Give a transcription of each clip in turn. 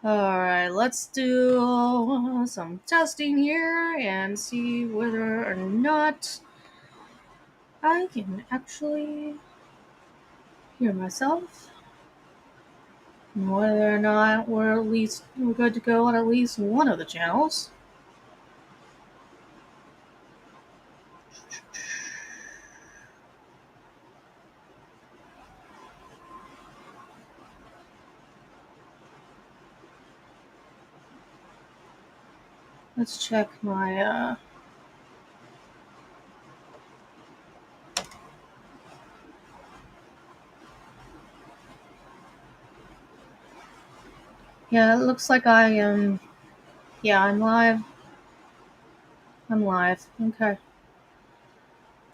Alright, let's do some testing here and see whether or not I can actually hear myself. And whether or not we're good to go on at least one of the channels. Let's check my yeah, it looks like I am. Yeah, I'm live. I'm live. Okay. I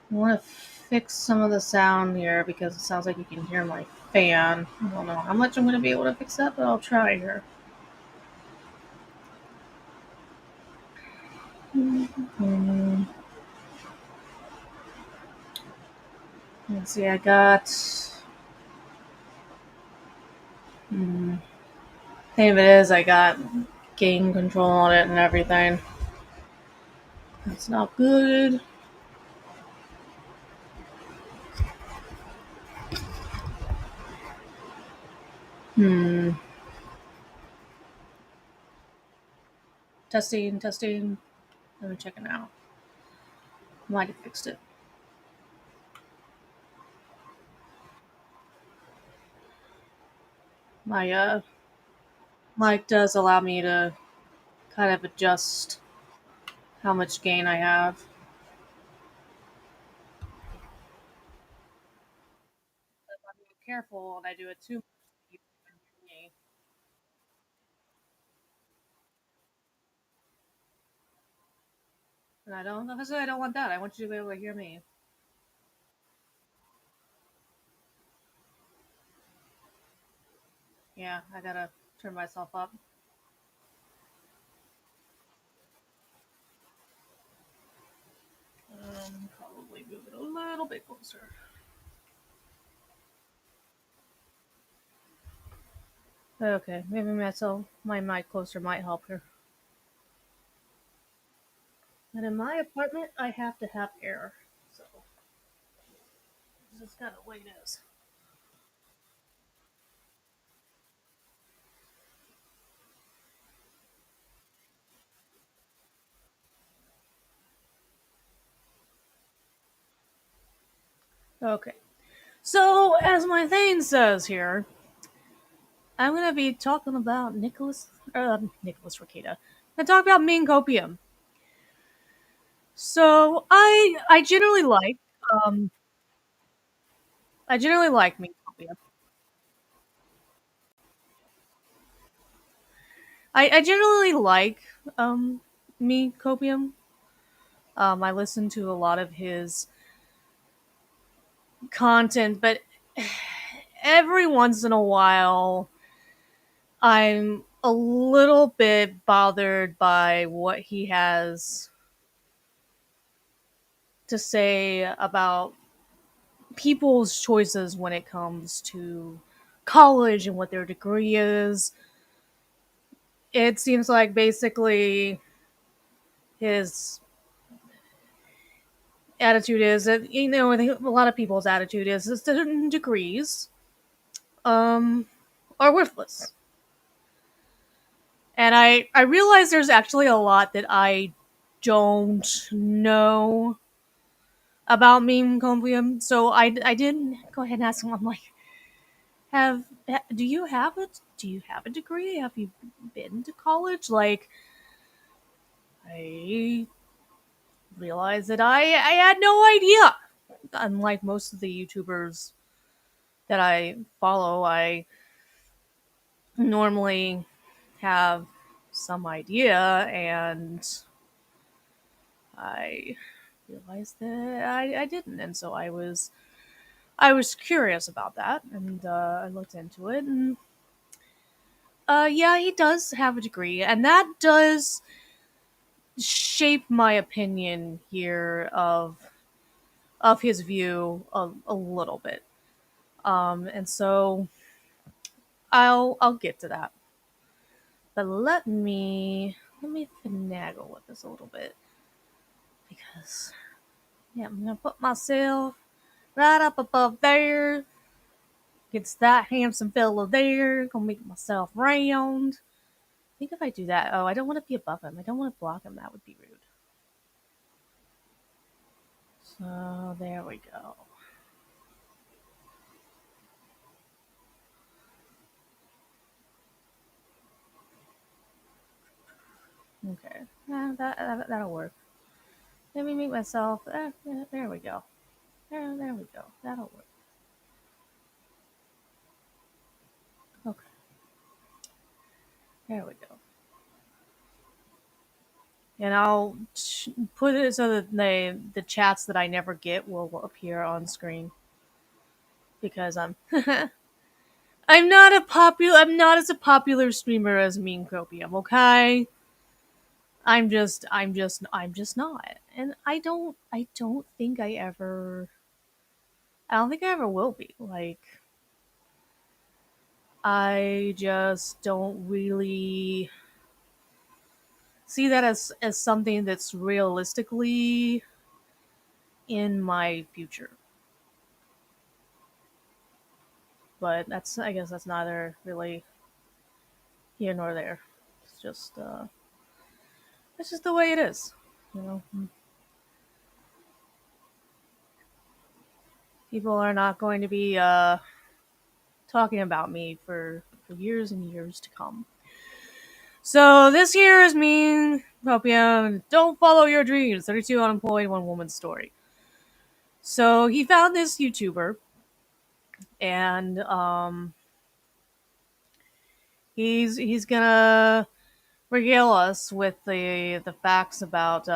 want to fix some of the sound here because it sounds like you can hear my fan. I don't know how much I'm going to be able to fix that, but I'll try here. Mm, Let's see, I got. Hmm, thing of it is, I got gain control on it and everything. It's not good. Hmm. Testing, testing. Let me check it out. Might have fixed it. My mic does allow me to kind of adjust how much gain I have. If I'm being careful and I do it too much, you can hear me. And I don't. Obviously, I don't want that. I want you to be able to hear me. Yeah, I gotta turn myself up. Probably move it a little bit closer. Okay, maybe my mic closer might help here. And in my apartment, I have to have air, so this is kind of the way it is. Okay, so as my thing says here, I'm gonna be talking about Nicholas Rekieta. I talk about Ming Copium. So um I generally like Ming Copium. I generally like Ming Copium. I listen to a lot of his content, but every once in a while I'm a little bit bothered by what he has to say about people's choices when it comes to college and what their degree is. It seems like basically his attitude is that, I think a lot of people's attitude is that certain degrees um are worthless. And I realize there's actually a lot that I don't know about meme compium, so I did go ahead and ask him. I'm like, do you have a degree? Have you been to college? Like, I realized that I had no idea. Unlike most of the YouTubers that I follow, I normally have some idea, and I realized that I didn't, and so I was curious about that, and I looked into it, and yeah, he does have a degree, and that does shape my opinion here of his view a little bit. And so I'll get to that. But let me finagle with this a little bit because yeah, I'm gonna put myself right up above there. Gets that handsome fellow there. Gonna make myself round. I think if I do that, oh, I don't want to be above him. I don't want to block him. That would be rude. So there we go. Okay, that'll work. Let me make myself. There we go. There we go. That'll work. Okay, there we go. And I'll put it so that the chats that I never get will appear on screen because I'm not as a popular streamer as Mean Copium. Okay, I'm just not, and I don't think I ever will be. Like, I just don't really see that as something that's realistically in my future. But I guess that's neither really here nor there. It's just it's just the way it is. You know, people are not going to be talking about me for years and years to come. So this year is Mean Copium. Don't follow your dreams. 32 unemployed, one woman story. So he found this YouTuber, and he's gonna regale us with the facts about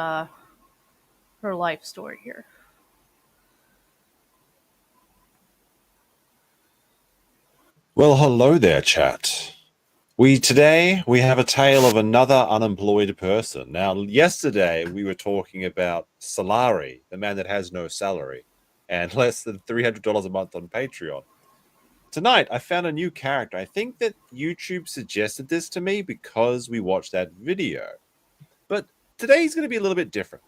her life story here. Well, hello there, chat. Today we have a tale of another unemployed person. Now, yesterday we were talking about Solari, the man that has no salary, and less than $300 a month on Patreon. Tonight I found a new character. I think that YouTube suggested this to me because we watched that video. But today's going to be a little bit different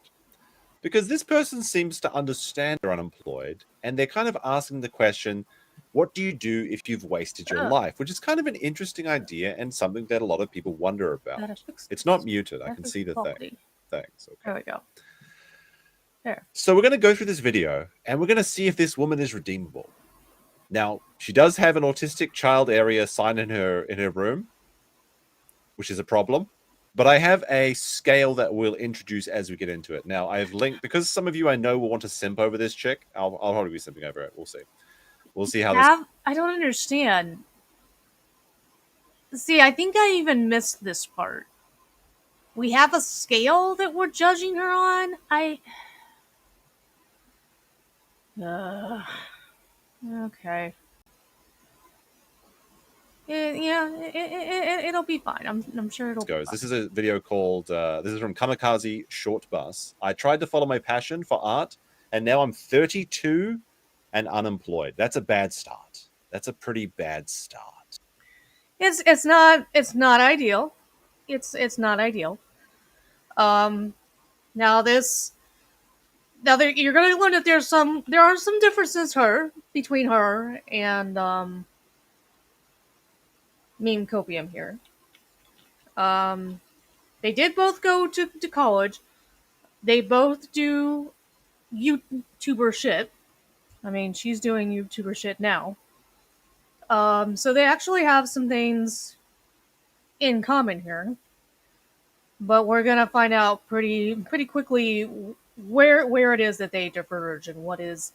because this person seems to understand they're unemployed, and they're kind of asking the question, what do you do if you've wasted your Oh, life? Which is kind of an interesting idea and something that a lot of people wonder about. gotta fix It's not this. muted. I Gotta can fix see the the thing. quality. Thanks. There Okay. we go. There. So we're going to go through this video and we're going to see if this woman is redeemable. Now, she does have an autistic child area sign in her room, which is a problem. But I have a scale that we'll introduce as we get into it. Now, I've linked, because some of you I know will want to simp over this chick. I'll probably be simping over it. We'll see. We'll see how this. I don't understand. See, I think I even missed this part. We have a scale that we're judging her on. Uh, okay. It'll be fine. I'm sure it'll be Goes. fine. This is a video called. This is from Kamikaze Short Bus. I tried to follow my passion for art, and now I'm 32 and unemployed. That's a bad start. That's a pretty bad start. It's not ideal. It's not ideal. Um, now you're gonna learn that there are some differences between her and Meme Copium here. Um, they did both go to college. They both do YouTuber shit. I mean, she's doing YouTuber shit now. So they actually have some things in common here, but we're gonna find out pretty quickly where it is that they diverge and what is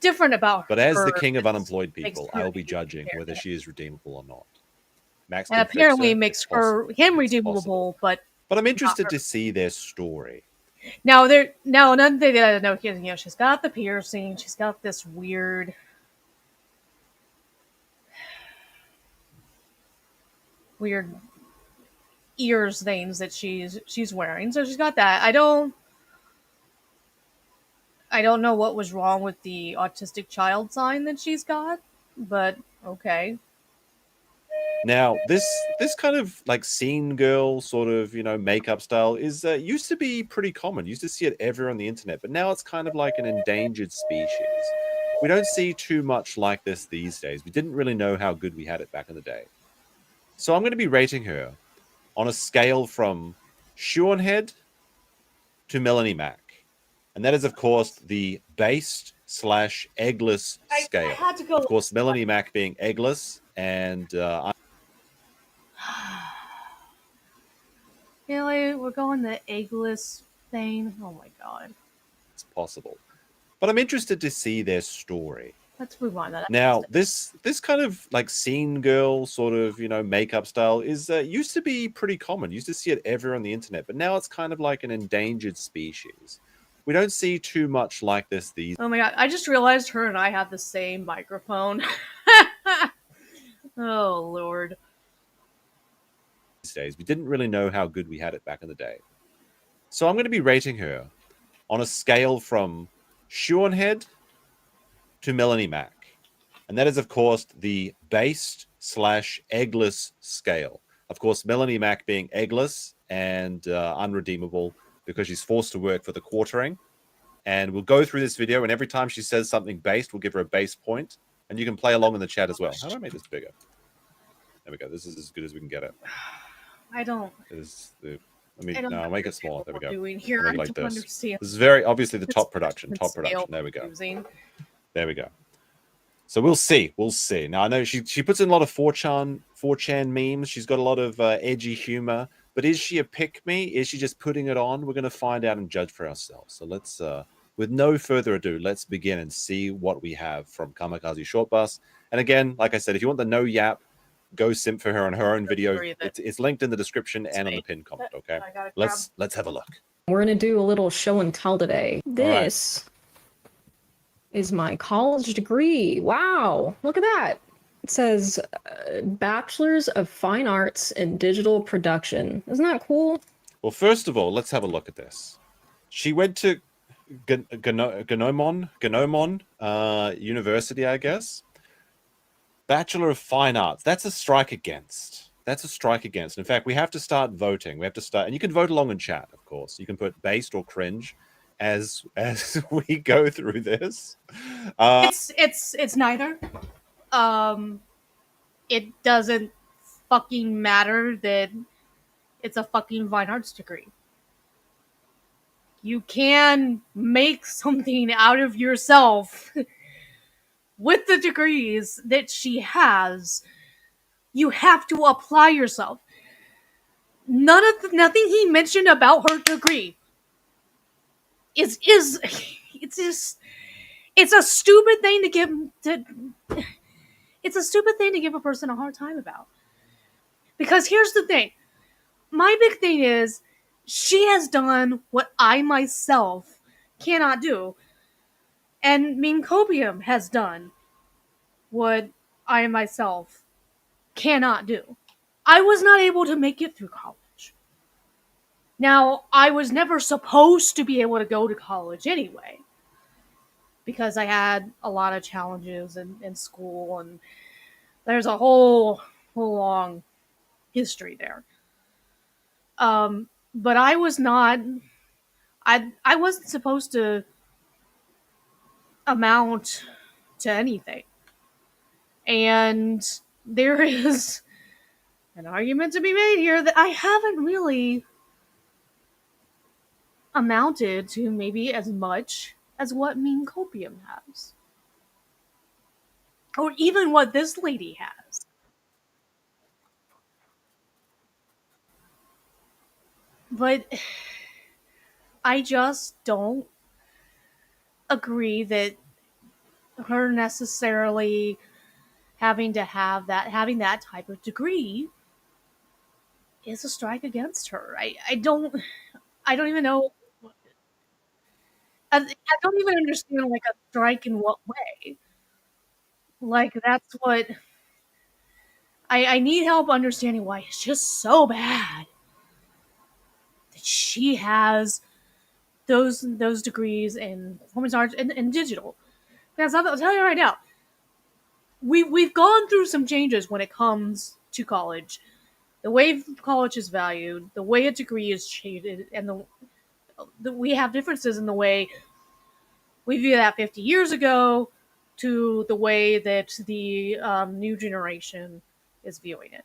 different about But as the her king of that unemployed makes people, her I will be unique judging here. whether she is redeemable or not. Max And can fix apparently her. makes It's possible. him It's possible. redeemable, but But I'm not interested her. to see their story. Now another thing that I know here, she's got the piercing, she's got this weird ears things that she's wearing. So she's got that. I don't know what was wrong with the autistic child sign that she's got, but okay. Now, this kind of like scene girl sort of makeup style is used to be pretty common. Used to see it everywhere on the internet, but now it's kind of like an endangered species. We don't see too much like this these days. We didn't really know how good we had it back in the day. So I'm going to be rating her on a scale from Shoehead to Melanie Mac, and that is of course the based / eggless scale. I had to go. Of course, Melanie Mac being eggless, and Really? We're going the eggless thing? Oh my god. it's possible. But I'm interested to see their story. Let's move on. Now, this kind of like scene girl sort of makeup style is used to be pretty common. Used to see it everywhere on the internet, but now it's kind of like an endangered species. We don't see too much like this these Oh my god, I just realized her and I have the same microphone. Oh lord. days. We didn't really know how good we had it back in the day. So I'm going to be rating her on a scale from Shoehead to Melanie Mac. And that is, of course, the based / eggless scale. Of course, Melanie Mac being eggless and unredeemable because she's forced to work for the quartering. And we'll go through this video, and every time she says something based, we'll give her a base point. And you can play along in the chat as well. How do I make this bigger? There we go. This is as good as we can get it. I don't. I'll make it smaller. There we go. Doing here, Make it I like don't this. understand. This is very obviously the top production. It's Top production. There we go. confusing. There we go. So we'll see. We'll see. Now I know she puts in a lot of 4chan memes. She's got a lot of edgy humor. But is she a pick me? Is she just putting it on? We're going to find out and judge for ourselves. So let's, with no further ado, let's begin and see what we have from Kamikaze Shortbus. And again, like I said, if you want the no yap, go simp for her on her own video. It's linked in the description and on the pinned comment. Okay, let's have a look. We're gonna do a little show and tell today. This is my college degree. Wow, look at that. It says Bachelor's of Fine Arts in Digital Production. Isn't that cool? Well, first of all, let's have a look at this. She went to Gnomon University, I guess. Bachelor of Fine Arts. That's a strike against. That's a strike against. In fact, we have to start voting. We have to start, and you can vote along in chat, of course. You can put based or cringe as we go through this. It's neither. It doesn't fucking matter that it's a fucking fine arts degree. You can make something out of yourself with the degrees that she has. You have to apply yourself. Nothing he mentioned about her degree is it's just it's a stupid thing to give it's a stupid thing to give a person a hard time about. Because here's the thing. My big thing is she has done what I myself cannot do. And Meme Copium has done what I myself cannot do. I was not able to make it through college. Now, I was never supposed to be able to go to college anyway, because I had a lot of challenges in school, and there's a whole long history there. But I was not. I wasn't supposed to amount to anything, and there is an argument to be made here that I haven't really amounted to maybe as much as what Meme Copium has, or even what this lady has. But I just don't agree that her necessarily having that type of degree is a strike against her. I don't even know. I don't even understand, like, a strike in what way. Like, that's what I need help understanding why it's just so bad that she has those degrees in performance arts and digital. Because I'll tell you right now, we've gone through some changes when it comes to college, the way college is valued, the way a degree is treated, and we have differences in the way we view that 50 years ago to the way that the new generation is viewing it.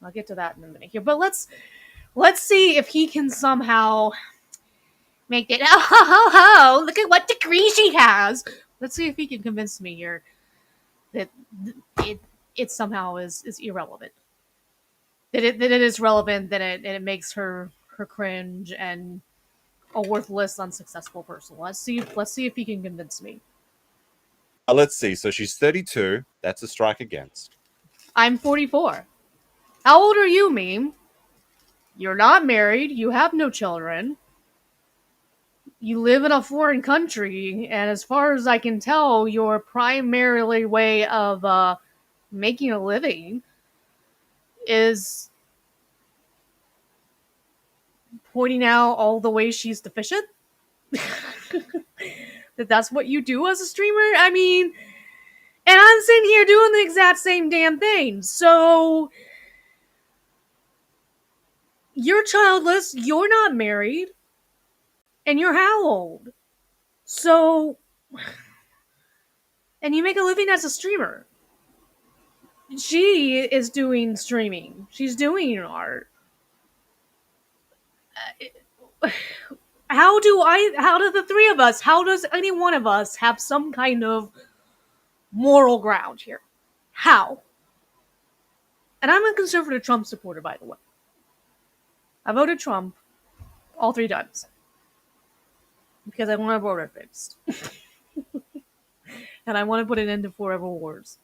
I'll get to that in a minute here, but let's see if he can somehow make it. Oh ho ho ho! Look at what degree she has. Let's see if he can convince me here that it somehow is irrelevant. That it is relevant. That it makes her cringe and a worthless, unsuccessful person. Let's see if he can convince me. Let's see. So she's 32. That's a strike against. I'm 44. How old are you, Meme? You're not married. You have no children. You live in a foreign country, and as far as I can tell, your primarily way of making a living is pointing out all the ways she's deficient. That's what you do as a streamer? I mean, and I'm sitting here doing the exact same damn thing. So, you're childless, you're not married, and you're how old? So, and you make a living as a streamer. She is doing streaming. She's doing art. How do the three of us, how does any one of us have some kind of moral ground here? How? And I'm a conservative Trump supporter, by the way. I voted Trump all 3 times. Because I want a border fixed. And I want to put an end to forever wars.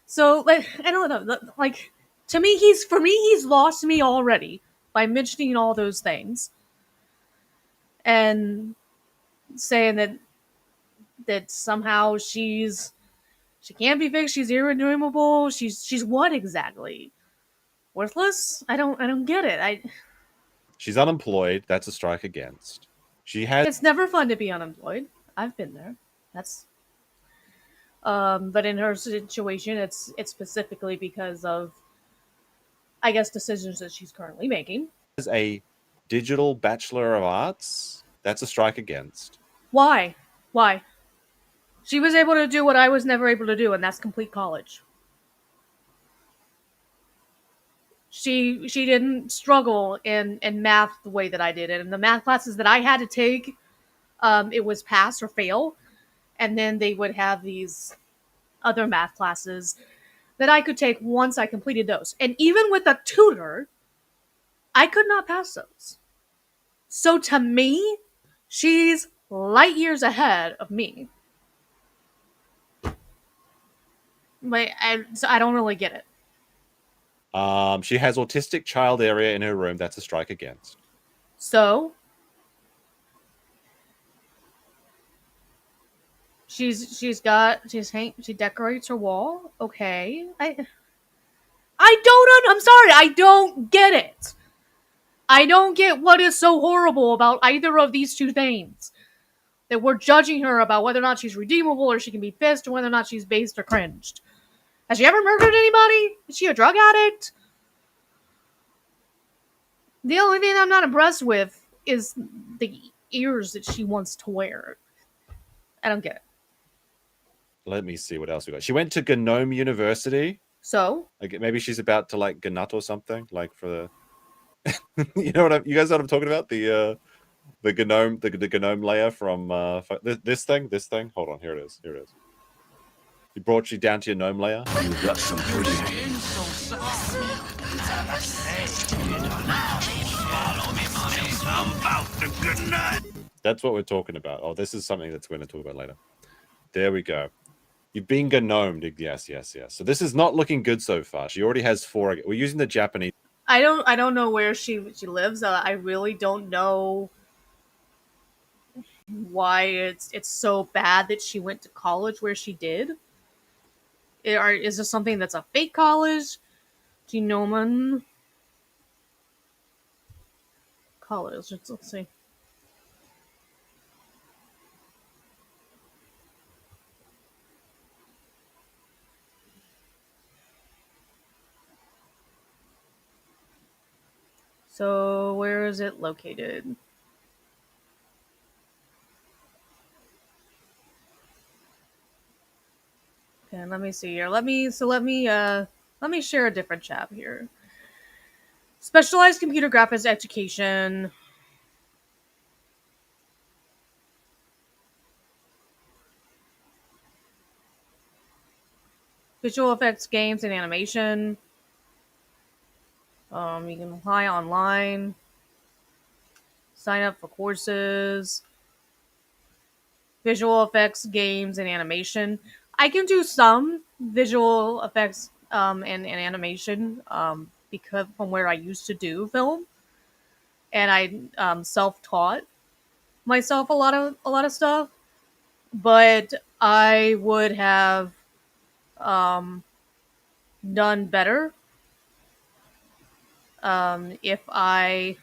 So, like, I don't know. Like, to me, he's lost me already by mentioning all those things. And saying that somehow she can't be fixed, she's irredeemable, she's what exactly? Worthless? I don't get it. She's unemployed. That's a strike against. She has. It's never fun to be unemployed. I've been there. That's but in her situation it's specifically because of, I guess, decisions that she's currently making. A digital Bachelor of Arts. That's a strike against. Why? She was able to do what I was never able to do, and that's complete college. She didn't struggle in math the way that I did, and in the math classes that I had to take, it was pass or fail, and then they would have these other math classes that I could take once I completed those. And even with a tutor, I could not pass those. So to me, she's light years ahead of me. So I don't really get it. She has autistic child area in her room. That's a strike against. So she decorates her wall. Okay. I'm sorry, I don't get it. I don't get what is so horrible about either of these two things. That we're judging her about whether or not she's redeemable or she can be fist or whether or not she's based or cringed. Has she ever murdered anybody? Is she a drug addict? The only thing I'm not impressed with is the ears that she wants to wear. I don't get it. Let me see what else we got. She went to Gnome University. So? Like maybe she's about to like Gnut or something, like for the you know what you guys know what I'm talking about? The gnome the gnome layer from this thing. Hold on, here it is. He brought you down to your gnome layer. You got some pretty. That's what we're talking about. Oh, this is something that's we're going to talk about later. There we go. You've been gnomed. Yes. So this is not looking good so far. She already has 4. We're using the Japanese. I don't know where she lives. I really don't know why it's so bad that she went to college where she did. Is this something that's a fake college? Genoman College. Let's see. So where is it located? Okay, let me see here. Let me share a different chat here. Specialized computer graphics education. Visual effects, games, and animation. You can apply online. Sign up for courses. Visual effects, games, and animation. I can do some visual effects and animation because from where I used to do film, and I self-taught myself a lot of stuff. But I would have um, done better if I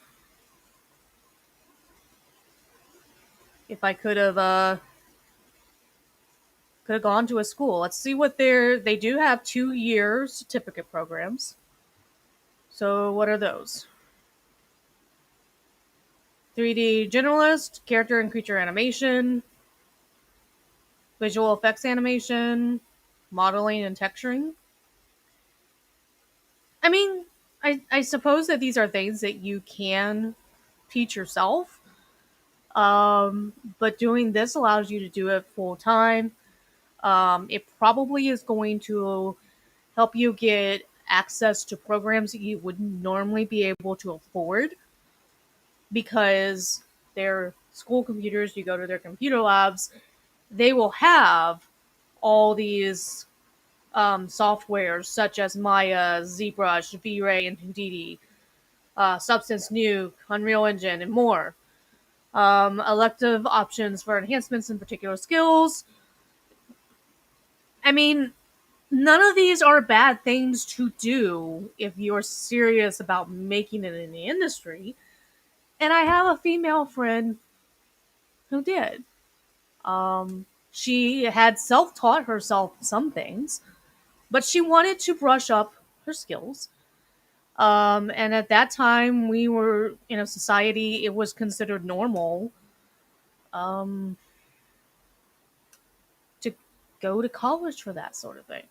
could have gone to a school. Let's see what they do have 2-year certificate programs. So what are those? 3D generalist, character and creature animation, visual effects animation, modeling and texturing. I mean, I suppose that these are things that you can teach yourself. But doing this allows you to do it full time. It probably is going to help you get access to programs that you wouldn't normally be able to afford because they're school computers. You go to their computer labs, they will have all these softwares such as Maya, ZBrush, V-Ray, and Houdini, Substance Nuke, Unreal Engine, and more. Elective options for enhancements in particular skills. I mean, none of these are bad things to do if you're serious about making it in the industry. And I have a female friend who did. She had self-taught herself some things, but she wanted to brush up her skills. And at that time, we were in a society, it was considered normal um, to go to college for that sort of thing.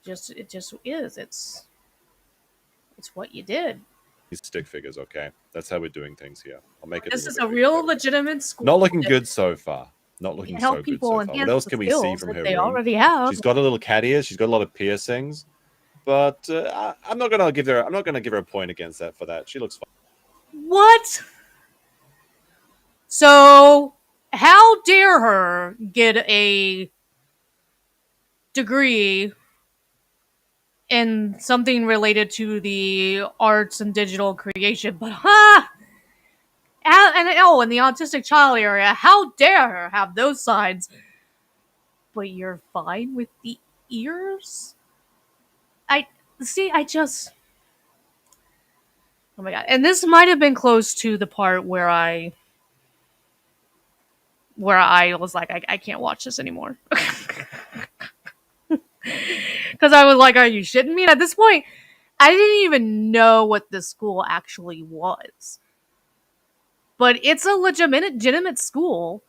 It just is. It's what you did. These stick figures, okay? That's how we're doing things here. I'll make it. This is a real legitimate school. Not looking good so far. Not looking so good so far. What else can we see from her they room? already have. She's got a little cat ears. She's got a lot of piercings. But I'm not gonna give her. I'm not gonna give her a point against that for that. She looks fine. What? So, how dare her get a degree in something related to the arts and digital creation? But and the autistic child area, how dare her have those signs? But you're fine with the ears? I just. Oh my god. And this might have been close to the part where I was like, I can't watch this anymore. Because I was like, are you shitting me? And at this point, I didn't even know what the school actually was. But it's a legitimate school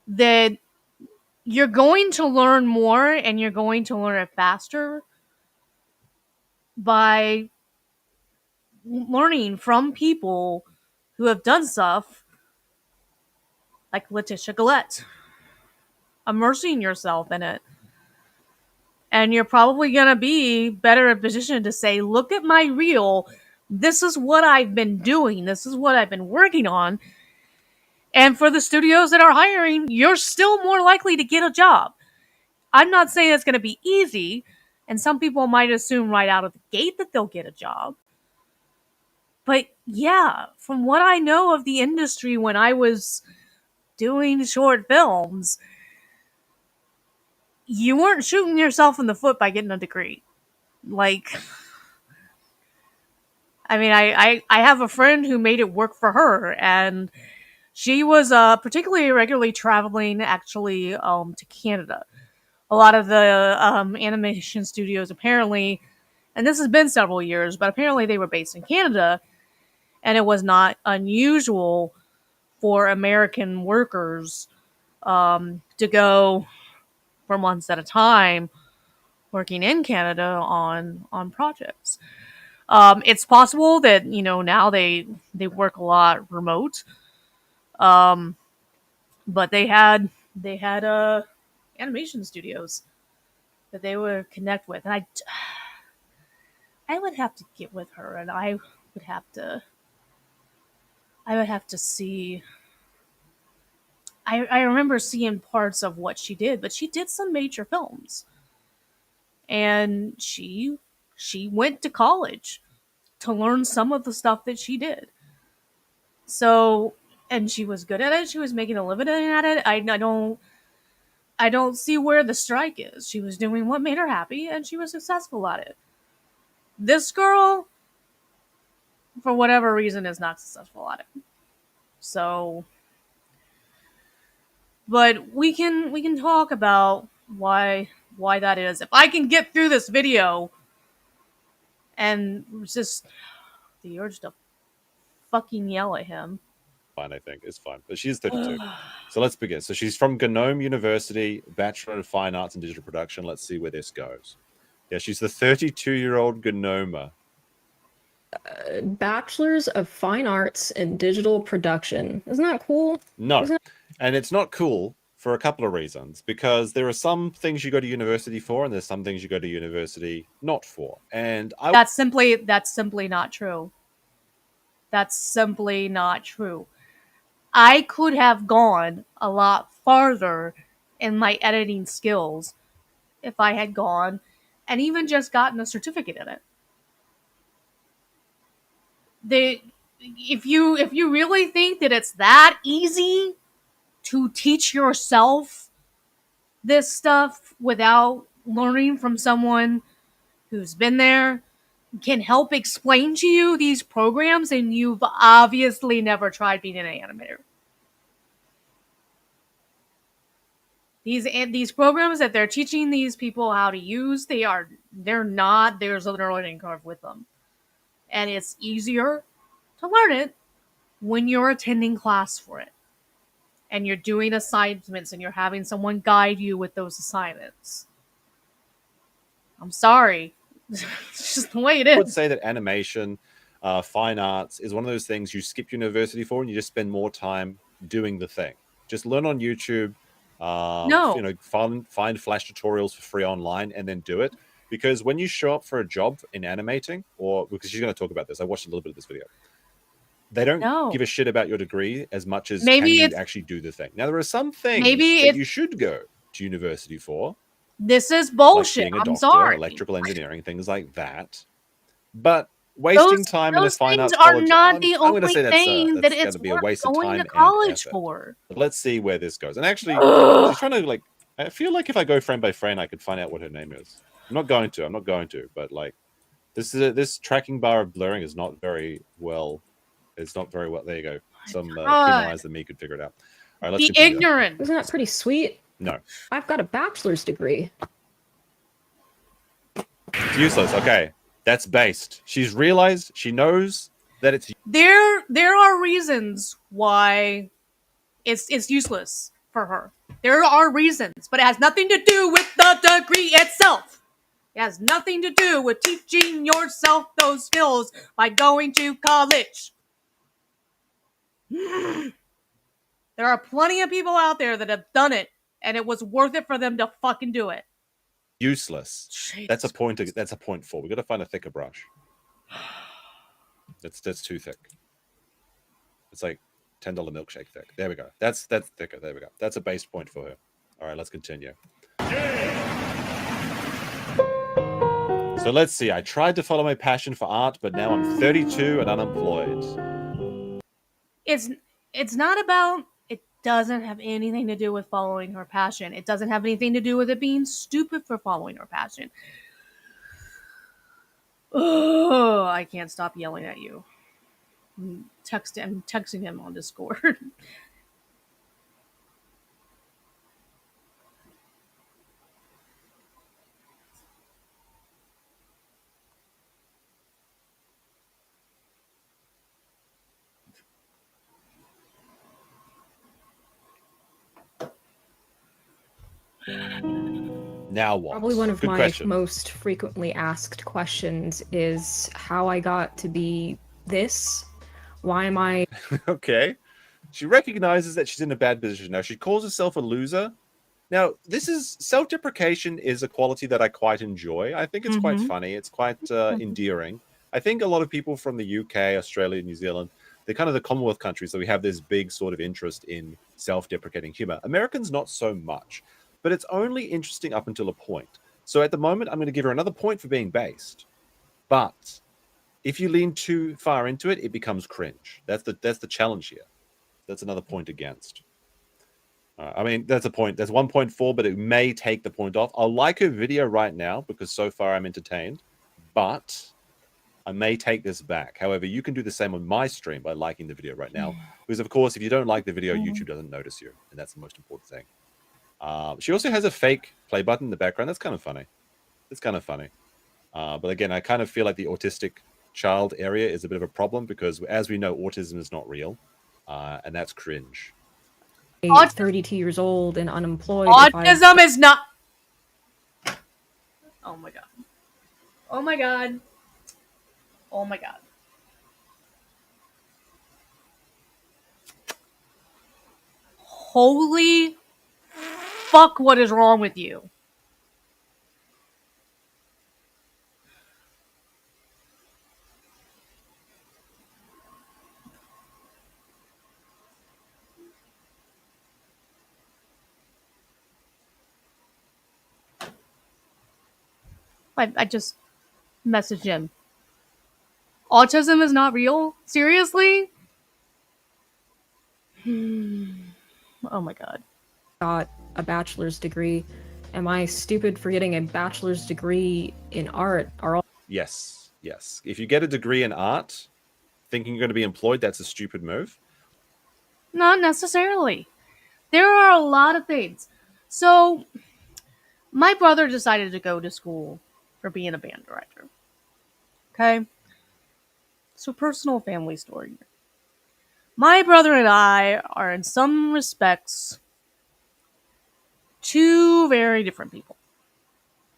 that you're going to learn more and you're going to learn it faster by learning from people who have done stuff like Letitia Gillette, immersing yourself in it. And you're probably going to be better in position to say, look at my reel. This is what I've been doing. This is what I've been working on. And for the studios that are hiring, you're still more likely to get a job. I'm not saying it's going to be easy. And some people might assume right out of the gate that they'll get a job. But yeah, from what I know of the industry when I was doing short films, you weren't shooting yourself in the foot by getting a degree. Like, I mean, I have a friend who made it work for her, and she was particularly regularly traveling actually to Canada. A lot of the animation studios apparently, and this has been several years, but apparently they were based in Canada, and it was not unusual for American workers to go for months at a time working in Canada on projects. It's possible that now they work a lot remote, but they had animation studios that they would connect with, and I would have to get with her, and would have to I would have to see. I remember seeing parts of what she did, but she did some major films, and she went to college to learn some of the stuff that she did. So, and she was good at it. She was making a living at it. I don't see where the strike is. She was doing what made her happy, and she was successful at it. This girl, for whatever reason, is not successful at it. So, but we can talk about why that is. If I can get through this video and resist the urge to fucking yell at him. Fine, I think it's fine. But she's 32. So let's begin. So she's from Gnome University, Bachelor of Fine Arts and Digital Production. Let's see where this goes. Yeah, she's the 32-year-old Gnoma. Bachelor's of Fine Arts and Digital Production. Isn't that cool? No, Isn't and it's not cool for a couple of reasons. Because there are some things you go to university for, and there's some things you go to university not for. And That's simply not true. That's simply not true. I could have gone a lot farther in my editing skills if I had gone and even just gotten a certificate in it. If you really think that it's that easy to teach yourself this stuff without learning from someone who's been there, can help explain to you these programs, and you've obviously never tried being an animator. These programs that they're teaching these people how to use, they're not, there's a learning curve with them. And it's easier to learn it when you're attending class for it. And you're doing assignments and you're having someone guide you with those assignments. I'm sorry. It's just the way it is. I would say that animation, fine arts is one of those things you skip university for, and you just spend more time doing the thing. Just learn on YouTube. No. Find flash tutorials for free online and then do it. Because when you show up for a job in animating, or because she's going to talk about this, I watched a little bit of this video. They don't give a shit about your degree as much as can you actually do the thing. Now, there are some things that you should go to university for. This is bullshit. Like being a doctor, sorry. electrical engineering, things like that. But wasting time in a fine arts college college are not the I'm only thing that it's be a waste of time going to college and for. But let's see where this goes. And actually, she's trying to I feel like if I go frame by frame, I could find out what her name is. I'm not going to. But like, this tracking bar of blurring is not very well. It's not very well. There you go. Some keener eyes than me could figure it out. All right, let's continue. Ignorant. Isn't that pretty sweet? No. I've got a bachelor's degree. It's useless. Okay. That's based. She's realized, she knows that it's there are reasons why it's useless for her. There are reasons, but it has nothing to do with the degree itself. It has nothing to do with teaching yourself those skills by going to college. There are plenty of people out there that have done it, and it was worth it for them to fucking do it. Useless. Jesus. That's a point. That's a point 4. We got to find a thicker brush. That's too thick. It's like $10 milkshake thick. There we go. That's thicker. There we go. That's a base point for her. All right, let's continue. So let's see. I tried to follow my passion for art, but now I'm 32 and unemployed. It's not about. It doesn't have anything to do with following her passion. It doesn't have anything to do with it being stupid for following her passion. Oh, I can't stop yelling at you. I'm texting him on Discord. Now what? Probably one of Good my question. most frequently asked questions is how I got to be this. Why am I Okay. She recognizes that she's in a bad position now. She calls herself a loser. Now, this is self-deprecation is a quality that I quite enjoy. I think it's quite Mm-hmm. funny. It's quite endearing. I think a lot of people from the UK, Australia, New Zealand, they're kind of the Commonwealth countries, so we have this big sort of interest in self-deprecating humor. Americans, not so much, but it's only interesting up until a point. So at the moment, I'm going to give her another point for being based. But if you lean too far into it, it becomes cringe. That's the challenge here. That's another point against. I mean, that's a point. That's 1.4, but it may take the point off. I'll like her video right now because so far I'm entertained, but I may take this back. However, you can do the same on my stream by liking the video right now. Because, of course, if you don't like the video, YouTube doesn't notice you. And that's the most important thing. She also has a fake play button in the background. That's kind of funny. It's kind of funny. But again, I kind of feel like the autistic child area is a bit of a problem because, as we know, autism is not real. And that's cringe. 32 years old and unemployed? If I Autism is not. Oh my god. Oh my god. Oh my god. Holy fuck, what is wrong with you? I just messaged him. Autism is not real? Seriously? Oh my god. got a bachelor's degree, am I stupid for getting a bachelor's degree in art? Are all Yes, yes. If you get a degree in art, thinking you're going to be employed, that's a stupid move. Not necessarily. There are a lot of things. So, my brother decided to go to school for being a band director. Okay? So, personal family story. My brother and I are, in some respects, two very different people.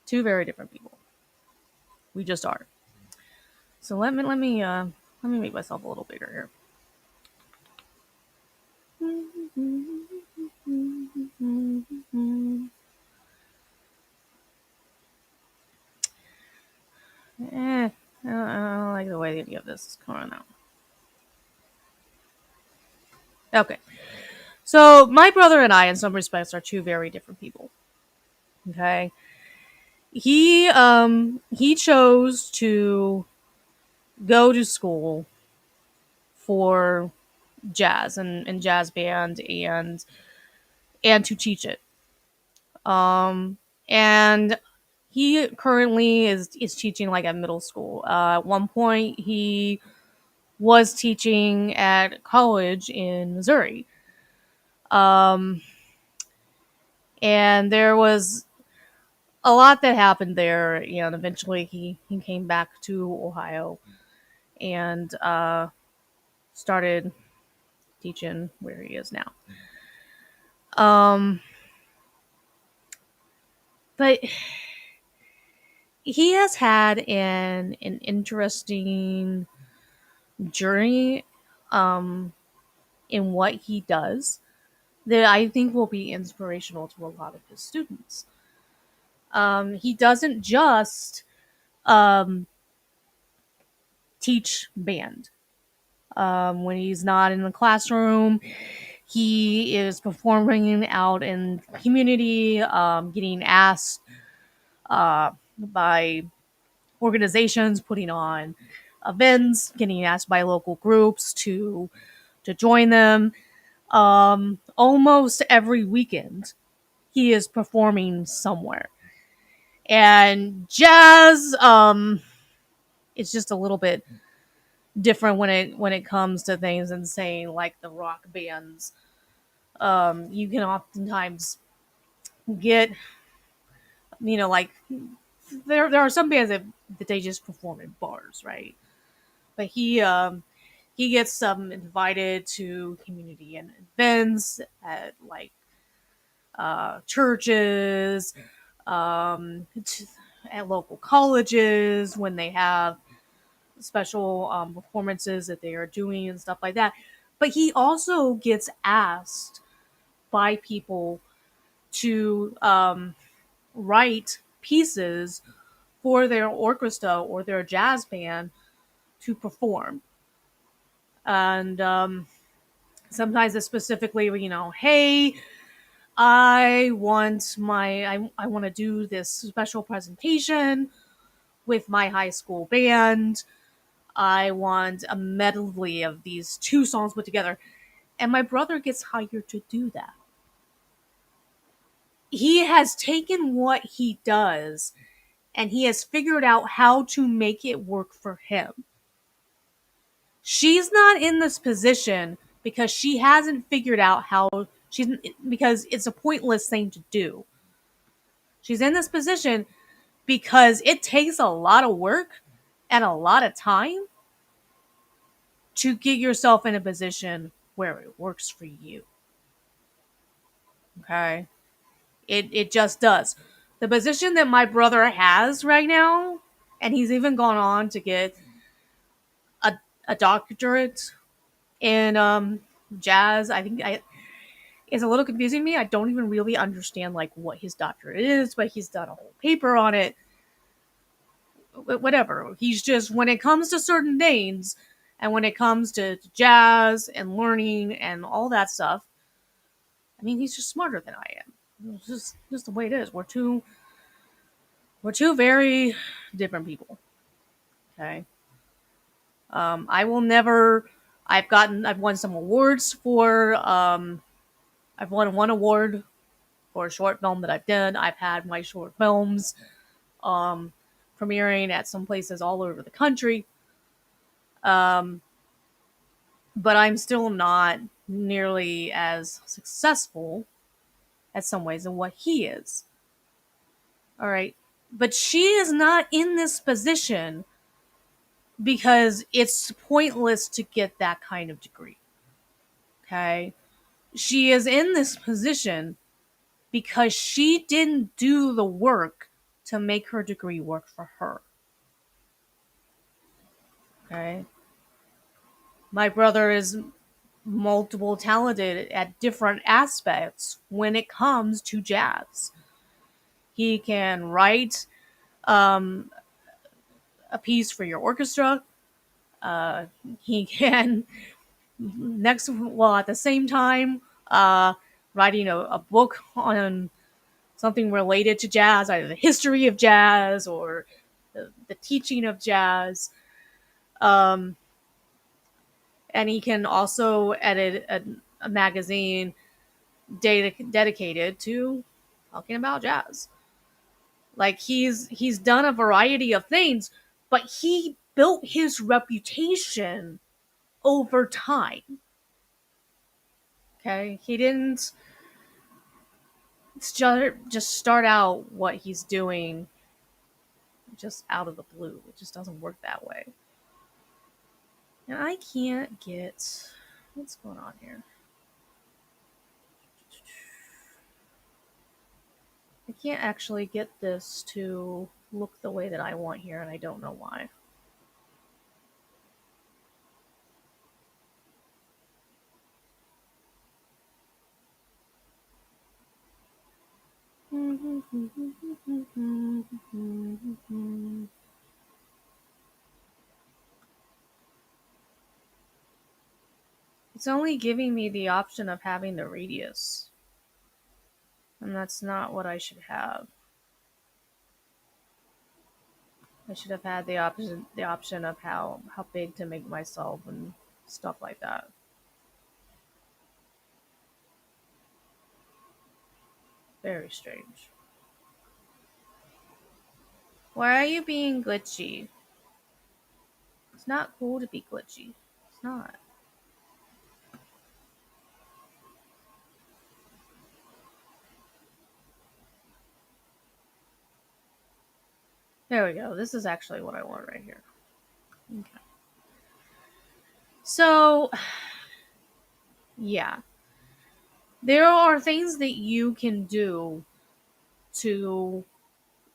Two very different people. We just are. So let me make myself a little bigger here. I don't like the way any of this is coming out. Okay. So my brother and I, in some respects, are two very different people. Okay. He chose to go to school for jazz and jazz band and to teach it. And he currently is teaching like at middle school. At one point, he was teaching at college in Missouri. Um, and there was a lot that happened there, and eventually he came back to Ohio and started teaching where he is now. But he has had an interesting journey in what he does that I think will be inspirational to a lot of his students. He doesn't just teach band. When he's not in the classroom, he is performing out in the community, getting asked by organizations putting on events, getting asked by local groups to join them. Almost every weekend, he is performing somewhere. And jazz, it's just a little bit different when it comes to things and saying like the rock bands. You can oftentimes get, like there are some bands that they just perform in bars, right? But he gets invited to community and events at like churches, at local colleges when they have special performances that they are doing and stuff like that. But he also gets asked by people to write pieces for their orchestra or their jazz band to perform. And sometimes it's specifically, hey, I want I want to do this special presentation with my high school band. I want a medley of these two songs put together. And my brother gets hired to do that. He has taken what he does and he has figured out how to make it work for him. She's not in this position because she hasn't figured out because it's a pointless thing to do. She's in this position because it takes a lot of work and a lot of time to get yourself in a position where it works for you. Okay? It just does. The position that my brother has right now, and he's even gone on to get a doctorate in jazz. It's a little confusing to me. I don't even really understand like what his doctorate is, but he's done a whole paper on it. Whatever. He's just, when it comes to certain things, and when it comes to jazz and learning and all that stuff, I mean, he's just smarter than I am. It's just the way it is. We're two very different people. Okay. I will never. I've won some awards for. I've won one award for a short film that I've done. I've had my short films premiering at some places all over the country. But I'm still not nearly as successful at some ways in what he is. All right. But she is not in this position because it's pointless to get that kind of degree. Okay. She is in this position because she didn't do the work to make her degree work for her. Okay. My brother is multiple talented at different aspects when it comes to jazz. He can write a piece for your orchestra. He can at the same time writing a book on something related to jazz, either the history of jazz or the teaching of jazz. And he can also edit a magazine dedicated to talking about jazz. Like he's done a variety of things, but he built his reputation over time. Okay, he didn't just start out what he's doing just out of the blue. It just doesn't work that way. And I can't get what's going on here. I can't actually get this to look the way that I want here, and I don't know why. It's only giving me the option of having the radius. And that's not what I should have. I should have had the option of how big to make myself and stuff like that. Very strange. Why are you being glitchy? It's not cool to be glitchy. It's not. There we go. This is actually what I want right here. Okay. So, yeah. There are things that you can do to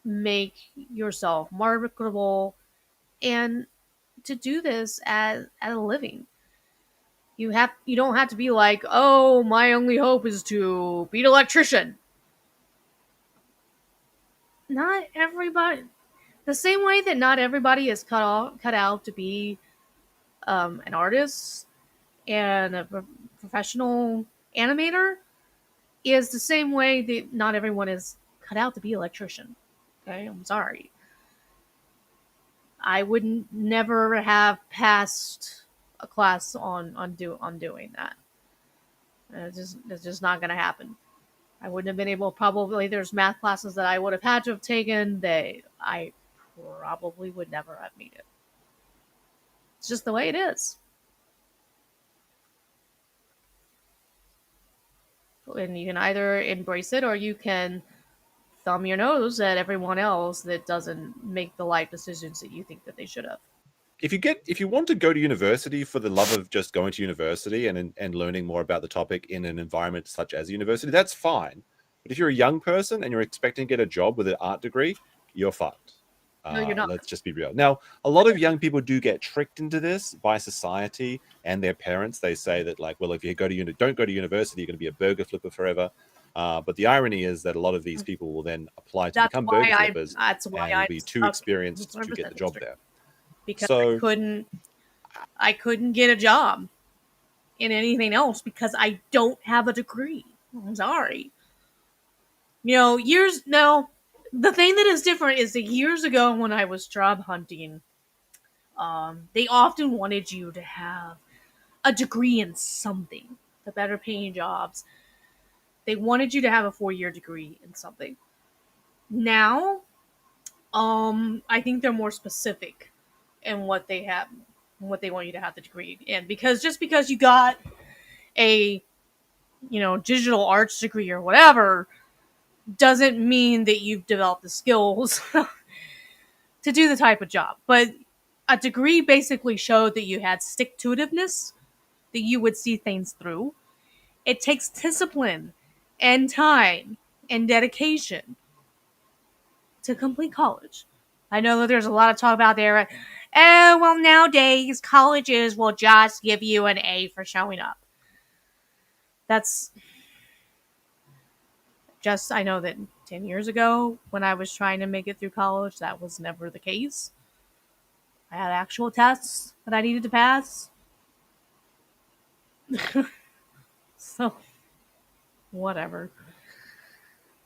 make yourself marketable and to do this as a living. You don't have to be like, oh, my only hope is to be an electrician. Not everybody. The same way that not everybody is cut out to be an artist and a professional animator is the same way that not everyone is cut out to be an electrician. Okay, I'm sorry. I wouldn't never have passed a class on doing that. It's just not going to happen. I wouldn't have been able. Probably there's math classes that I would have had to have taken that I probably would never have needed. It's just the way it is. And you can either embrace it or you can thumb your nose at everyone else that doesn't make the life decisions that you think that they should have. If you want to go to university for the love of just going to university and learning more about the topic in an environment such as university, that's fine. But if you're a young person and you're expecting to get a job with an art degree, you're fucked. No, you're not. Let's just be real. Now, a lot of young people do get tricked into this by society and their parents. They say that, like, well, if you don't go to university, you're going to be a burger flipper forever. But the irony is that a lot of these people will then apply to become burger flippers, That's why and I will be too experienced to get the job there. Because So- I couldn't get a job in anything else because I don't have a degree. I'm sorry. The thing that is different is that years ago when I was job hunting, they often wanted you to have a degree in something. The better paying jobs, they wanted you to have a 4-year degree in something. Now, I think they're more specific in what they want you to have the degree in, because you got a digital arts degree or whatever doesn't mean that you've developed the skills to do the type of job. But a degree basically showed that you had stick-to-itiveness, that you would see things through. It takes discipline and time and dedication to complete college. I know that there's a lot of talk about there. Oh, well, nowadays colleges will just give you an A for showing up. That's just, I know that 10 years ago when I was trying to make it through college, that was never the case. I had actual tests that I needed to pass. So, whatever.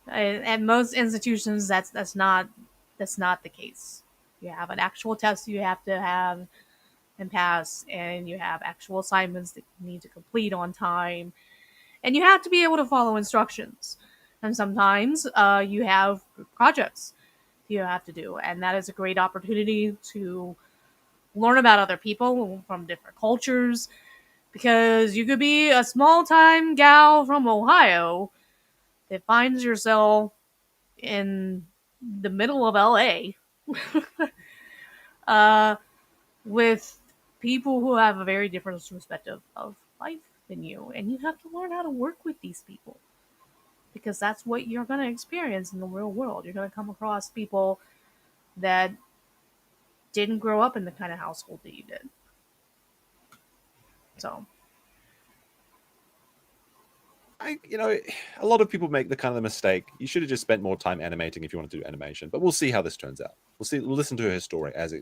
At most institutions, that's not the case. You have an actual test you have to have and pass, and you have actual assignments that you need to complete on time, and you have to be able to follow instructions. And sometimes you have group projects you have to do, and that is a great opportunity to learn about other people from different cultures, because you could be a small-time gal from Ohio that finds yourself in the middle of LA with people who have a very different perspective of life than you, and you have to learn how to work with these people, because that's what you're going to experience in the real world. You're going to come across people that didn't grow up in the kind of household that you did. So a lot of people make the kind of mistake. You should have just spent more time animating if you want to do animation. But we'll see how this turns out. We'll listen to her story as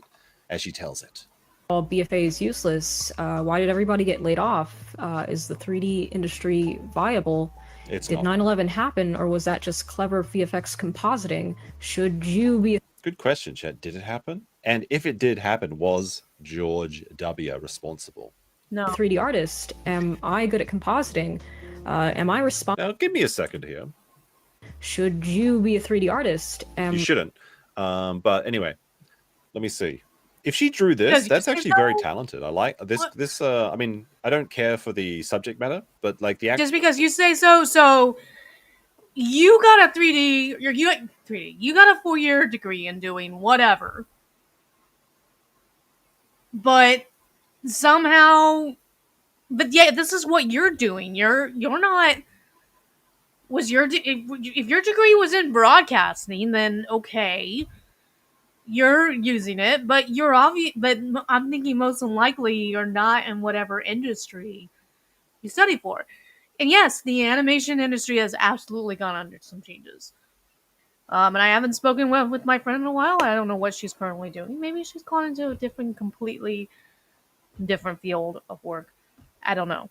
she tells it. Well, BFA is useless. Why did everybody get laid off? Is the 3D industry viable? Did 9/11 happen, or was that just clever VFX compositing? Should you be... Good question, Chet. Did it happen? And if it did happen, was George W. responsible? no. 3D artist? Am I good at compositing? Am I responsible? Now, give me a second here. Should you be a 3D artist? You shouldn't. But anyway, let me see. If she drew this, Because that's you actually know- very talented. I like this. What? This. I mean, I don't care for the subject matter, but like the Just because you say so you got a 3D, you got a 4-year degree in doing whatever. But somehow, but yeah, this is what you're doing. You're not Was if your degree was in broadcasting, then okay, you're using it, but you're obvious. But I'm thinking most likely you're not in whatever industry you study for. And yes, the animation industry has absolutely gone under some changes. And I haven't spoken with my friend in a while. I don't know what she's currently doing. Maybe she's gone into a completely different field of work. I don't know.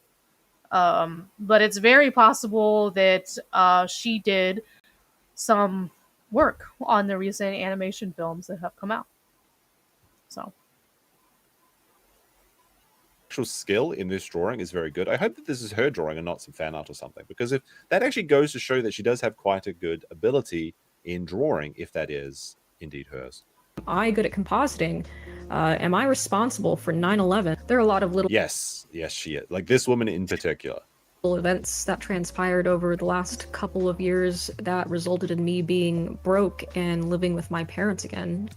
But it's very possible that she did some work on the recent animation films that have come out. So Actual skill in this drawing is very good. I hope that this is her drawing and not some fan art or something, because if that actually goes to show that she does have quite a good ability in drawing, if that is indeed hers. I good at compositing? Am I responsible for 9/11? There are a lot of little Yes, she is. Like this woman in particular. events that transpired over the last couple of years that resulted in me being broke and living with my parents again.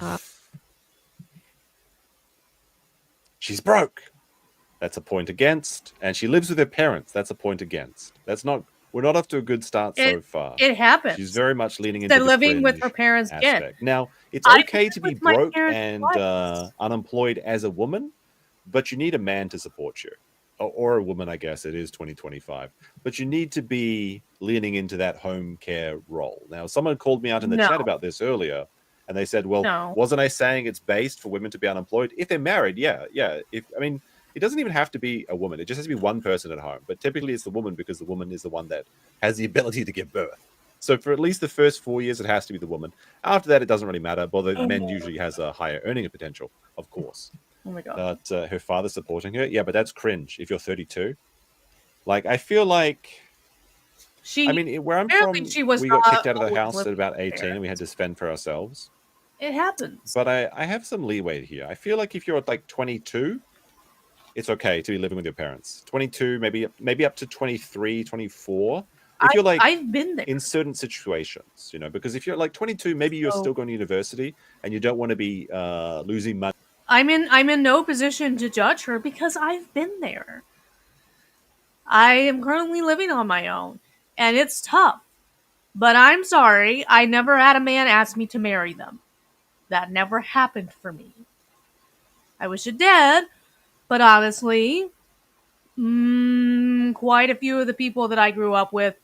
She's broke. That's a point against. And she lives with her parents. That's a point against. We're not off to a good start so far. It happens. She's very much leaning into the living with fringe her parents aspect. again. Now, it's I okay lived to be with my broke parents and twice. unemployed as a woman, but you need a man to support you. Or a woman, I guess. It is 2025. But you need to be leaning into that home care role. Now, someone called me out in the chat about this earlier, and they said, well, wasn't I saying it's based for women to be unemployed? If they're married, yeah. It doesn't even have to be a woman. It just has to be one person at home. But typically it's the woman, because the woman is the one that has the ability to give birth. So for at least the first 4 years, it has to be the woman. After that, it doesn't really matter. But the men usually has a higher earning potential, of course. Oh my God. But her father supporting her. Yeah, but that's cringe if you're 32. Like, I feel like... where I'm from, we got kicked out of the house at about 18 and we had to fend for ourselves. It happens. But I have some leeway here. I feel like if you're at like 22... it's okay to be living with your parents. 22, maybe up to 23, 24. If you're like, I've been there in certain situations, because if you're like 22, maybe you're still going to university and you don't want to be losing money. I'm in no position to judge her because I've been there. I am currently living on my own and it's tough. But I'm sorry, I never had a man ask me to marry them. That never happened for me. I wish it did. But honestly, quite a few of the people that I grew up with,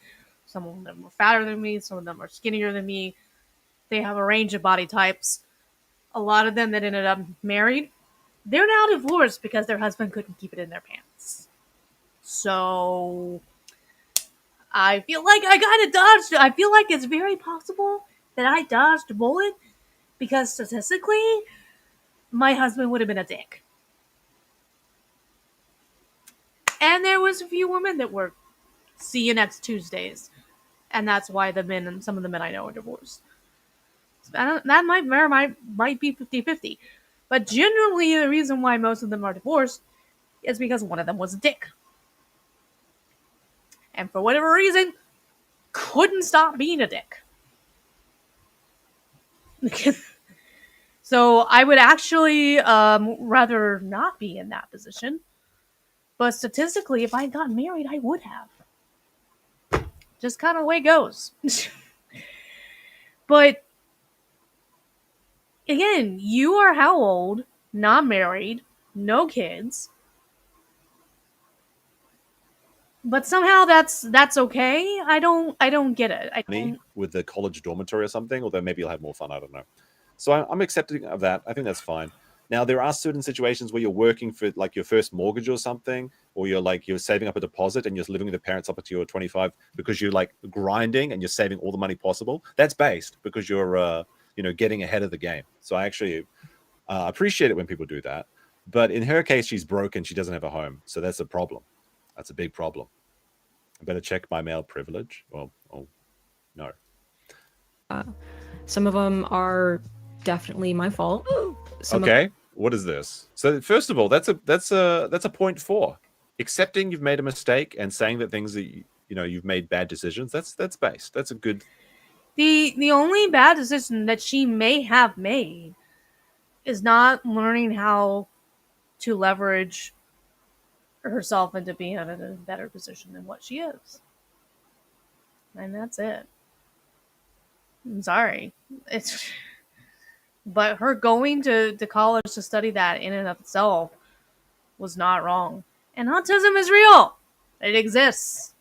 some of them were fatter than me, some of them are skinnier than me. They have a range of body types. A lot of them that ended up married, they're now divorced because their husband couldn't keep it in their pants. So I feel like I kind of dodged. I feel like it's very possible that I dodged a bullet because statistically, my husband would have been a dick. And there was a few women that were see you next Tuesdays. And that's why some of the men I know are divorced. That might be 50-50. But generally, the reason why most of them are divorced is because one of them was a dick. And for whatever reason, couldn't stop being a dick. So I would actually rather not be in that position. But statistically, if I had gotten married, I would have. Just kind of the way it goes. But again, you are how old? Not married, no kids. But somehow that's okay. I don't get it. With the college dormitory or something, although maybe you'll have more fun. I don't know. So I'm accepting of that. I think that's fine. Now, there are certain situations where you're working for like your first mortgage or something, or you're saving up a deposit and you're living with your parents up until you're 25 because you're like grinding and you're saving all the money possible. That's based because you're getting ahead of the game. So I actually appreciate it when people do that. But in her case, she's broken. She doesn't have a home. So that's a problem. That's a big problem. I better check my male privilege. Well, no. Some of them are definitely my fault. Okay, what is this? So first of all, that's a 0.4. Accepting you've made a mistake and saying that things that you've made bad decisions. That's based. That's a good. The only bad decision that she may have made is not learning how to leverage herself into being in a better position than what she is. and that's it. I'm sorry. It's but her going to college to study that in and of itself was not wrong. And autism is real. It exists.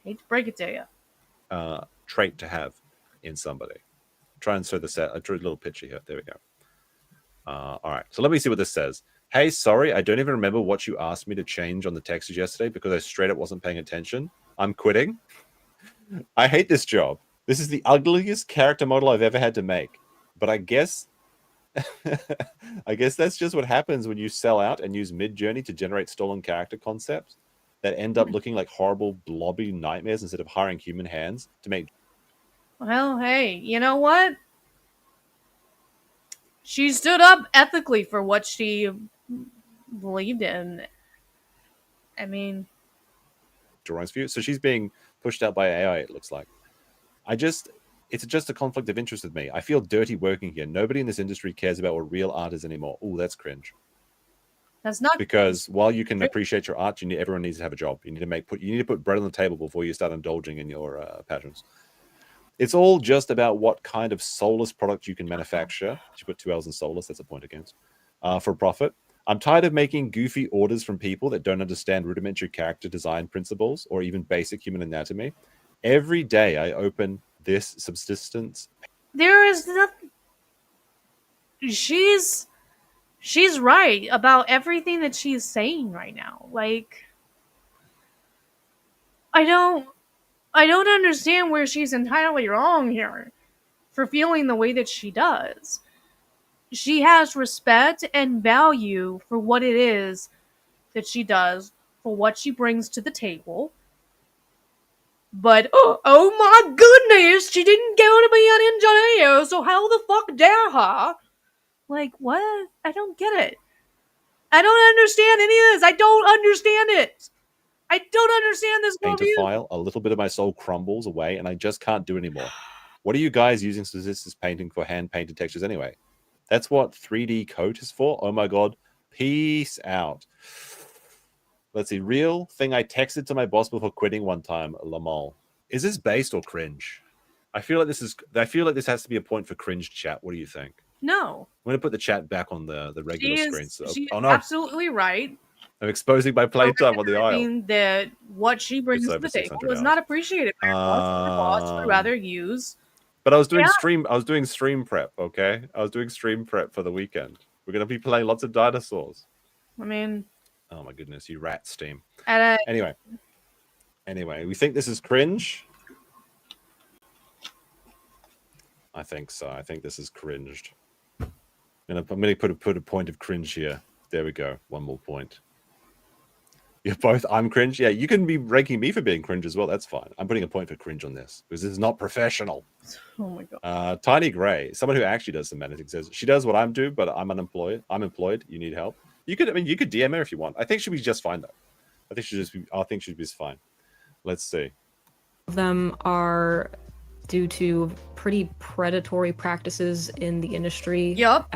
Hate to break it to you. Trait to have in somebody. Try and show the set. I drew a little picture here. There we go. All right. So let me see what this says. Hey, sorry, I don't even remember what you asked me to change on the texts yesterday because I straight up wasn't paying attention. I'm quitting. I hate this job. This is the ugliest character model I've ever had to make. But I guess I guess that's just what happens when you sell out and use Midjourney to generate stolen character concepts that end up looking like horrible blobby nightmares instead of hiring human hands to make. Well, hey, you know what? She stood up ethically for what she believed in. I mean, drawings for you. So she's being pushed out by AI, it looks like. It's just a conflict of interest with me. I feel dirty working here. Nobody in this industry cares about what real art is anymore. Oh, that's cringe. that's not Because while you can appreciate your art, everyone needs to have a job. You need to put bread on the table before you start indulging in your passions. It's all just about what kind of soulless product you can manufacture. She put 2 L's in soulless. That's a point against. For profit. I'm tired of making goofy orders from people that don't understand rudimentary character design principles or even basic human anatomy. Every day I open this subsistence. there is nothing. She's right about everything that she's saying right now. Like, I don't understand where she's entirely wrong here for feeling the way that she does. She has respect and value for what it is that she does, for what she brings to the table. But oh my goodness, she didn't go to be an engineer, so how the fuck dare her? Like, what? I don't get it. I don't understand any of this. I don't understand it. I don't understand this Paint a review. file, a little bit of my soul crumbles away, and I just can't do it anymore. What are you guys using statistics painting for hand-painted textures anyway? That's what 3D Coat is for? Oh my god. Peace out. Let's see. Real thing I texted to my boss before quitting one time, Lamal. Is this based or cringe? I feel like this has to be a point for cringe chat. What do you think? No. I'm going to put the chat back on the regular screen. So, She is oh no, absolutely right. I'm exposing my playtime on the aisle. Recognizing that what she brings to over the table 600 was not appreciated by her boss. Her boss would rather use. But I was doing stream prep, okay? I was doing stream prep for the weekend. We're gonna be playing lots of dinosaurs. I mean, oh my goodness, you rat Steam. Anyway, we think this is cringe. I think so. I think this is cringed. I'm gonna put a point of cringe here. There we go. One more point. You're both. I'm cringe. Yeah, you can be ranking me for being cringe as well. That's fine. I'm putting a point for cringe on this because this is not professional. oh my god. Tiny Gray, someone who actually does some managing, says she does what I'm doing, but I'm unemployed. I'm employed. You need help. You could DM her if you want. I think she'll be just fine though. I think she'd be fine. Let's see. Them are due to pretty predatory practices in the industry. Yup.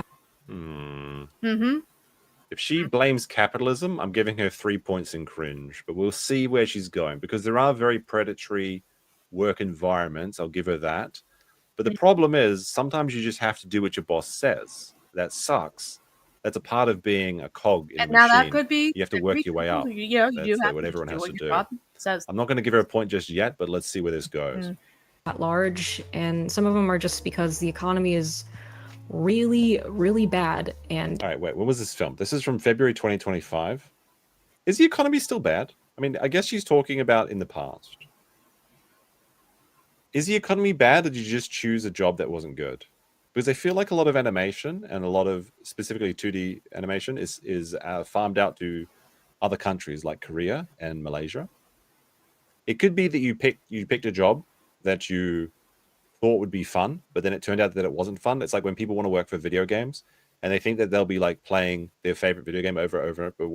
Mm-hmm. If she blames capitalism, I'm giving her 3 points in cringe, but we'll see where she's going because there are very predatory work environments. I'll give her that. But the problem is sometimes you just have to do what your boss says. That sucks. That's a part of being a cog in a machine. Now that could be. You have to work your way up. You do have what to everyone do has what to your do. job says. I'm not going to give her a point just yet, but let's see where this goes. At large, and some of them are just because the economy is really, really bad. And all right, wait, when was this filmed? This is from February 2025. Is the economy still bad? I mean, I guess she's talking about in the past. Is the economy bad, or did you just choose a job that wasn't good? Because I feel like a lot of animation and a lot of specifically 2D animation is farmed out to other countries like Korea and Malaysia. It could be that you picked a job that you thought would be fun, but then it turned out that it wasn't fun. It's like when people want to work for video games and they think that they'll be like playing their favorite video game over and over. But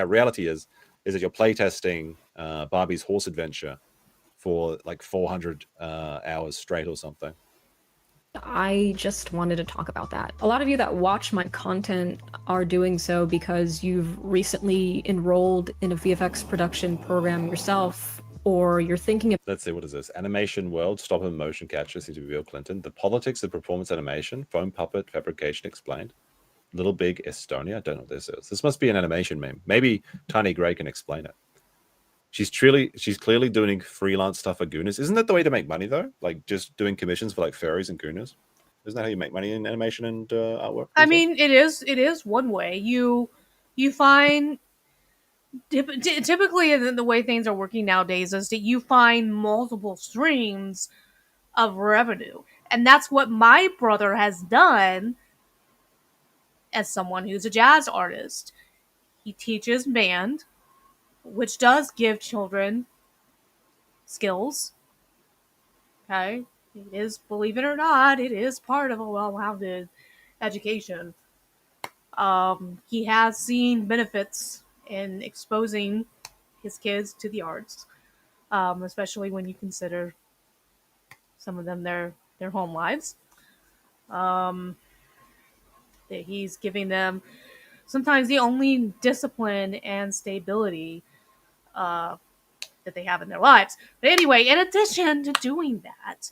reality is that you're playtesting Barbie's Horse Adventure for like 400 hours straight or something. I just wanted to talk about that. A lot of you that watch my content are doing so because you've recently enrolled in a VFX production program yourself, or you're thinking Let's see, what is this? Animation world, stop and motion capture, seems to be Bill Clinton. The politics of performance animation, foam puppet fabrication explained. Little Big Estonia. I don't know what this is. This must be an animation meme. Maybe Tiny Gray can explain it. She's clearly doing freelance stuff for Gooners. Isn't that the way to make money though? Like just doing commissions for like furries and Gooners? Isn't that how you make money in animation and artwork? I mean, it is one way. You find typically the way things are working nowadays is that you find multiple streams of revenue, and that's what my brother has done as someone who's a jazz artist. He teaches band, which does give children skills. Okay, it is, believe it or not, it is part of a well-rounded education. He has seen benefits in exposing his kids to the arts, especially when you consider some of them their home lives. That he's giving them sometimes the only discipline and stability that they have in their lives. But anyway, in addition to doing that,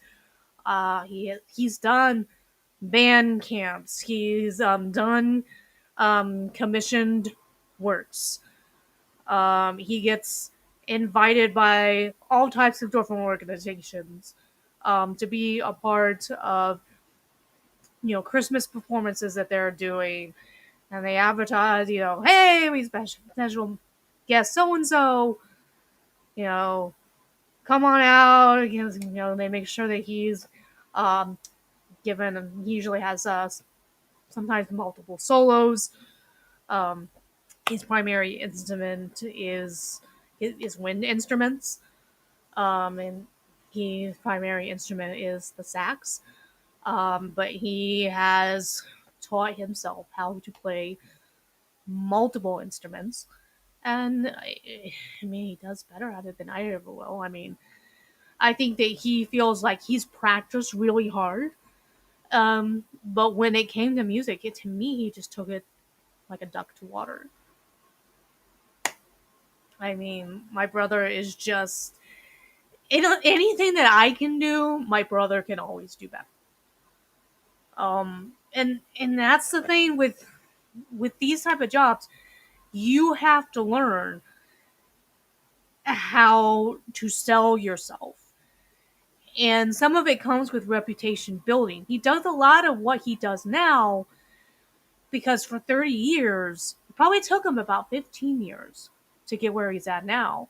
he's done band camps. He's done commissioned works. He gets invited by all types of different organizations to be a part of, Christmas performances that they're doing, and they advertise, hey, we special guest so and so, come on out. They make sure that he's given. He usually has sometimes multiple solos. His primary instrument is wind instruments, and his primary instrument is the sax. But he has taught himself how to play multiple instruments, and I mean, he does better at it than I ever will. I mean, I think that he feels like he's practiced really hard. But when it came to music, to me, he just took it like a duck to water. I mean, my brother is just anything that I can do, my brother can always do better. And that's the thing with these type of jobs, you have to learn how to sell yourself. And some of it comes with reputation building. He does a lot of what he does now because for 30 years, it probably took him about 15 years to get where he's at now.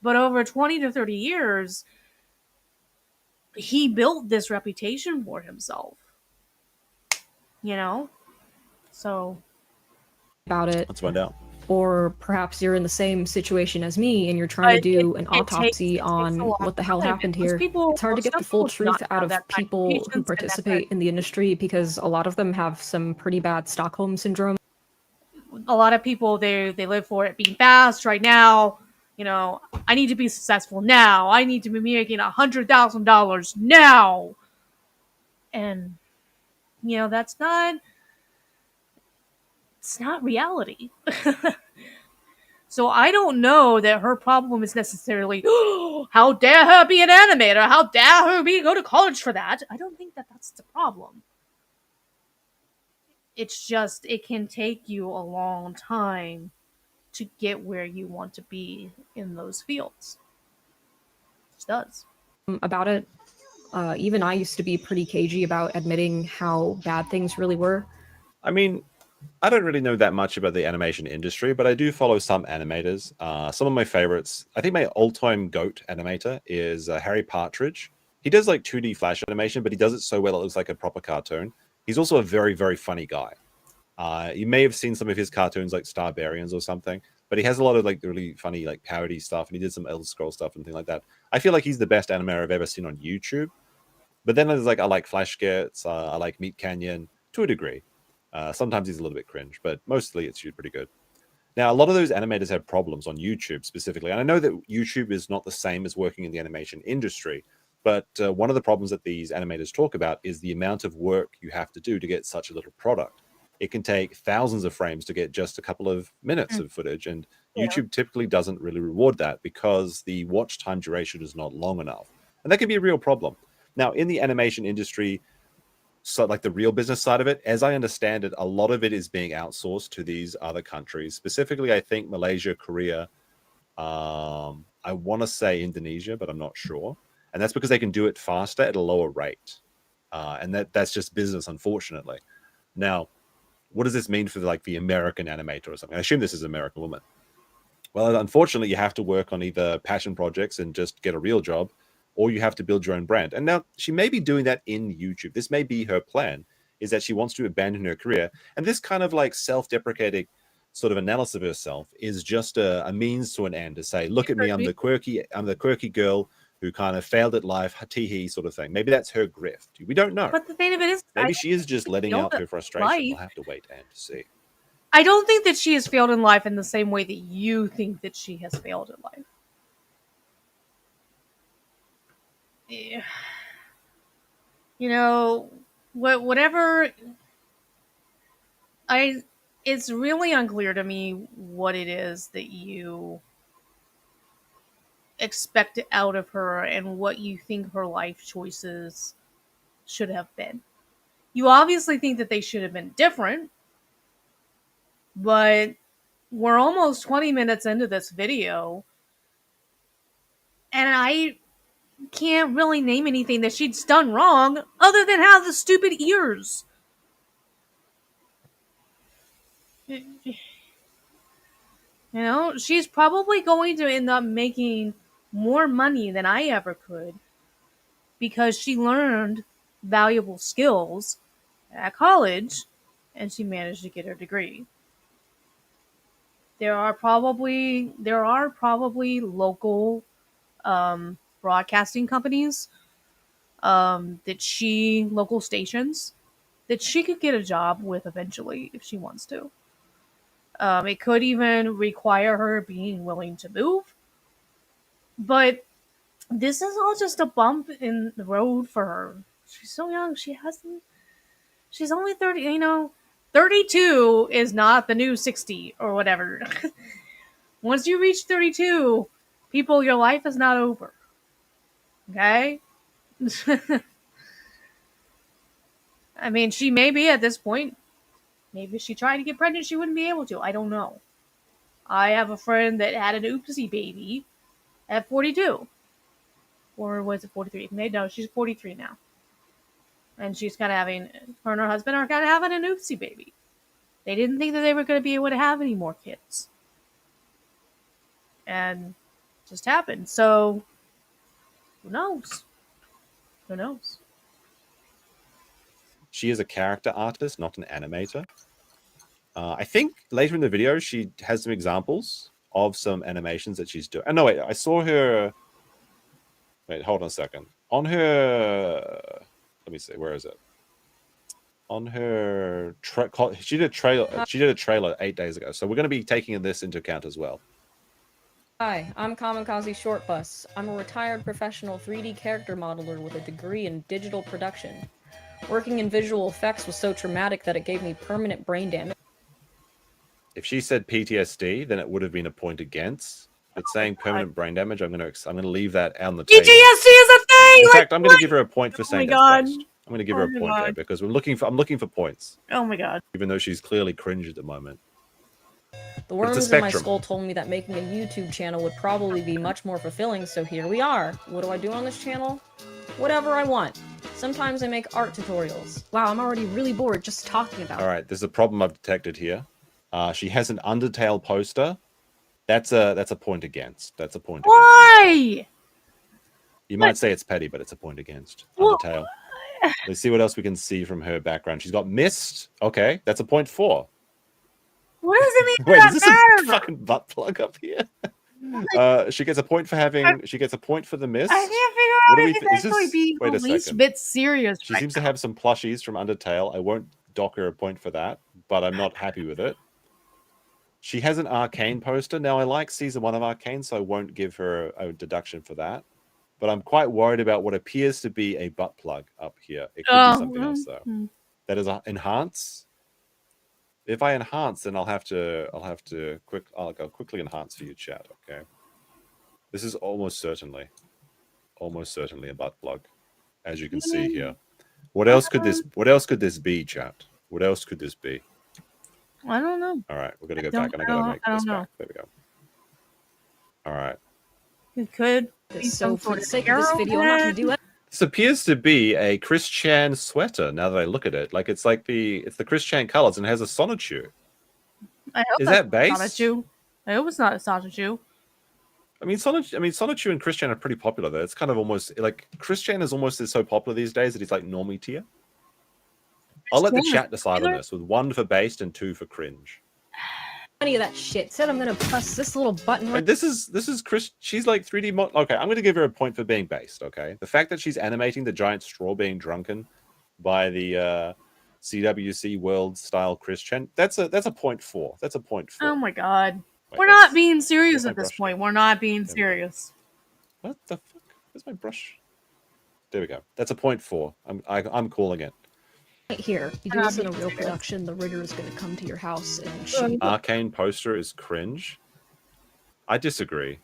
But over 20 to 30 years, he built this reputation for himself. So about it. Let's find out. Or perhaps you're in the same situation as me and you're trying to do an autopsy on what the hell happened here. It's hard to get the full truth out of people who participate in the industry because a lot of them have some pretty bad Stockholm syndrome. A lot of people, they live for it being fast right now. I need to be successful now. I need to be making $100,000 now. And, that's not... It's not reality. So I don't know that her problem is necessarily, how dare her be an animator? How dare her go to college for that? I don't think that that's the problem. It's just, it can take you a long time to get where you want to be in those fields. It does. About it, even I used to be pretty cagey about admitting how bad things really were. I mean, I don't really know that much about the animation industry, but I do follow some animators. Some of my favorites, I think my all-time GOAT animator is Harry Partridge. He does like 2D flash animation, but he does it so well it looks like a proper cartoon. He's also a very, very funny guy. You may have seen some of his cartoons like Starbarians or something, but he has a lot of like really funny like parody stuff, and he did some Elder Scroll stuff and things like that. I feel like he's the best animator I've ever seen on YouTube. But then there's like, I like Flash Skits, I like Meat Canyon to a degree. Sometimes he's a little bit cringe, but mostly it's pretty good. Now, a lot of those animators have problems on YouTube specifically. And I know that YouTube is not the same as working in the animation industry, but one of the problems that these animators talk about is the amount of work you have to do to get such a little product. It can take thousands of frames to get just a couple of minutes of footage. And YouTube typically doesn't really reward that because the watch time duration is not long enough. And that can be a real problem. Now, in the animation industry, so like the real business side of it, as I understand it, a lot of it is being outsourced to these other countries. Specifically, I think Malaysia, Korea, I want to say Indonesia, but I'm not sure. And that's because they can do it faster at a lower rate. And that's just business, unfortunately. Now, what does this mean for like the American animator or something? I assume this is an American woman. Well, unfortunately, you have to work on either passion projects and just get a real job, or you have to build your own brand. And now she may be doing that in YouTube. This may be her plan, is that she wants to abandon her career. And this kind of like self-deprecating sort of analysis of herself is just a means to an end to say, look at me, I'm the quirky girl who kind of failed at life, tee-hee sort of thing. Maybe that's her grift. We don't know. But the thing of it is, maybe she is just letting out her frustration. We'll have to wait and see. I don't think that she has failed in life in the same way that you think that she has failed in life. Yeah. You know, whatever. It's really unclear to me what it is that you expect out of her and what you think her life choices should have been. You obviously think that they should have been different, but we're almost 20 minutes into this video, and I can't really name anything that she's done wrong other than have the stupid ears. You know, she's probably going to end up making more money than I ever could because she learned valuable skills at college and she managed to get her degree. There are probably local broadcasting companies local stations that she could get a job with eventually if she wants to. It could even require her being willing to move. But this is all just a bump in the road for her. She's so young. She's only 30, 32 is not the new 60 or whatever. Once you reach 32, people, your life is not over. Okay? I mean, she may be at this point. Maybe if she tried to get pregnant, she wouldn't be able to. I don't know. I have a friend that had an oopsie baby at 42. Or was it 43? No, she's 43 now. And she's kind of her and her husband are kind of having an oopsie baby. They didn't think that they were going to be able to have any more kids. And it just happened. So, who knows? Who knows? She is a character artist, not an animator. I think later in the video, she has some examples of some animations that she's doing. Oh, no, wait. I saw her... Wait, hold on a second. On her... Let me see. Where is it? On her... She did a trailer 8 days ago. So we're going to be taking this into account as well. Hi, I'm Kamikaze Short Bus. I'm a retired professional 3D character modeler with a degree in digital production. Working in visual effects was so traumatic that it gave me permanent brain damage. If she said PTSD, then it would have been a point against. But saying permanent brain damage, I'm gonna leave that on the table. PTSD is a thing. In fact, I'm gonna give her a point for saying that. I'm gonna give her a point there because I'm looking for points. Oh my god! Even though she's clearly cringe at the moment. The worms in my skull told me that making a YouTube channel would probably be much more fulfilling, so here we are. What do I do on this channel? Whatever I want. Sometimes I make art tutorials. Wow, I'm already really bored just talking about it. Alright, there's a problem I've detected here. She has an Undertale poster. That's a point against. That's a point against. Why? You might say it's petty, but it's a point against. Undertale. Let's see what else we can see from her background. She's got Mist. Okay, that's a point 4. What does it mean? Wait, is this a fucking butt plug up here? She gets a point for having. She gets a point for the Mist. I can't figure out if it's actually being the least bit serious. She seems to have some plushies from Undertale. I won't dock her a point for that, but I'm not happy with it. She has an Arcane poster. Now, I like Season 1 of Arcane, so I won't give her a deduction for that. But I'm quite worried about what appears to be a butt plug up here. It could be something else, though. That is Enhance. If I enhance, then I'll go quickly enhance for you, chat. Okay. This is almost certainly a butt plug, as you can see here. What else could this be, chat? What else could this be? I don't know. All right, we're gonna go back, and I gotta make this back. There we go. All right. It could be So some for sort the of sake of this video, I'm not going to do it. This appears to be a Chris Chan sweater. Now that I look at it, like it's the Chris Chan colors and it has a Sonichu. I hope Is that's that base? Sonichu. I hope it's not a Sonichu. I mean, Sonichu and Chris Chan are pretty popular though. It's kind of almost like Chris Chan is almost so popular these days that he's like normie tier. I'll let the chat decide on this with 1 for based and 2 for cringe. Any of that shit. Said I'm going to press this little button right. And this is Chris. She's like 3D mod. Okay, I'm going to give her a point for being based. Okay, the fact that she's animating the giant straw being drunken by the CWC World style Chris Chan. That's a 0.4. That's a 0.4. Oh my god. Wait, We're not being serious my at this brush? point. We're not being There we go. serious. What the fuck? Where's my brush? There we go. That's a 0.4. I'm calling it. Right here. You do this in a real production, the rigger is going to come to your house and shoot you. Arcane poster is cringe. I disagree.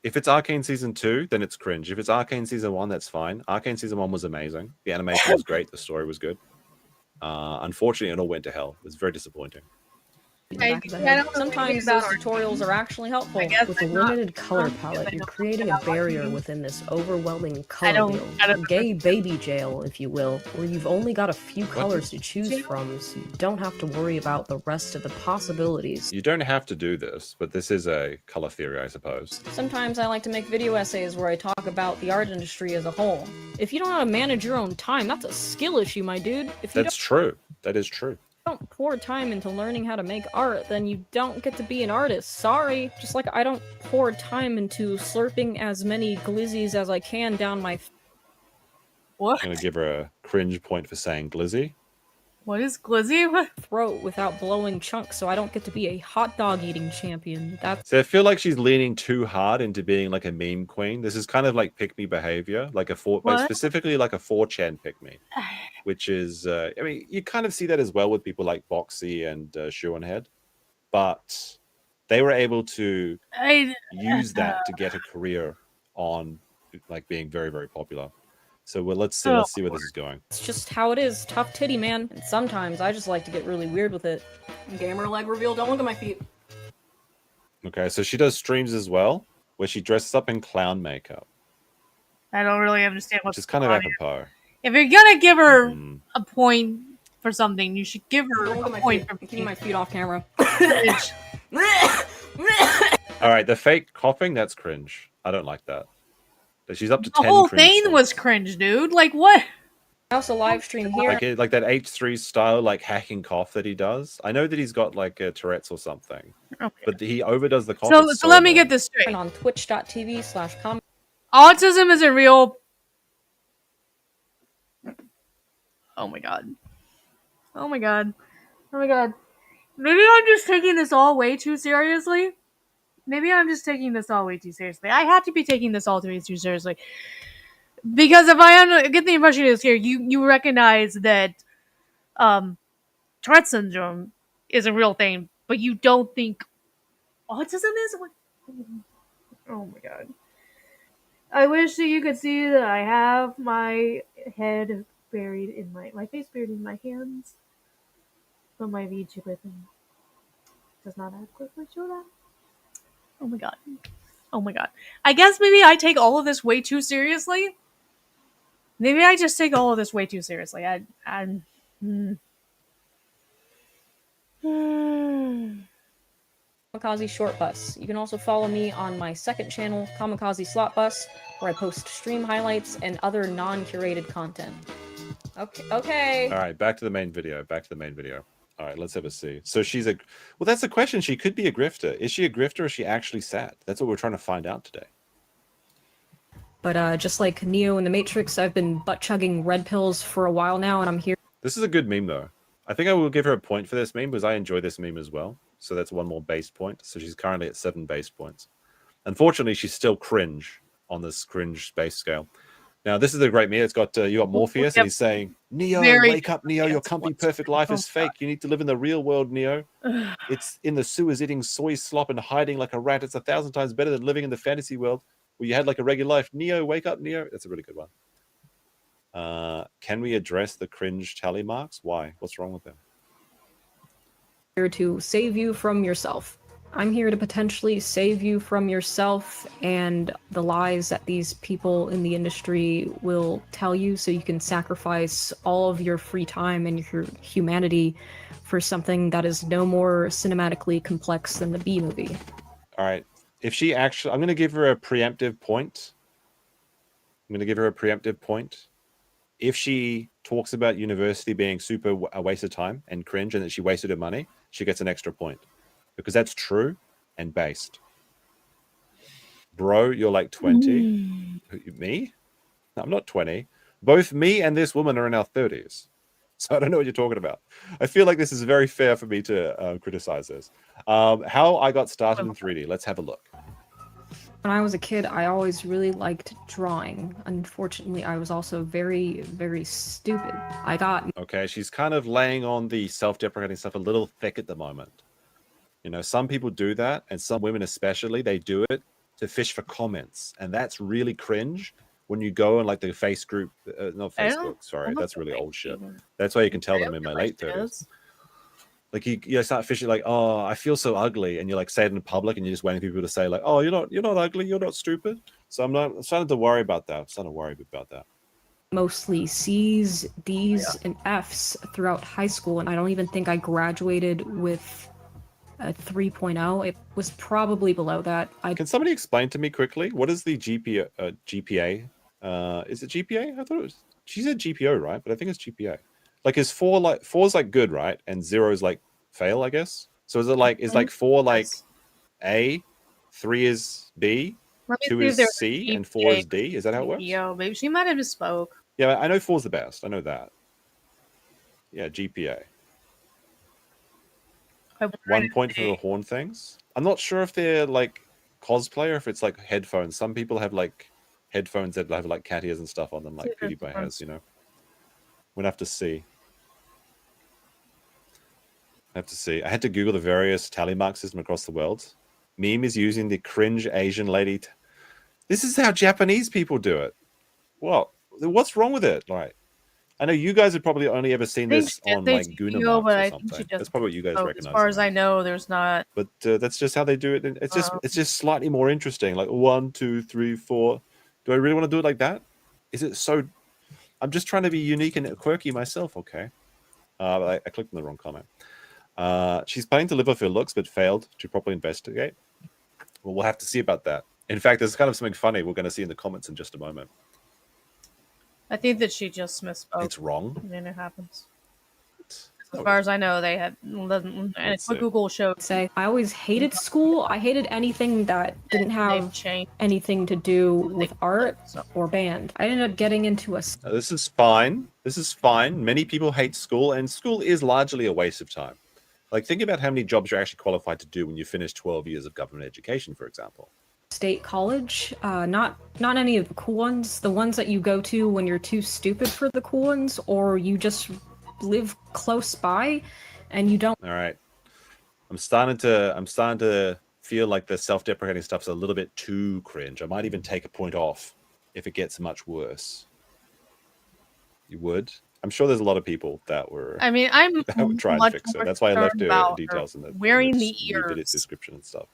If it's Arcane Season 2, then it's cringe. If it's Arcane Season 1, that's fine. Arcane Season 1 was amazing. The animation was great. The story was good. Unfortunately, it all went to hell. It was very disappointing. in the back of the head. Sometimes those tutorials are actually helpful. With a limited color palette, you're creating a barrier within this overwhelming color wheel. A gay baby jail, if you will, where you've only got a few colors to choose from, so you don't have to worry about the rest of the possibilities. You don't have to do this, but this is a color theory, I suppose. Sometimes I like to make video essays where I talk about the art industry as a whole. If you don't know how to manage your own time, that's a skill issue, my dude. If you That's true. That is true. don't pour time into learning how to make art, then you don't get to be an artist. Sorry. Just like I don't pour time into slurping as many glizzies as I can down my What? I'm going to give her a cringe point for saying glizzy. What is glizzy? What? throat without blowing chunks, so I don't get to be a hot dog eating champion. That's So I feel like she's leaning too hard into being like a meme queen. This is kind of like pick me behavior, like What? specifically like a 4chan pick me, which is, I mean, you kind of see that as well with people like Boxy and Shuanhead, but they were able to use that to get a career on like being very, very popular. So let's see where this is going. it's just how it is. Tough titty, man. And sometimes I just like to get really weird with it. Gamer leg reveal, don't look at my feet. Okay, so she does streams as well, where she dresses up in clown makeup, I don't really understand which what's is kind of going on here. apropos. If you're gonna give her Mm. a point for something, you should give her Don't look a at my point feet. for I'm keeping my feet off camera. cringe. All right, the fake coughing, that's cringe. I don't like that. But she's up to The 10 whole cringe thing points. was cringe, dude. Like what? I also live stream here. like that H3 style like hacking cough that he does. I know that he's got like Tourette's or something, Okay. but he overdoes the cough. So It's let me annoying. get this straight. And on twitch.tv/com. Autism isn't real. Oh my god. Oh my god. Oh my god. Maybe I'm just taking this all way too seriously. Maybe I'm just taking this all way too seriously. I have to be taking this all way too seriously. Because if I get the impression is here, you recognize that Tourette syndrome is a real thing, but you don't think autism is? What? Oh my god. I wish that you could see that I have my head buried in my face buried in my hands. But my VTuber thing does not adequately show that. Oh my god. Oh my god. I guess maybe I take all of this way too seriously. Maybe I just take all of this way too seriously. Kamikaze Short Bus. You can also follow me on my second channel, Kamikaze Slot Bus, where I post stream highlights and other non-curated content. Okay. All right, back to the main video. All right, let's have a see. So well, that's the question. She could be a grifter. Is she a grifter or is she actually sad? That's what we're trying to find out today. But just like Neo in the Matrix, I've been butt-chugging red pills for a while now, and I'm here This is a good meme, though. I think I will give her a point for this meme because I enjoy this meme as well. So that's one more base point. So she's currently at 7 base points. Unfortunately, she's still cringe on this cringe base scale. Now, this is a great meme. It's got you got Morpheus, and Yep. he's saying, "Neo, Very wake up, Neo! Your Morpheus comfy, was- perfect life oh is my fake. You need to live in the real world, Neo. God. It's in the sewers eating soy slop and hiding like a rat. It's 1,000 times better than living in the fantasy world where you had like a regular life. Neo, wake up, Neo." That's a really good one. Can we address the cringe tally marks? Why? What's wrong with them? Here to save you from yourself. I'm here to potentially save you from yourself and the lies that these people in the industry will tell you, so you can sacrifice all of your free time and your humanity for something that is no more cinematically complex than the B movie. All right. If she actually, I'm going to give her a preemptive point. If she talks about university being super a waste of time and cringe and that she wasted her money, she gets an extra point. Because that's true and based. Bro, you're like 20. Me? No, I'm not 20. Both me and this woman are in our 30s. So I don't know what you're talking about. I feel like this is very fair for me to criticize this. How I got started in 3D. Let's have a look. When I was a kid, I always really liked drawing. Unfortunately, I was also very, very stupid. I got Okay, she's kind of laying on the self-deprecating stuff a little thick at the moment. You know, some people do that, and some women especially, they do it to fish for comments, and that's really cringe when you go in like the face group, not I Facebook, don't- sorry, I'm not that's really sure old shit. even- That's why you can tell that I I'm in my don't late think 30s. it Like you start fishing like, oh, I feel so ugly, and you like say it in public, and you're just waiting for people to say like, oh, you're not ugly, you're not stupid. So I'm starting to worry about that. I'm starting to worry about that. mostly C's, D's, and F's throughout high school, and I don't even think I graduated with a 3.0. It was probably below that. Can somebody explain to me quickly what is the GPA? Is it GPA? I thought it was. She said GPO, right? But I think it's GPA. Like, is four's like good, right? And zero is like fail, I guess. So is it like is like 4 like Yes. A, 3 is B, Let me 2 see if is there's a C, and 4 is GPA D? Is that how it works? Yo, maybe she might have misspoke. Yeah, I know 4's the best. I know that. Yeah, GPA. I'm 1 point for the horn things. I'm not sure if they're like cosplay or if it's like headphones. Some people have like headphones that have like cat ears and stuff on them, like See, PewDiePie has, you know. We'll have to see. I have to see. I had to Google the various tally mark system across the world. Meme is using the cringe Asian lady. This is how Japanese people do it. What? What's wrong with it? Like, I know you guys have probably only ever seen think this she did on say like GPO, Goonamarks but or I think she something. just That's probably what you guys misspoke. recognize. As far as it I as. know, there's not. But that's just how they do it. And it's just slightly more interesting. Like 1, 2, 3, 4. Do I really want to do it like that? Is it so? I'm just trying to be unique and quirky myself. Okay. I clicked on the wrong comment. She's planning to live off her looks, but failed to properly investigate. Well, we'll have to see about that. In fact, there's kind of something funny we're going to see in the comments in just a moment. I think that she just misspoke. It's wrong. I mean, it happens. As Oh, far as I know, they had. And Let's quick see. Google showed Say, I always hated school. I hated anything that didn't they've have changed. anything to do with art So, or band. I ended up getting into a This is fine. This is fine. Many people hate school, and school is largely a waste of time. Like, think about how many jobs you're actually qualified to do when you finish 12 years of government education, for example. state college. Not any of the cool ones. The ones that you go to when you're too stupid for the cool ones, or you just live close by and you don't. All right. I'm starting to feel like the self-deprecating stuff's a little bit too cringe. I might even take a point off if it gets much worse. You would? I'm sure there's a lot of people that were I mean, I'm that would try and much fix it. more That's why I left concerned her about details her in the wearing the video ears. description and stuff.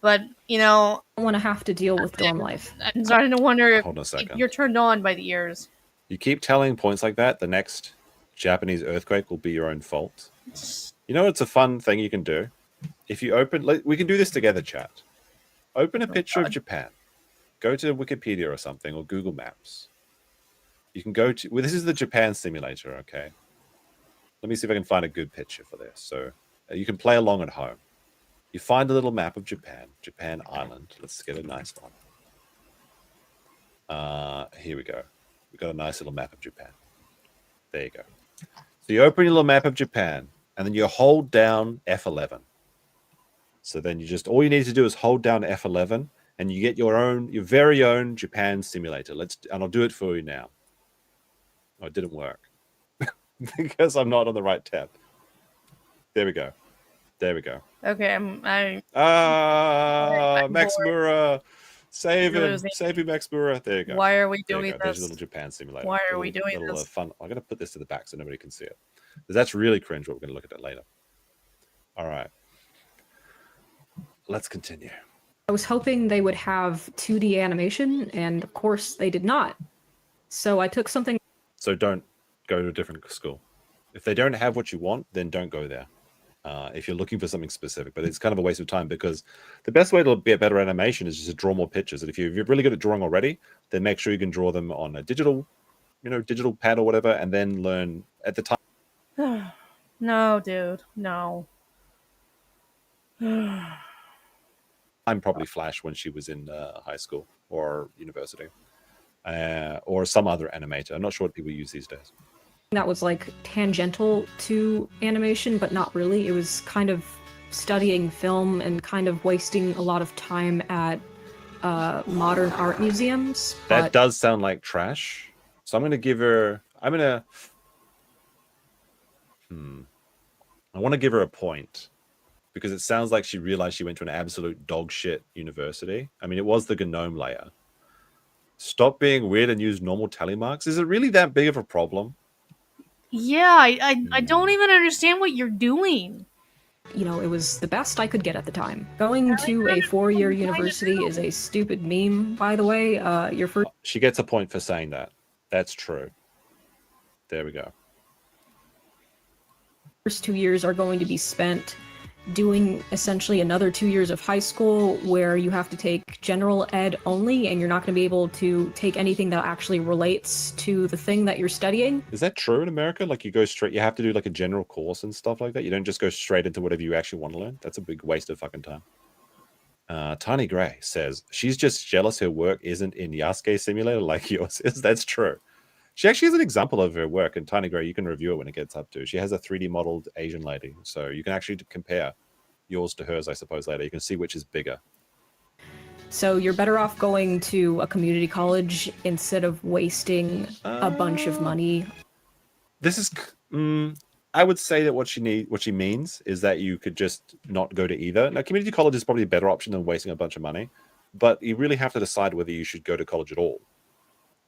But you know, I want to have to deal with dorm life. I'm starting to wonder if Hold on a second. you're turned on by the ears. You keep telling points like that, the next Japanese earthquake will be your own fault. You know, it's a fun thing you can do. If you we can do this together, chat. Open a picture of Japan. Go to Wikipedia or something, or Google Maps. You can go to, well, this is the Japan simulator, okay? Let me see if I can find a good picture for this. So you can play along at home. You find a little map of Japan, Japan Island. Let's get a nice one. Here we go. We've got a nice little map of Japan. There you go. So you open your little map of Japan, and then you hold down F11. So then all you need to do is hold down F11, and you get your very own Japan simulator. And I'll do it for you now. Oh, it didn't work because I'm not on the right tab. There we go. Okay, Max bored. Mura, save him, Losing. save him, Max Mura. There you go. Why are we There you doing go. There's this? your little Japan simulator. Why are we doing little, this? fun. I'm gonna put this to the back so nobody can see it. That's really cringe. But we're gonna look at that later. All right. Let's continue. I was hoping they would have 2D animation, and of course they did not. So I took something. So don't go to a different school. If they don't have what you want, then don't go there. If you're looking for something specific, but it's kind of a waste of time because the best way to get better animation is just to draw more pictures. And if you're really good at drawing already, then make sure you can draw them on a digital pad or whatever, and then learn at the time. No, dude, no. I'm probably Flash when she was in high school or university, or some other animator. I'm not sure what people use these days. That was like tangential to animation, but not really. It was kind of studying film and kind of wasting a lot of time at modern art museums. That does sound like trash. So I'm going to give her. I want to give her a point because it sounds like she realized she went to an absolute dog shit university. I mean, it was the GNOME layer. Stop being weird and use normal tally marks. Is it really that big of a problem? Yeah, I don't even understand what you're doing. You know, it was the best I could get at the time. Going to a 4-year university is a stupid meme, by the way. Your first. She gets a point for saying that. That's true. There we go. First 2 years are going to be spent doing essentially another 2 years of high school where you have to take general ed only and you're not going to be able to take anything that actually relates to the thing that you're studying. Is that true in America? Like you have to do like a general course and stuff like that? You don't just go straight into whatever you actually want to learn? That's a big waste of fucking time. Tiny Gray says, she's just jealous her work isn't in Yasuke Simulator like yours is. That's true. She actually has an example of her work in Tiny Gray. You can review it when it gets up to. She has a 3D modeled Asian lady. So you can actually compare yours to hers, I suppose, later. You can see which is bigger. So you're better off going to a community college instead of wasting a bunch of money. This is... I would say that what she means is that you could just not go to either. Now, community college is probably a better option than wasting a bunch of money. But you really have to decide whether you should go to college at all.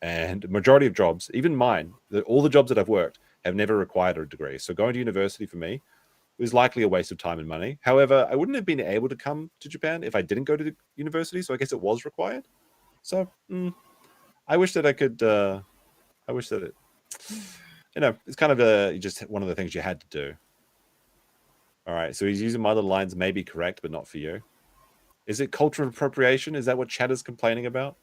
And the majority of jobs, even mine, all the jobs that I've worked have never required a degree. So going to university for me was likely a waste of time and money. However, I wouldn't have been able to come to Japan if I didn't go to the university. So I guess it was required. So I wish that I could. I wish that it. It's kind of just one of the things you had to do. All right. So he's using my little lines, maybe correct, but not for you. Is it cultural appropriation? Is that what Chad is complaining about?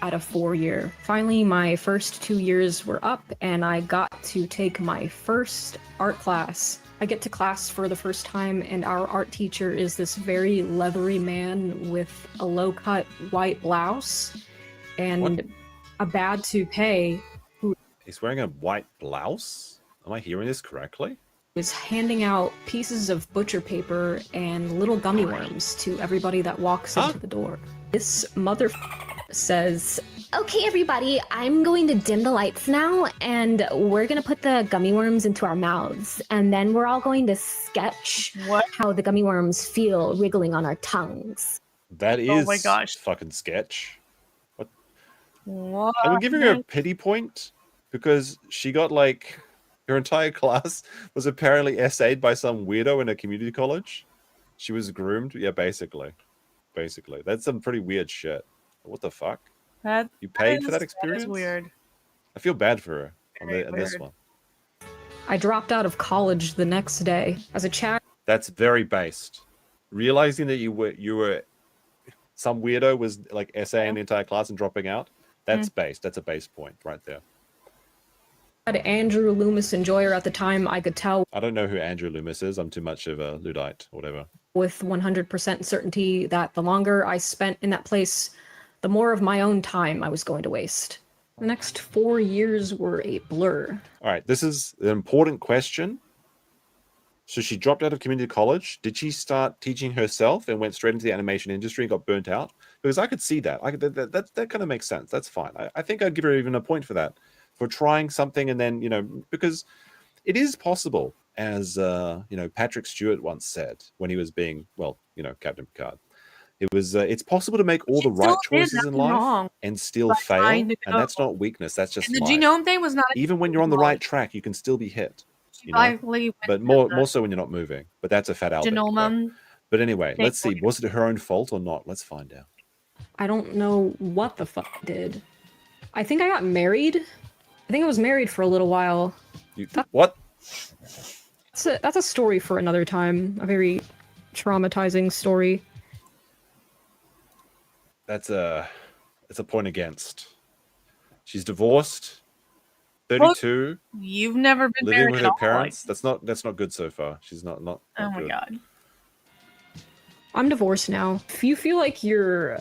At a 4-year. Finally, my first 2 years were up and I got to take my first art class. I get to class for the first time and our art teacher is this very leathery man with a low-cut white blouse and a bad toupee. He's wearing a white blouse? Am I hearing this correctly? Was handing out pieces of butcher paper and little gummy worms to everybody that walks into the door. This mother says, "Okay, everybody, I'm going to dim the lights now, and we're going to put the gummy worms into our mouths, and then we're all going to sketch how the gummy worms feel wriggling on our tongues." That is Oh my gosh. fucking sketch. What? I'm giving her a pity point because she got like her entire class was apparently essayed by some weirdo in a community college. She was groomed. Yeah, basically. That's some pretty weird shit. What the fuck? You paid for that experience? That is weird. I feel bad for her on this weird. one. I dropped out of college the next day. As a chat That's very based. Realizing that you were some weirdo was like essaying the entire class and dropping out. That's based. That's a base point right there. Andrew Loomis Enjoyer at the time, I could tell I don't know who Andrew Loomis is. I'm too much of a Luddite or whatever. with 100% certainty that the longer I spent in that place, the more of my own time I was going to waste. The next 4 years were a blur. All right, this is an important question. So she dropped out of community college. Did she start teaching herself and went straight into the animation industry and got burnt out? Because I could see that. That kind of makes sense. That's fine. I think I'd give her even a point for that, for trying something and then, because it is possible, as Patrick Stewart once said when he was being, Captain Picard. It's possible to make all the right choices in life and still fail, and that's not weakness. That's just And the life. genome thing was not Even when you're on the right track, you can still be hit. But more so when you're not moving. But that's a fat Albert. Genome. But anyway, let's see. Was it her own fault or not? Let's find out. I don't know what the fuck I did. I think I got married. I think I was married for a little while. What? That's a story for another time. A very traumatizing story. That's a point against. She's divorced. 32. You've never been living married with at her all, parents. That's not good so far. She's not oh my good. god. I'm divorced now. If you feel like you're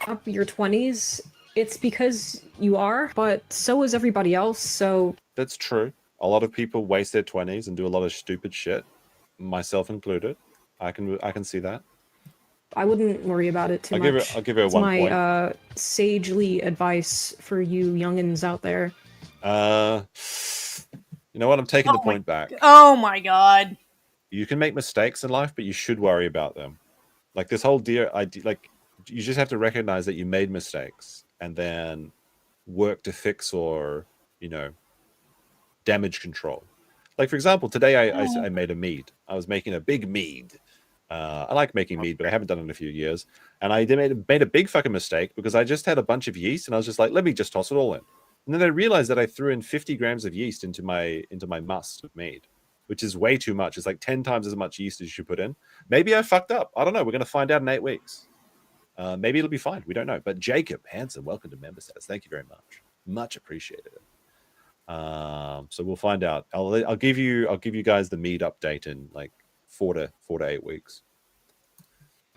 up your 20s, it's because you are, but so is everybody else, so... That's true. A lot of people waste their 20s and do a lot of stupid shit, myself included. I can see that. I wouldn't worry about it too much. I'll give her It's 1 my, point. sagely advice for you youngins out there. You know what? I'm taking the point back. Oh my god. You can make mistakes in life, but you should worry about them. Like this whole idea, like you just have to recognize that you made mistakes and then work to fix or, damage control. Like for example, today I made a mead. I was making a big mead. I like making mead, but I haven't done it in a few years. And I made a big fucking mistake because I just had a bunch of yeast and I was just like, let me just toss it all in. And then I realized that I threw in 50 grams of yeast into my must of mead, which is way too much. It's like 10 times as much yeast as you should put in. Maybe I fucked up. I don't know. We're going to find out in 8 weeks. Maybe it'll be fine. We don't know. But Jacob Hansen, welcome to Member Status. Thank you very much. Much appreciated. So we'll find out. I'll give you guys the mead update in like 4 to 8 weeks.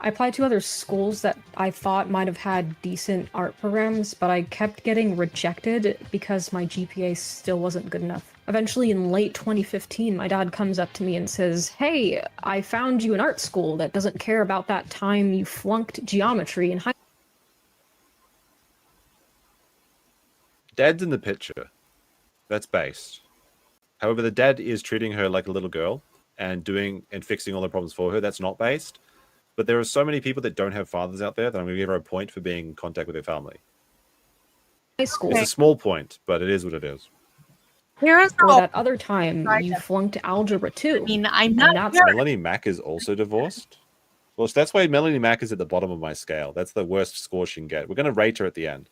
I applied to other schools that I thought might have had decent art programs, but I kept getting rejected because my GPA still wasn't good enough. Eventually, in late 2015, my dad comes up to me and says, "Hey, I found you an art school that doesn't care about that time you flunked geometry in high." Dad's in the picture. That's based. However, the dad is treating her like a little girl and fixing all the problems for her. That's not based. But there are so many people that don't have fathers out there that I'm going to give her a point for being in contact with her family. High school. It's a small point, but it is what it is. Here's Or that other time you flunked algebra too. I mean, I'm not sure. Melanie Mack is also divorced. Well, that's why Melanie Mack is at the bottom of my scale. That's the worst score she can get. We're going to rate her at the end.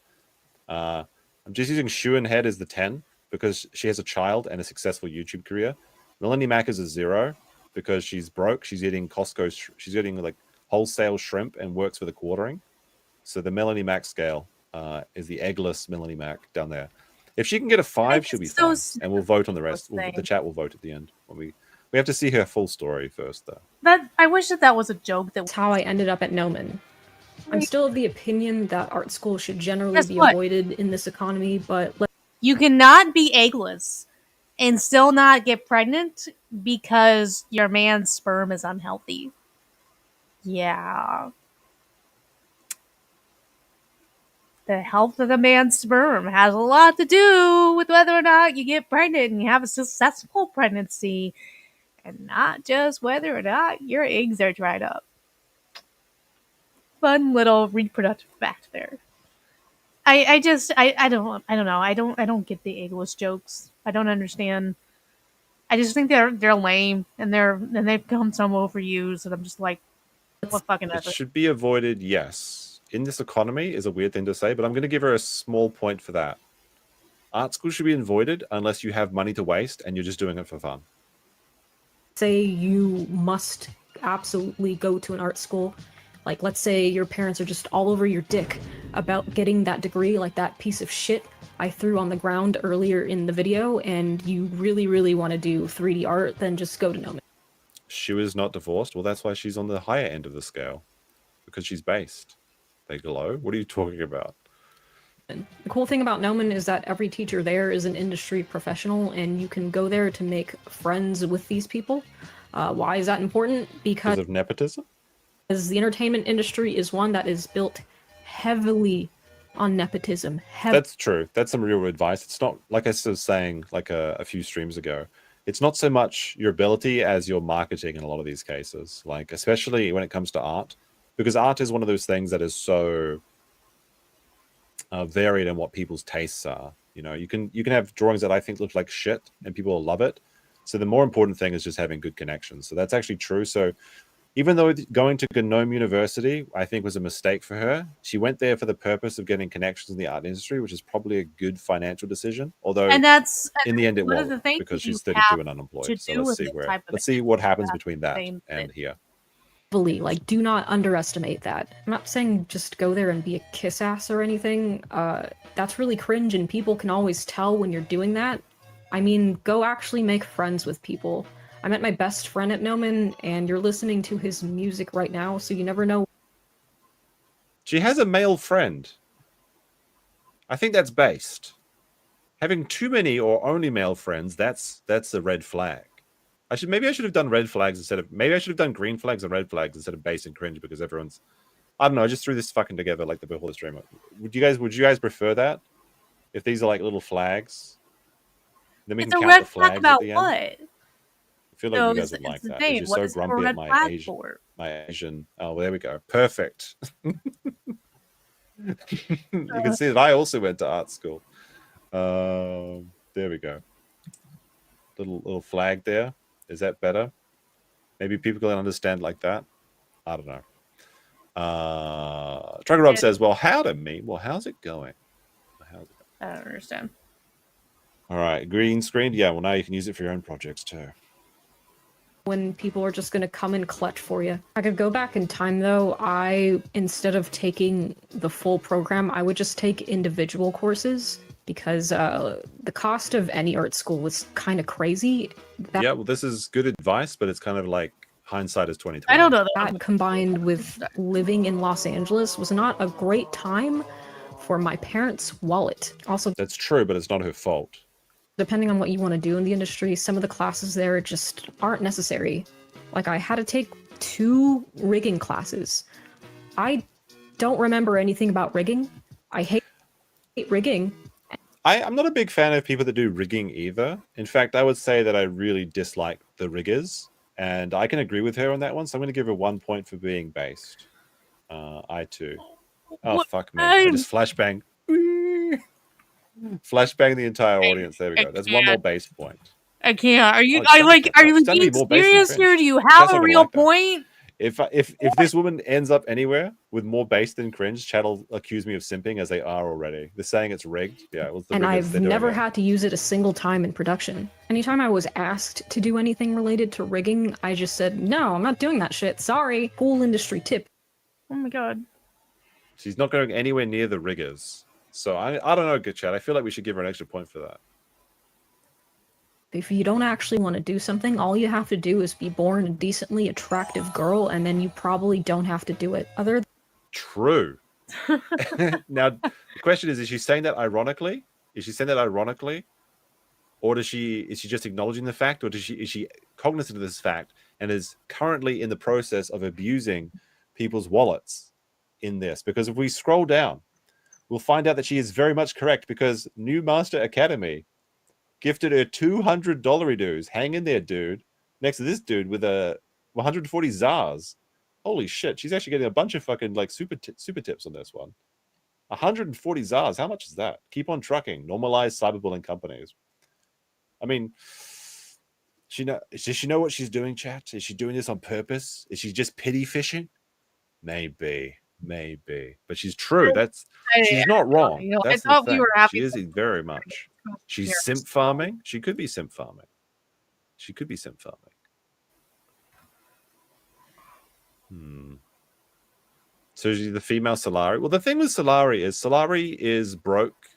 I'm just using Shoe and Head as the 10 because she has a child and a successful YouTube career. Melanie Mack is a 0 because she's broke. She's eating Costco. She's eating like wholesale shrimp and works for the quartering. So the Melanie Mack scale is the eggless Melanie Mack down there. If she can get a 5, she'll be fine. And we'll vote on the rest. The chat will vote at the end. When we have to see her full story first, though. I wish that was a joke. That's how I ended up at Nomen. I'm still of the opinion that art school should generally be avoided in this economy, but... You cannot be eggless and still not get pregnant because your man's sperm is unhealthy. Yeah. The health of the man's sperm has a lot to do with whether or not you get pregnant and you have a successful pregnancy, and not just whether or not your eggs are dried up. Fun little reproductive fact there. I don't know. I don't get the eggless jokes. I don't understand. I just think they're lame and they've become so overused, and I'm just like, what fucking It should be avoided, yes. In this economy is a weird thing to say, but I'm going to give her a small point for that. Art school should be avoided unless you have money to waste and you're just doing it for fun. Say you must absolutely go to an art school. Like, let's say your parents are just all over your dick about getting that degree, like that piece of shit I threw on the ground earlier in the video, and you really, really want to do 3D art, then just go to Nomen. She was not divorced. Well, that's why she's on the higher end of the scale. Because she's based. They glow? What are you talking about? The cool thing about Nomen is that every teacher there is an industry professional, and you can go there to make friends with these people. Why is that important? Because of nepotism? Because the entertainment industry is one that is built heavily on nepotism. That's true. That's some real advice. It's not, like I was saying like a few streams ago, it's not so much your ability as your marketing in a lot of these cases, like especially when it comes to art, because art is one of those things that is so varied in what people's tastes are. You know, you can have drawings that I think look like shit and people will love it. So the more important thing is just having good connections. So that's actually true. So even though going to Gnome University, I think, was a mistake for her, she went there for the purpose of getting connections in the art industry, which is probably a good financial decision. Although, and that's in the end, it one of wasn't the things because you she's 32 have and unemployed. to So do let's with see this where type of let's see what happens that's between the that same and thing. here. Like, do not underestimate that. I'm not saying just go there and be a kiss ass or anything. That's really cringe, and people can always tell when you're doing that. I mean, go actually make friends with people. I met my best friend at Nomen, and you're listening to his music right now, so you never know. She has a male friend. I think that's based. Having too many or only male friends, that's a red flag. Maybe I should have done red flags instead of, maybe I should have done green flags and red flags instead of base and cringe, because everyone's, I don't know, I just threw this fucking together like the before the stream. Would you guys prefer that? If these are like little flags? Then we It's can a count red the flag flags about at the end. what? I feel like No, you guys it's would like the that. thing. You're What so is it a grumpy red at my flag Asian, for? oh, well, there we go. Perfect. You can see that I also went to art school. There we go. Little flag there. Is that better? Maybe people can understand like that. I don't know. Trugger Rob says, well, howdy me. Well, how's it going? I don't understand. All right, green screen. Yeah, well, now you can use it for your own projects too. When people are just going to come and clutch for you. I could go back in time, though. Instead of taking the full program, I would just take individual courses, because the cost of any art school was kind of crazy. Yeah, well, this is good advice, but it's kind of like hindsight is 2020. I don't know. That combined with living in Los Angeles was not a great time for my parents' wallet. Also, that's true, but it's not her fault. Depending on what you want to do in the industry, some of the classes there just aren't necessary. Like, I had to take 2 rigging classes. I don't remember anything about rigging. I hate rigging. I'm not a big fan of people that do rigging either. In fact, I would say that I really dislike the riggers, and I can agree with her on that one. So I'm going to give her 1 point for being based. I too. Oh, What? fuck me. I just flashbang. Flashbang the entire audience. There we go. That's one more base point. I can't. Are you? Oh, Are you Stanley being more base than serious cringe. here? Do you Chat's have not a gonna real like that. point? If this woman ends up anywhere with more base than cringe, chat will accuse me of simping, as they are already. They're saying it's rigged. Yeah, it was the And riggers. I've They're doing never it. had to use it a single time in production. Anytime I was asked to do anything related to rigging, I just said, no, I'm not doing that shit. Sorry. Cool industry tip. Oh my god. She's not going anywhere near the riggers. So I don't know, good chat. I feel like we should give her an extra point for that. If you don't actually want to do something, all you have to do is be born a decently attractive girl, and then you probably don't have to do it. True. Now, the question is she saying that ironically? Is she saying that ironically? Or is she just acknowledging the fact? Or is she cognizant of this fact and is currently in the process of abusing people's wallets in this? Because if we scroll down, we'll find out that she is very much correct, because New Master Academy gifted her $200 dues. Hang in there, dude. Next to this dude with a 140 ZARs. Holy shit, she's actually getting a bunch of fucking like super tips on this one. 140 ZARs. How much is that? Keep on trucking. Normalize cyberbullying companies. I mean, does she know what she's doing, chat? Is she doing this on purpose? Is she just pity fishing? Maybe. But she's true. She's not wrong. You know, That's I thought the we thing. were happy. She is very much. She's simp farming. She could be simp farming. So she's the female Solari. Well, the thing with Solari is broke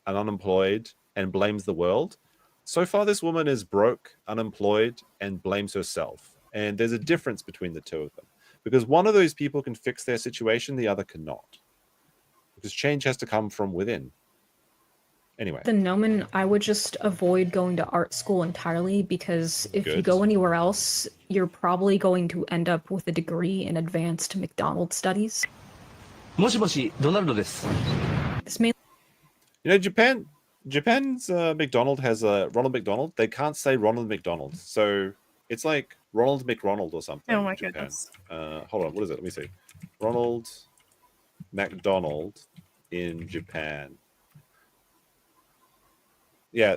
and unemployed and blames the world. So far, this woman is broke, unemployed, and blames herself. And there's a difference between the two of them. Because one of those people can fix their situation, the other cannot. Because change has to come from within. Anyway, The Nomen, I would just avoid going to art school entirely because if you Good. go anywhere else, you're probably going to end up with a degree in advanced McDonald studies. もしもし、ドナルドです。 This may you know, Japan's McDonald has Ronald McDonald. They can't say Ronald McDonald, so it's like Ronald McRonald or something. Oh my in Japan. goodness. Hold on, what is it? Let me see. Ronald McDonald in Japan. Yeah,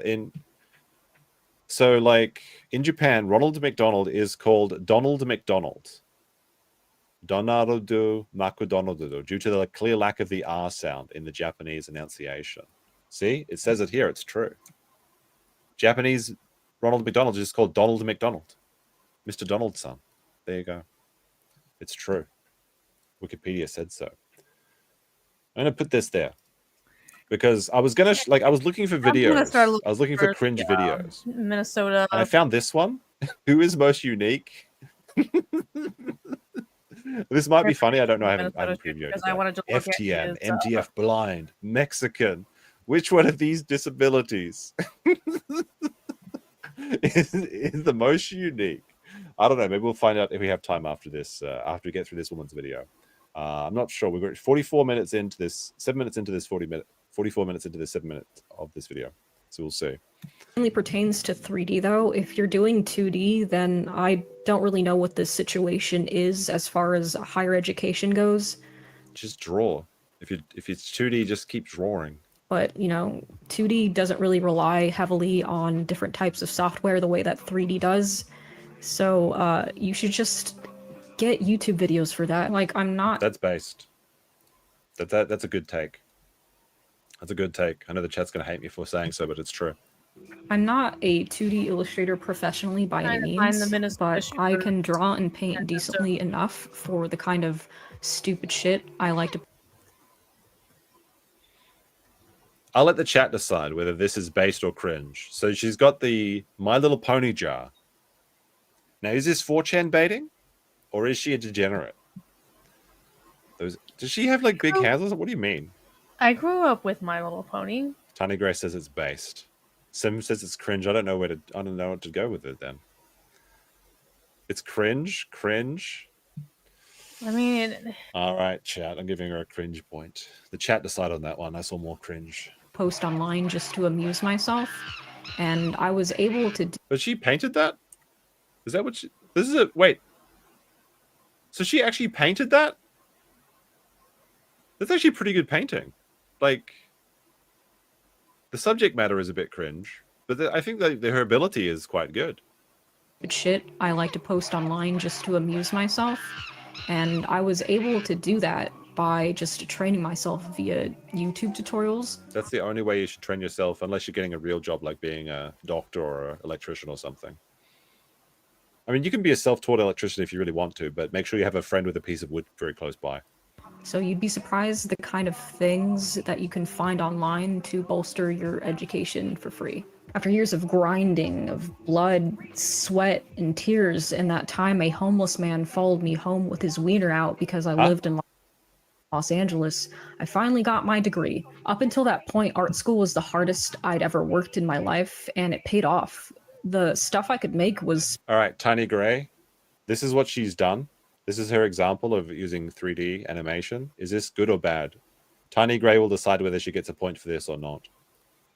so like in Japan, Ronald McDonald is called Donald McDonald. Donaldo McDonald, due to the clear lack of the R sound in the Japanese enunciation. See, it says it here. It's true. Japanese Ronald McDonald is called Donald McDonald, Mr. Donaldson. There you go. It's true. Wikipedia said so. I'm gonna put this there because I was gonna I was looking for I'm gonna videos. start looking I was looking for cringe yeah, videos, Minnesota. and I found this one. Who is most unique? This might be funny. I don't know. I haven't previewed it. because I wanted to look at FTM, his, MDF blind, Mexican. Which one of these disabilities is the most unique? I don't know. Maybe we'll find out if we have time after this, after we get through this woman's video. I'm not sure. We're 44 minutes into this, 7 minutes into this 44 minutes into this 7 minutes of this video. So we'll see. only pertains to 3D though. If you're doing 2D, then I don't really know what the situation is as far as higher education goes. Just draw. If it's 2D, just keep drawing. But, you know, 2D doesn't really rely heavily on different types of software the way that 3D does. So you should just get YouTube videos for that. Like, I'm not... That's based. That's a good take. That's a good take. I know the chat's going to hate me for saying so, but it's true. I'm not a 2D illustrator professionally by any Trying to find the means, Minnesota but I shooter can draw and paint and decently enough for the kind of stupid shit I like to... I'll let the chat decide whether this is based or cringe. So she's got the My Little Pony jar. Now, is this 4chan baiting? Or is she a degenerate? Does she have like big hands? What do you mean? I grew up with My Little Pony. Tiny Grace says it's based. Sim says it's cringe. I don't know what to go with it then. It's cringe. I mean, All right, chat. I'm giving her a cringe point. The chat decided on that one. I saw more cringe. post online just to amuse myself, and I was able to But she painted that? Is that what she... This is a... Wait. So she actually painted that? That's actually pretty good painting. Like, the subject matter is a bit cringe, but I think that her ability is quite good. shit I like to post online just to amuse myself, and I was able to do that by just training myself via YouTube tutorials. That's the only way you should train yourself, unless you're getting a real job like being a doctor or an electrician or something. I mean, you can be a self-taught electrician if you really want to, but make sure you have a friend with a piece of wood very close by. So you'd be surprised the kind of things that you can find online to bolster your education for free. After years of grinding, of blood, sweat, and tears, in that time a homeless man followed me home with his wiener out because I lived in Los Angeles, I finally got my degree. Up until that point, art school was the hardest I'd ever worked in my life, and it paid off. The stuff I could make was... All right, Tiny Gray, this is what she's done. This is her example of using 3D animation. Is this good or bad? Tiny Gray will decide whether she gets a point for this or not.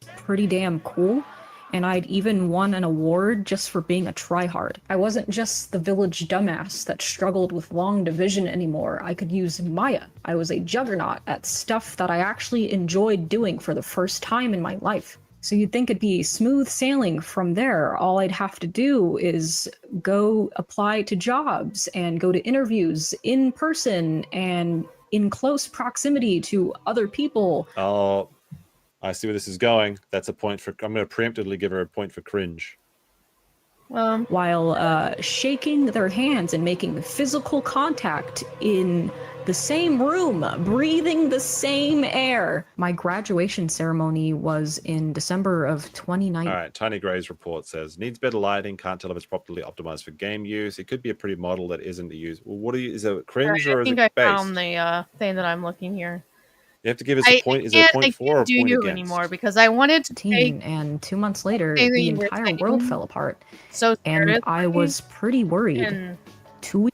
pretty damn cool, and I'd even won an award just for being a tryhard. I wasn't just the village dumbass that struggled with long division anymore. I could use Maya. I was a juggernaut at stuff that I actually enjoyed doing for the first time in my life. So you'd think it'd be smooth sailing from there. All I'd have to do is go apply to jobs and go to interviews in person and in close proximity to other people. Oh, I see where this is going. That's a point for... I'm going to preemptively give her a point for cringe. While shaking their hands and making physical contact in the same room, breathing the same air. My graduation ceremony was in December of 2019. All right, Tiny Gray's report says, needs better lighting, can't tell if it's properly optimized for game use. It could be a pretty model that isn't used. Well, is it cringe or is it based? I think I found the thing that I'm looking here. You have to give us a point. Is it a point for or a do point you against? anymore because I wanted to take And 2 months later, everything the you were entire world saying fell apart. so And seriously, I was pretty worried. and 2 weeks.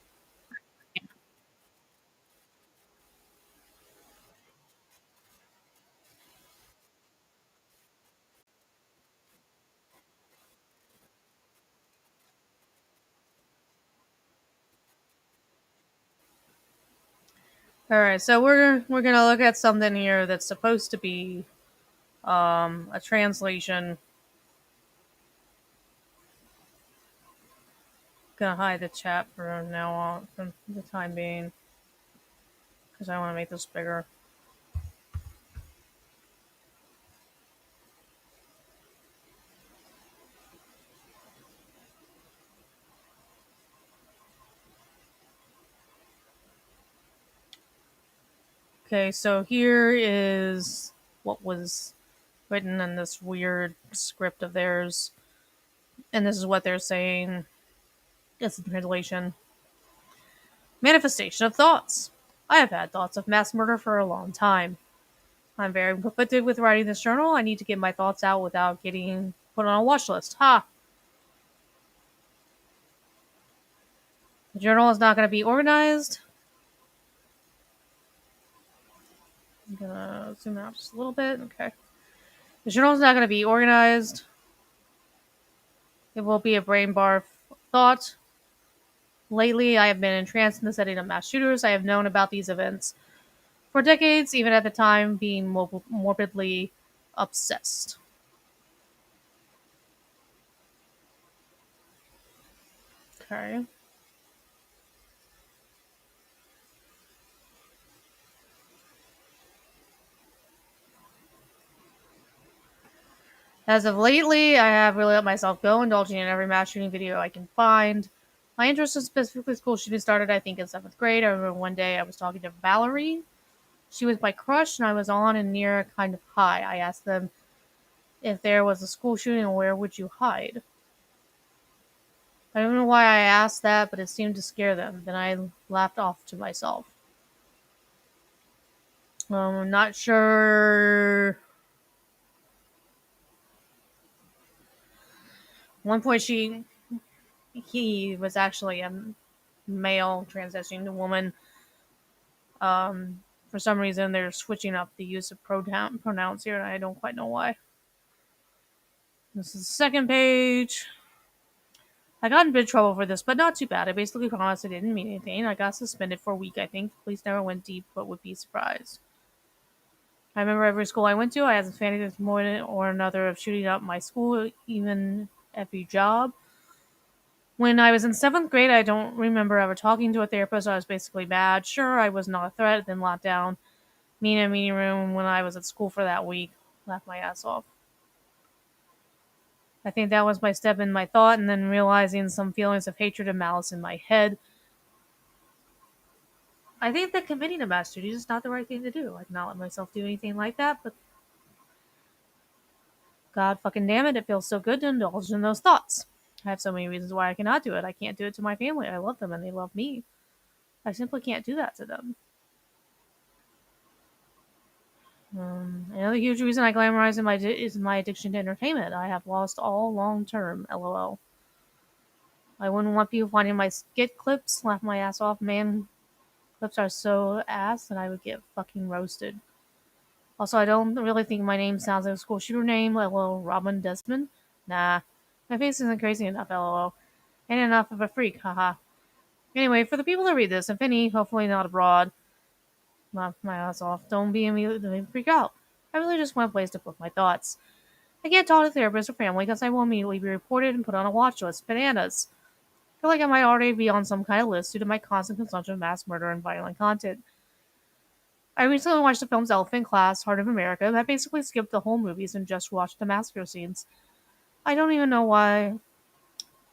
all right. So we're gonna look at something here that's supposed to be a translation. Gonna hide the chat for now on, for the time being, because I want to make this bigger. Okay, so here is what was written in this weird script of theirs, and this is what they're saying. It's the translation. Manifestation of thoughts. I have had thoughts of mass murder for a long time. I'm very conflicted with writing this journal. I need to get my thoughts out without getting put on a watch list. Ha! The journal is not going to be organized. I'm going to zoom out just a little bit. Okay. The journal is not going to be organized. It will be a brain bar thought. Lately, I have been entranced in the setting of mass shooters. I have known about these events for decades, even at the time being morbidly obsessed. Okay. As of lately, I have really let myself go, indulging in every mass shooting video I can find. My interest in specifically school shooting started, I think, in 7th grade. I remember one day I was talking to Valerie. She was my crush, and I was on and near kind of high. I asked them if there was a school shooting, where would you hide? I don't know why I asked that, but it seemed to scare them. Then I laughed off to myself. I'm not sure. One point, he was actually a male transitioning to woman. For some reason, they're switching up the use of pronouns here, and I don't quite know why. This is the second page. I got in big trouble for this, but not too bad. I basically promised I didn't mean anything. I got suspended for a week, I think. The police never went deep, but would be surprised. I remember every school I went to, I had some fantasy more or another of shooting up my school, even every job. When I was in 7th grade, I don't remember ever talking to a therapist. I was basically mad. Sure, I was not a threat, then locked down me in a meeting room when I was at school for that week. Laughed my ass off. I think that was my step in my thought, and then realizing some feelings of hatred and malice in my head. I think that committing a mass shooting is not the right thing to do. I cannot let myself do anything like that, but God fucking damn it, it feels so good to indulge in those thoughts. I have so many reasons why I cannot do it. I can't do it to my family. I love them and they love me. I simply can't do that to them. Another huge reason I glamorize is my addiction to entertainment. I have lost all long term. LOL. I wouldn't want people finding my skit clips, laugh my ass off. Man, clips are so ass that I would get fucking roasted. Also, I don't really think my name sounds like a school shooter name. LOL, Robin Desmond. Nah, my face isn't crazy enough. LOL, ain't enough of a freak. Haha. Anyway, for the people that read this, if any, hopefully not abroad, laugh my ass off. Don't be immediately freak out. I really just want a place to put my thoughts. I can't talk to therapists or family because I will immediately be reported and put on a watch list. Bananas. I feel like I might already be on some kind of list due to my constant consumption of mass murder and violent content. I recently watched the films Elephant Class, Heart of America, that basically skipped the whole movies and just watched the massacre scenes. I don't even know why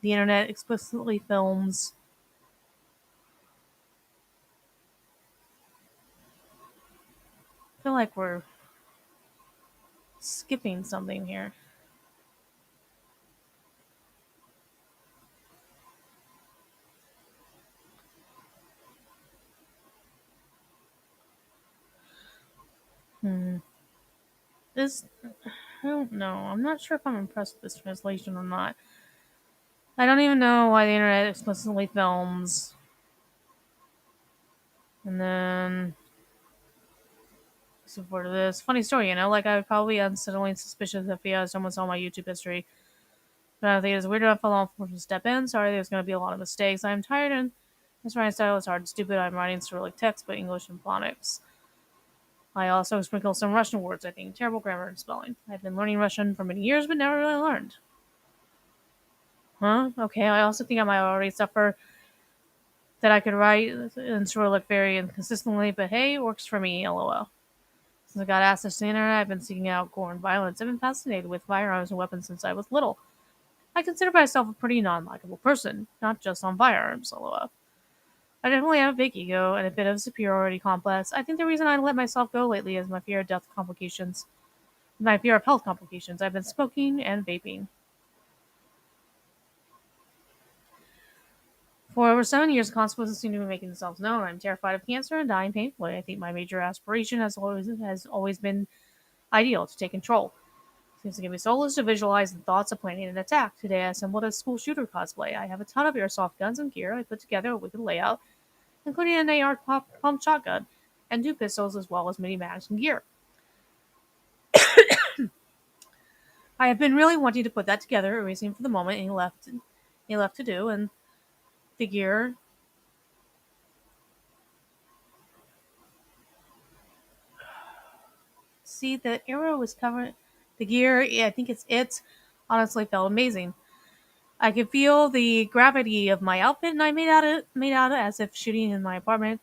the internet explicitly films I feel like we're skipping something here. This, I don't know. I'm not sure if I'm impressed with this translation or not. I don't even know why the internet explicitly films. And then, support of this. Funny story, like I would probably be unsettling suspicious if someone saw my YouTube history. But I think it's weird enough for law enforcement to step in. Sorry, there's going to be a lot of mistakes. I'm tired and this writing style is hard and stupid. I'm writing Cyrillic text, but English and phonics. I also sprinkle some Russian words, I think. Terrible grammar and spelling. I've been learning Russian for many years, but never really learned. Huh? Okay, I also think I might already suffer that I could write in Cyrillic very inconsistently, but hey, it works for me, lol. Since I got access to the internet, I've been seeking out gore and violence. I've been fascinated with firearms and weapons since I was little. I consider myself a pretty non-likable person, not just on firearms, lol. I definitely have a big ego and a bit of superiority complex. I think the reason I let myself go lately is my fear of health complications. I've been smoking and vaping. For over 7 years, consequences seem to be making themselves known. I'm terrified of cancer and dying painfully. I think my major aspiration has always been ideal to take control. It seems to give me solace to visualize the thoughts of planning an attack. Today I assembled a school shooter cosplay. I have a ton of airsoft guns and gear. I put together a wicked layout, including an AR pump shotgun and 2 pistols as well as mini mags and gear. I have been really wanting to put that together, erasing for the moment he left to do, and the gear. See, the arrow was covered. The gear, yeah, I think it's honestly felt amazing. I could feel the gravity of my outfit, and I made out as if shooting in my apartment.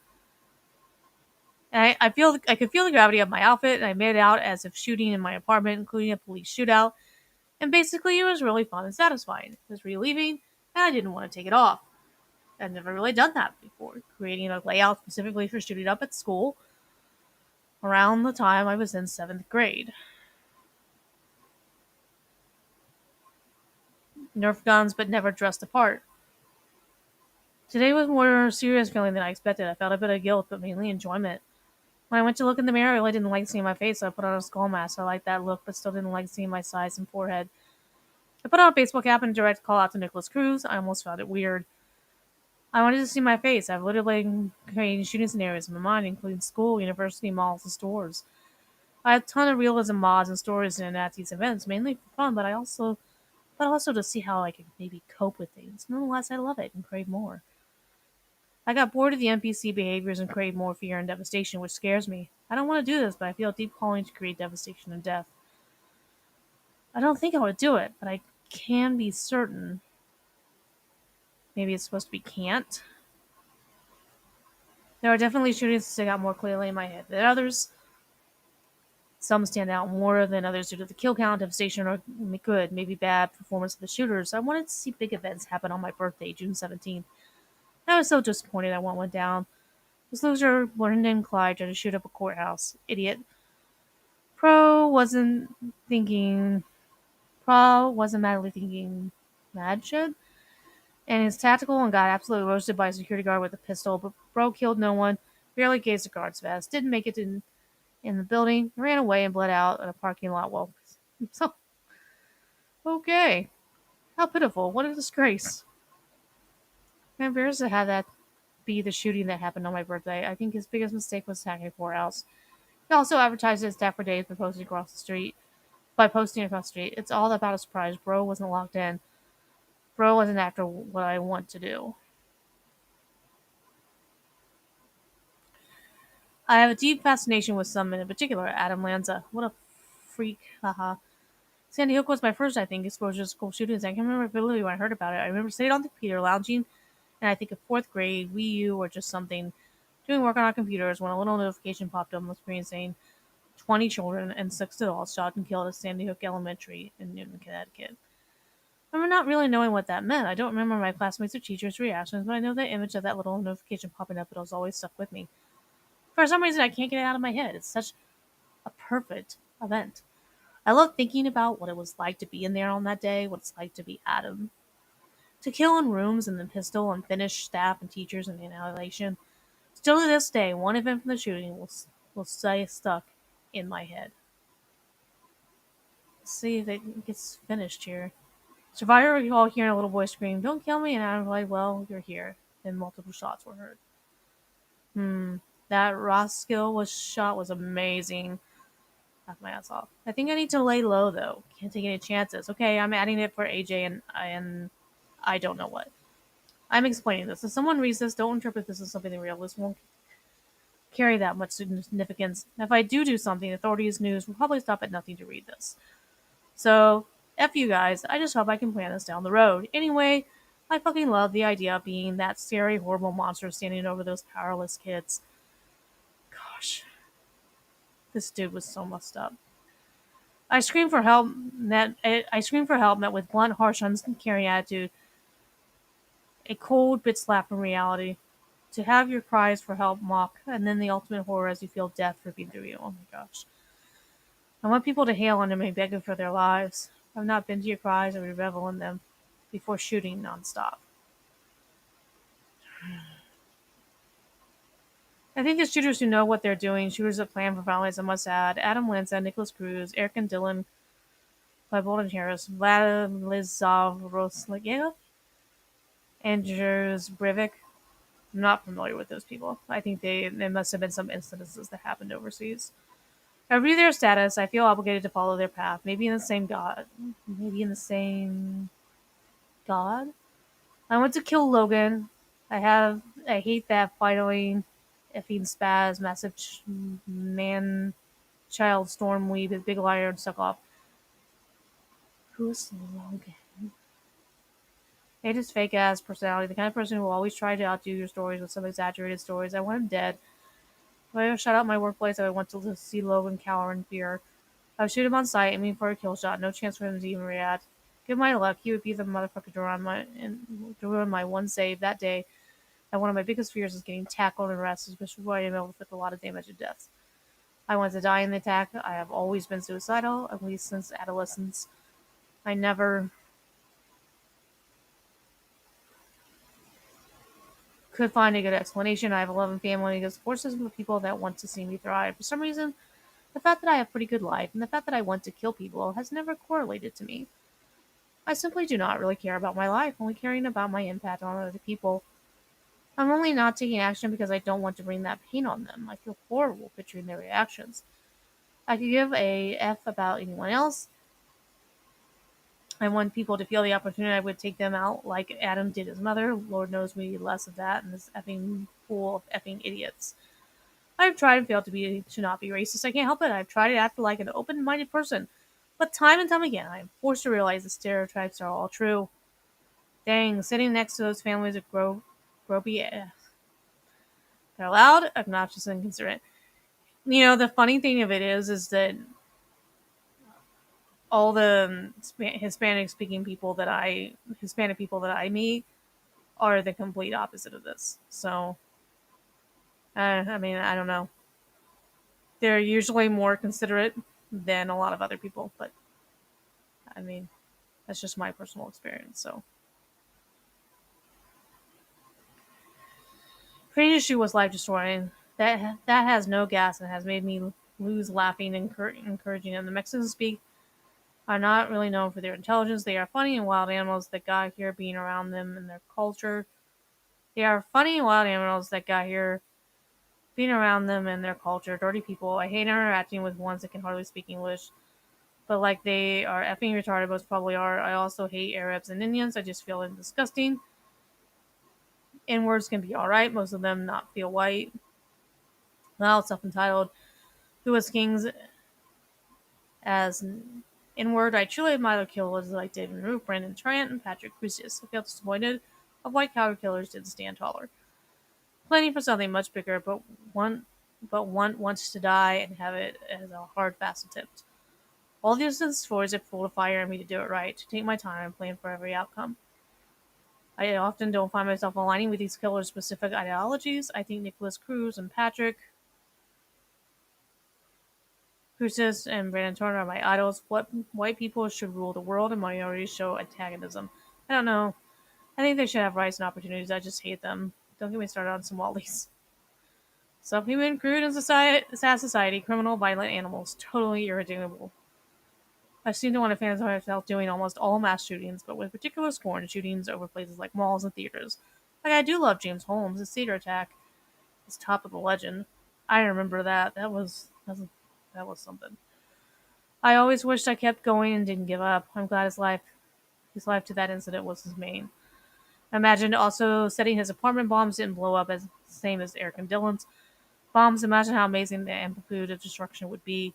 And I could feel the gravity of my outfit, and I made it out as if shooting in my apartment, including a police shootout. And basically, it was really fun and satisfying. It was relieving, and I didn't want to take it off. I've never really done that before, creating a layout specifically for shooting up at school around the time I was in 7th grade. Nerf guns, but never dressed apart. Today was more serious feeling than I expected. I felt a bit of guilt, but mainly enjoyment. When I went to look in the mirror, I really didn't like seeing my face, so I put on a skull mask. I liked that look, but still didn't like seeing my size and forehead. I put on a baseball cap and a direct call out to Nicholas Cruz. I almost found it weird. I wanted to see my face. I've literally been creating shooting scenarios in my mind, including school, university, malls, and stores. I had a ton of realism mods and stories in at these events, mainly for fun, but also to see how I could maybe cope with things. Nonetheless, I love it and crave more. I got bored of the NPC behaviors and crave more fear and devastation, which scares me. I don't want to do this, but I feel a deep calling to create devastation and death. I don't think I would do it, but I can be certain. Maybe it's supposed to be can't. There are definitely shootings that stick out more clearly in my head than others. Some stand out more than others due to the kill count, devastation, or good, maybe bad performance of the shooters. I wanted to see big events happen on my birthday, June 17th. I was so disappointed that one went down. This loser, born named Clyde, tried to shoot up a courthouse. Idiot. Pro wasn't madly thinking mad shit. And he's tactical and got absolutely roasted by a security guard with a pistol, but Bro killed no one, barely gazed the guard's vest, didn't make it in the building, ran away and bled out in a parking lot. Well, so, okay. How pitiful. What a disgrace. I'm embarrassed to have that be the shooting that happened on my birthday. I think his biggest mistake was attacking a courthouse. He also advertised his attack for days by posting across the street. It's all about a surprise. Bro wasn't locked in. Bro wasn't after what I want to do. I have a deep fascination with some in particular. Adam Lanza. What a freak. Haha. Sandy Hook was my first, I think, exposure to school shootings. I can remember vividly when I heard about it. I remember sitting on the computer lounging, and I think of 4th grade, Wii U, or just something, doing work on our computers when a little notification popped up on the screen saying 20 children and 6 adults shot and killed at Sandy Hook Elementary in Newton, Connecticut. I remember not really knowing what that meant. I don't remember my classmates or teachers' reactions, but I know the image of that little notification popping up has always stuck with me. For some reason, I can't get it out of my head. It's such a perfect event. I love thinking about what it was like to be in there on that day, what it's like to be Adam. To kill in rooms and then pistol and finish staff and teachers in annihilation. Still to this day, one event from the shooting will stay stuck in my head. Let's see if it gets finished here. Survivor recalled hearing a little boy scream, "Don't kill me," and Adam replied, "Well, you're here." Then multiple shots were heard. That Roskill shot was amazing. Laughed my ass off. I think I need to lay low though. Can't take any chances. Okay, I'm adding it for AJ and I don't know what. I'm explaining this. If someone reads this, don't interpret this as something real. This won't carry that much significance. If I do something, authorities news will probably stop at nothing to read this. So, F you guys. I just hope I can plan this down the road. Anyway, I fucking love the idea of being that scary, horrible monster standing over those powerless kids. Gosh. This dude was so messed up. I screamed for help. Met with blunt, harsh, uncaring attitude. A cold bit slap from reality. To have your cries for help mock, and then the ultimate horror as you feel death ripping through you. Oh my gosh. I want people to hail under me begging for their lives. I've not been to your cries, I would revel in them before shooting nonstop. I think the shooters who know what they're doing, shooters that plan for violence, I must add, Adam Lanza, Nicholas Cruz, Eric and Dylan, Bolden Harris, Vladislav Roslegev, Andrews Breivik. I'm not familiar with those people. I think there must have been some incidences that happened overseas. I review their status. I feel obligated to follow their path. Maybe in the same God. I want to kill Logan. I hate that finally effing spaz, massive man-child Stormweave with big liar and stuck off. Who's Logan? Hate his fake ass personality, the kind of person who will always try to outdo your stories with some exaggerated stories. I want him dead. If I ever shut out my workplace, I would want to see Logan cower in fear. I would shoot him on sight, aiming for a kill shot. No chance for him to even react. Give my luck, he would be the motherfucker to ruin my one save that day. And one of my biggest fears is getting tackled and arrested, especially where I am with a lot of damage and deaths. I want to die in the attack. I have always been suicidal, at least since adolescence. I never could find a good explanation. I have a loving family that supports system of people that want to see me thrive. For some reason, the fact that I have a pretty good life and the fact that I want to kill people has never correlated to me. I simply do not really care about my life, only caring about my impact on other people. I'm only not taking action because I don't want to bring that pain on them. I feel horrible picturing their reactions. I could give a F about anyone else. I want people to feel the opportunity I would take them out like Adam did his mother. Lord knows we need less of that in this effing pool of effing idiots. I've tried and failed to not be racist. I can't help it. I've tried to act like an open-minded person. But time and time again, I am forced to realize the stereotypes are all true. Dang, sitting next to those families of gropey. They're loud, obnoxious, and inconsiderate. You know, the funny thing of it is that all the Hispanic people that I meet are the complete opposite of this. So, I mean, I don't know. They're usually more considerate than a lot of other people, but I mean, that's just my personal experience. So, Creating Shoe was life destroying. That has no gas and has made me lose laughing and encouraging. And the Mexicans speak are not really known for their intelligence. They are funny and wild animals that got here being around them and their culture. They are funny and wild animals that got here being around them and their culture. Dirty people. I hate interacting with ones that can hardly speak English. But like they are effing retarded, most probably are. I also hate Arabs and Indians. I just feel them disgusting. N-words can be alright. Most of them not feel white. Loud, self-entitled. Who is kings as N-word. I truly admire the killers like David Roof, Brandon Trant, and Patrick Crusius. I feel disappointed of white coward killers didn't stand taller. Planning for something much bigger, but one wants to die and have it as a hard, fast attempt. All these stories are full of fire in me to do it right, to take my time and plan for every outcome. I often don't find myself aligning with these killers' specific ideologies. I think Nicholas Cruz and Patrick Crucis and Brandon Turner are my idols. What white people should rule the world and minorities show antagonism. I don't know. I think they should have rights and opportunities. I just hate them. Don't get me started on Somalis. Subhuman, crude, and sad society, criminal, violent animals, totally irredeemable. I seem to want to fantasy myself doing almost all mass shootings, but with particular scorn shootings over places like malls and theaters. Like, I do love James Holmes. His theater attack is top of the legend. I remember that. That was something. I always wished I kept going and didn't give up. I'm glad his life to that incident was his main. I imagined also setting his apartment bombs didn't blow up as the same as Eric and Dylan's bombs. Imagine how amazing the amplitude of destruction would be.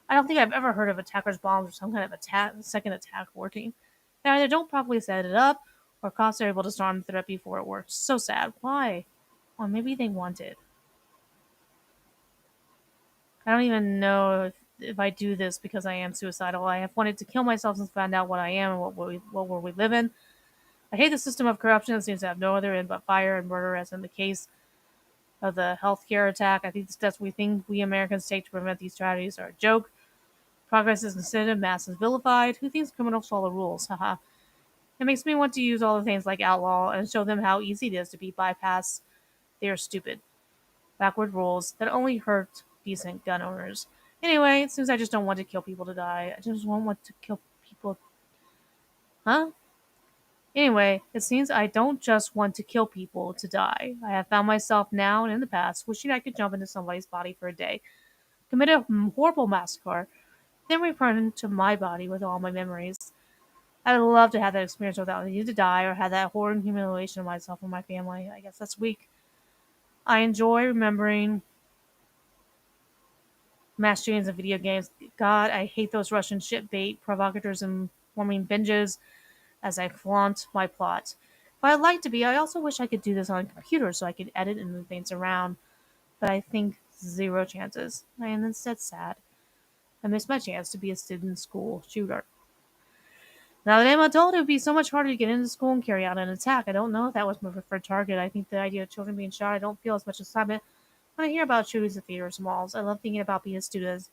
I don't think I've ever heard of attackers' bombs or some kind of second attack working. They either don't properly set it up, or cops are able to storm the threat before it works. So sad. Why? Or maybe they want it. I don't even know if I do this because I am suicidal. I have wanted to kill myself since I found out what I am and what world we live in. I hate the system of corruption that seems to have no other end but fire and murder, as in the case of the healthcare attack. I think the steps we think we Americans take to prevent these tragedies are a joke. Progress is considered, mass is vilified. Who thinks criminals follow rules? Haha. It makes me want to use all the things like outlaw and show them how easy it is to be bypassed. They are stupid, backward rules that only hurt decent gun owners. Anyway, it seems I just don't want to kill people to die. I just don't want to kill people. Huh? Anyway, it seems I don't just want to kill people to die. I have found myself now and in the past wishing I could jump into somebody's body for a day, commit a horrible massacre, then return to my body with all my memories. I would love to have that experience without needing to die or have that horror and humiliation of myself or my family. I guess that's weak. I enjoy remembering mass shootings in video games. God, I hate those Russian shit bait provocateurs and forming binges as I flaunt my plot. If I'd like to be, I also wish I could do this on a computer so I could edit and move things around, but I think zero chances. I am instead sad. I missed my chance to be a student school shooter. Now that I'm an adult, it would be so much harder to get into school and carry out an attack. I don't know if that was my preferred target. I think the idea of children being shot, I don't feel as much excitement when I hear about shootings at theaters and malls. I love thinking about being a student,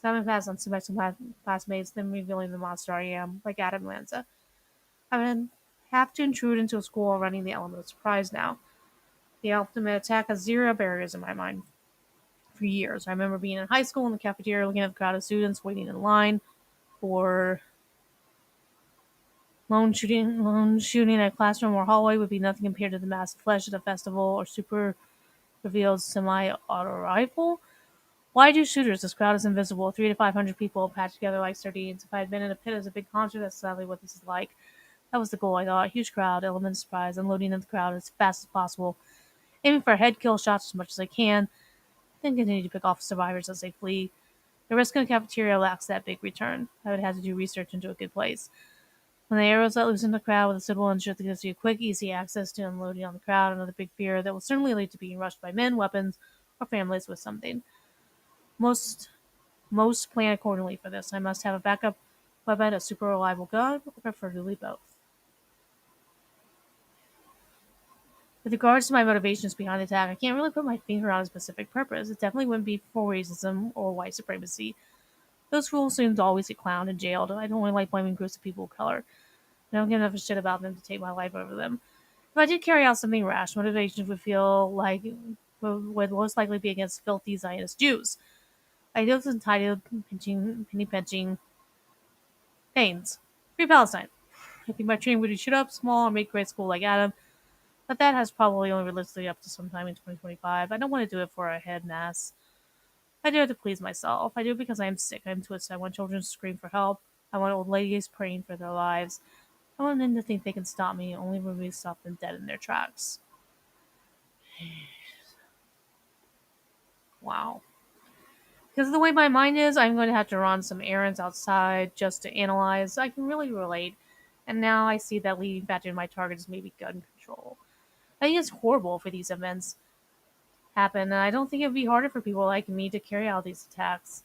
having passed on semester classmates, then revealing the monster I am, like Adam Lanza. I would have to intrude into a school running the element of surprise now. The ultimate attack has zero barriers in my mind. For years, I remember being in high school in the cafeteria looking at the crowd of students waiting in line for lone shooting in a classroom or hallway would be nothing compared to the massive flash at a festival or super revealed semi-auto rifle. Why do shooters? This crowd is invisible. 300 to 500 people packed together like sardines. If I had been in a pit as a big concert, that's sadly what this is like. That was the goal, I thought. Huge crowd, element of surprise, unloading in the crowd as fast as possible, aiming for head kill shots as much as I can, then continue to pick off survivors as they flee. The risk in the cafeteria lacks that big return. I would have to do research into a good place. When the arrows let loose in the crowd with a suitable ensure that gives you quick, easy access to unloading on the crowd, another big fear that will certainly lead to being rushed by men, weapons, or families with something. Most plan accordingly for this. I must have a backup weapon, a super reliable gun, or preferably both. With regards to my motivations behind the attack, I can't really put my finger on a specific purpose. It definitely wouldn't be for racism or white supremacy. Those rules seem to always get clowned and jailed. I don't really like blaming groups of people of color. I don't give enough of a shit about them to take my life over them. If I did carry out something rash, motivations would feel like would most likely be against filthy Zionist Jews. Ideals entitled penny pinching pains. Free Palestine. I think my dream would be shoot up small or make great school like Adam, but that has probably only realistically up to sometime in 2025. I don't want to do it for a head and ass. I do it to please myself. I do it because I am sick. I am twisted. I want children to scream for help. I want old ladies praying for their lives. I want them to think they can stop me, only when we stop them dead in their tracks. Wow. Because of the way my mind is, I'm going to have to run some errands outside just to analyze. I can really relate. And now I see that leading back to my target is maybe gun control. I think it's horrible for these events happen, and I don't think it would be harder for people like me to carry out these attacks.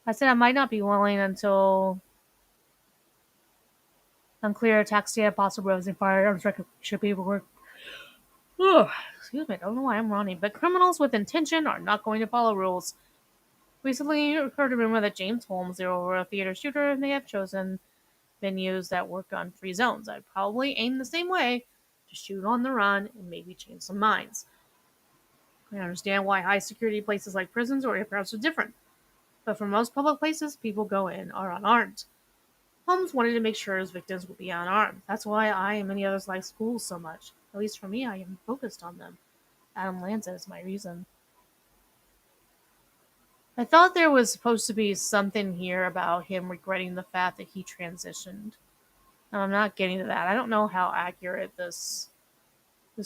I said I might not be willing until unclear attack data, possible roads firearms recognition paperwork. Excuse me, I don't know why I'm running, but criminals with intention are not going to follow rules. Recently, heard a rumor that James Holmes, the over theater shooter, may have chosen venues that were gun-free zones. I'd probably aim the same way, to shoot on the run and maybe change some minds. I understand why high security places like prisons or airports are different, but for most public places people go in are unarmed. Holmes wanted to make sure his victims would be unarmed. That's why I and many others like schools so much. At least for me, I am focused on them. Adam Lanza is my reason. I thought there was supposed to be something here about him regretting the fact that he transitioned. And I'm not getting to that. I don't know how accurate this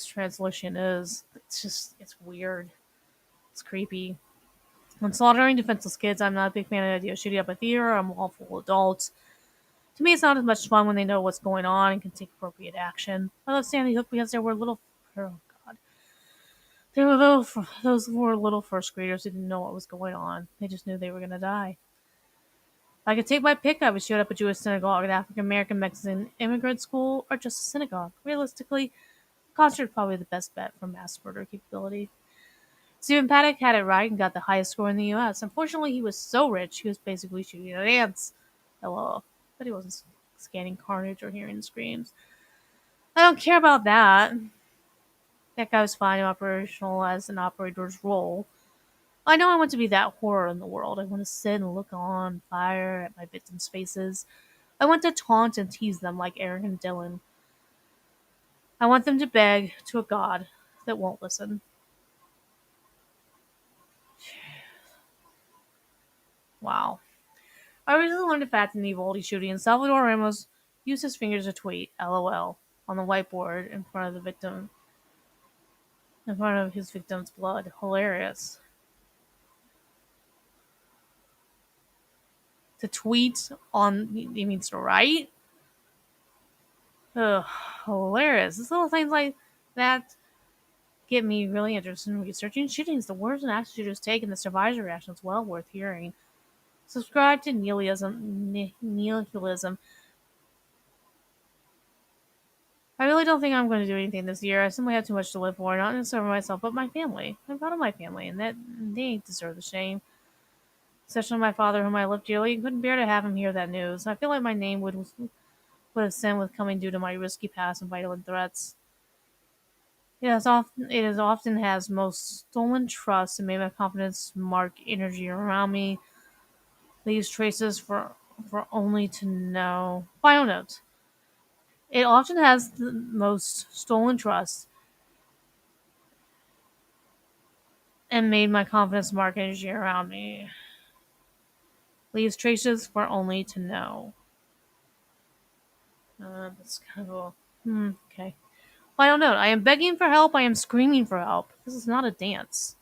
translation is. It's weird. It's creepy. When slaughtering defenseless kids, I'm not a big fan of the idea of shooting up a theater. I'm all full adults. To me, it's not as much fun when they know what's going on and can take appropriate action. I love Sandy Hook because there were little. Oh God. There were those were little first graders who didn't know what was going on. They just knew they were going to die. If I could take my pick, I would shoot up a Jewish synagogue, an African American Mexican immigrant school, or just a synagogue. Realistically, a concert is probably the best bet for mass murder capability. Stephen Paddock had it right and got the highest score in the US. Unfortunately, he was so rich, he was basically shooting at ants. LOL. But he wasn't scanning carnage or hearing screams. I don't care about that. That guy was fine and operational as an operator's role. I know I want to be that horror in the world. I want to sit and look on fire at my victims' faces. I want to taunt and tease them like Eric and Dylan. I want them to beg to a god that won't listen. Wow. I recently learned a fact in the Uvalde shooting, and Salvador Ramos used his fingers to tweet LOL on the whiteboard in front of his victim's blood. Hilarious. To tweet on, he means to write? Ugh, hilarious. These little things like that get me really interested in researching shootings. The words and actions shooters take and the survivor's reaction is well worth hearing. Subscribe to Nihilism. I really don't think I'm going to do anything this year. I simply have too much to live for, not necessarily myself, but my family. I'm proud of my family, and that they deserve the shame. Especially my father, whom I love dearly, and couldn't bear to have him hear that news. I feel like my name would have sinned with coming due to my risky past and violent threats. It often has most stolen trust and made my confidence mark energy around me. Leaves traces for only to know. Final note. It often has the most stolen trust and made my confidence mark energy around me. Leaves traces for only to know. That's kind of okay. Final note. I am begging for help. I am screaming for help. This is not a dance.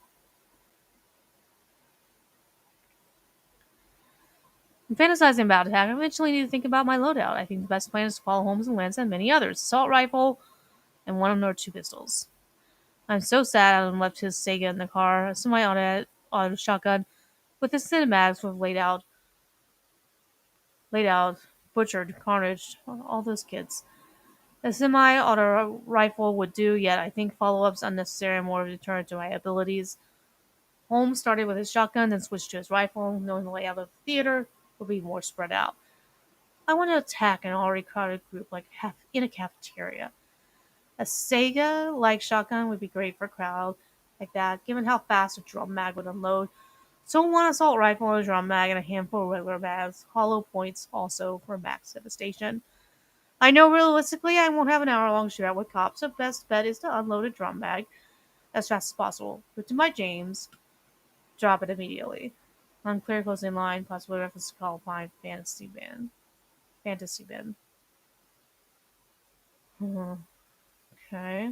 I'm fantasizing about attack. I eventually need to think about my loadout. I think the best plan is to follow Holmes and Lanza and many others. Assault rifle and one of them or two pistols. I'm so sad Adam left his Sega in the car. A semi-auto shotgun with the cinematics with laid out, butchered, carnage, all those kids. A semi-auto rifle would do, yet I think follow-up's unnecessary and more of a deterrent to my abilities. Holmes started with his shotgun, then switched to his rifle, knowing the layout of the theater would be more spread out. I want to attack an already crowded group like in a cafeteria. A Sega-like shotgun would be great for a crowd like that, given how fast a drum mag would unload. So one assault rifle, a drum mag, and a handful of regular mags. Hollow points also for max devastation. I know realistically I won't have an hour-long shootout with cops, so best bet is to unload a drum mag as fast as possible. Put to my James, drop it immediately. Unclear closing line, possibly reference to Columbine Fantasy Bin. Okay.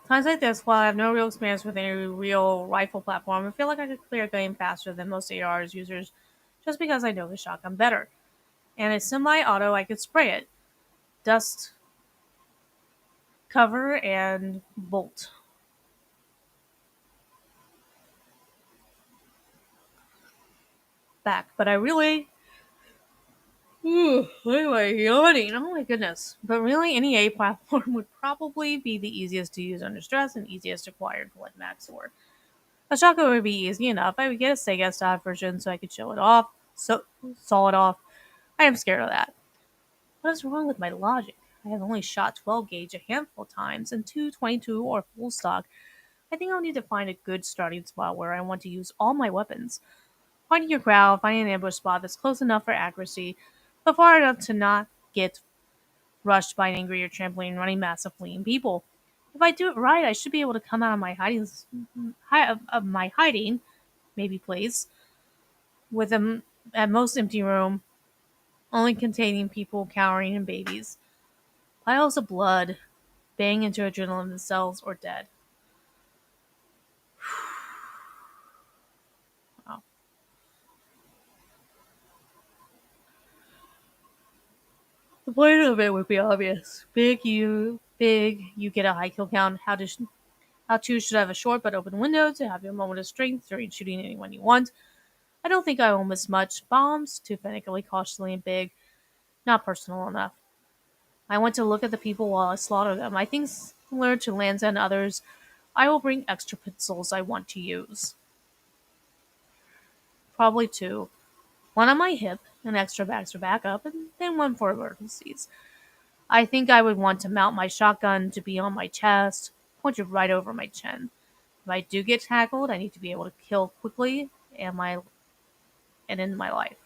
Times like this, while I have no real experience with any real rifle platform, I feel like I could clear a game faster than most AR's users just because I know the shotgun better. And a semi-auto, I could spray it. Dust, cover, and bolt. Back. But I really... Anyway, yawning. Oh my goodness. But really, any A platform would probably be the easiest to use under stress and easiest to acquire to let max for. A shotgun would be easy enough. I would get a Sega style version so I could show it off. Saw it off. I am scared of that. What is wrong with my logic? I have only shot 12 gauge a handful of times, and 222 or full stock. I think I'll need to find a good starting spot where I want to use all my weapons. Finding your crowd, finding an ambush spot that's close enough for accuracy, but far enough to not get rushed by an angry or trampling, running mass of fleeing people. If I do it right, I should be able to come out of my hiding, maybe place, with a at most empty room, only containing people cowering and babies. Piles of blood, bang into adrenaline themselves or dead. Wow. The point of it would be obvious. Big, you get a high kill count. How two should have a short but open window to have your moment of strength during shooting anyone you want. I don't think I will miss much. Bombs, too finickily, cautiously, and big. Not personal enough. I want to look at the people while I slaughter them. I think similar to Lanza and others, I will bring extra pistols I want to use. Probably two. One on my hip, an extra bags for backup, and then one for emergencies. I think I would want to mount my shotgun to be on my chest, pointed right over my chin. If I do get tackled, I need to be able to kill quickly and end my life.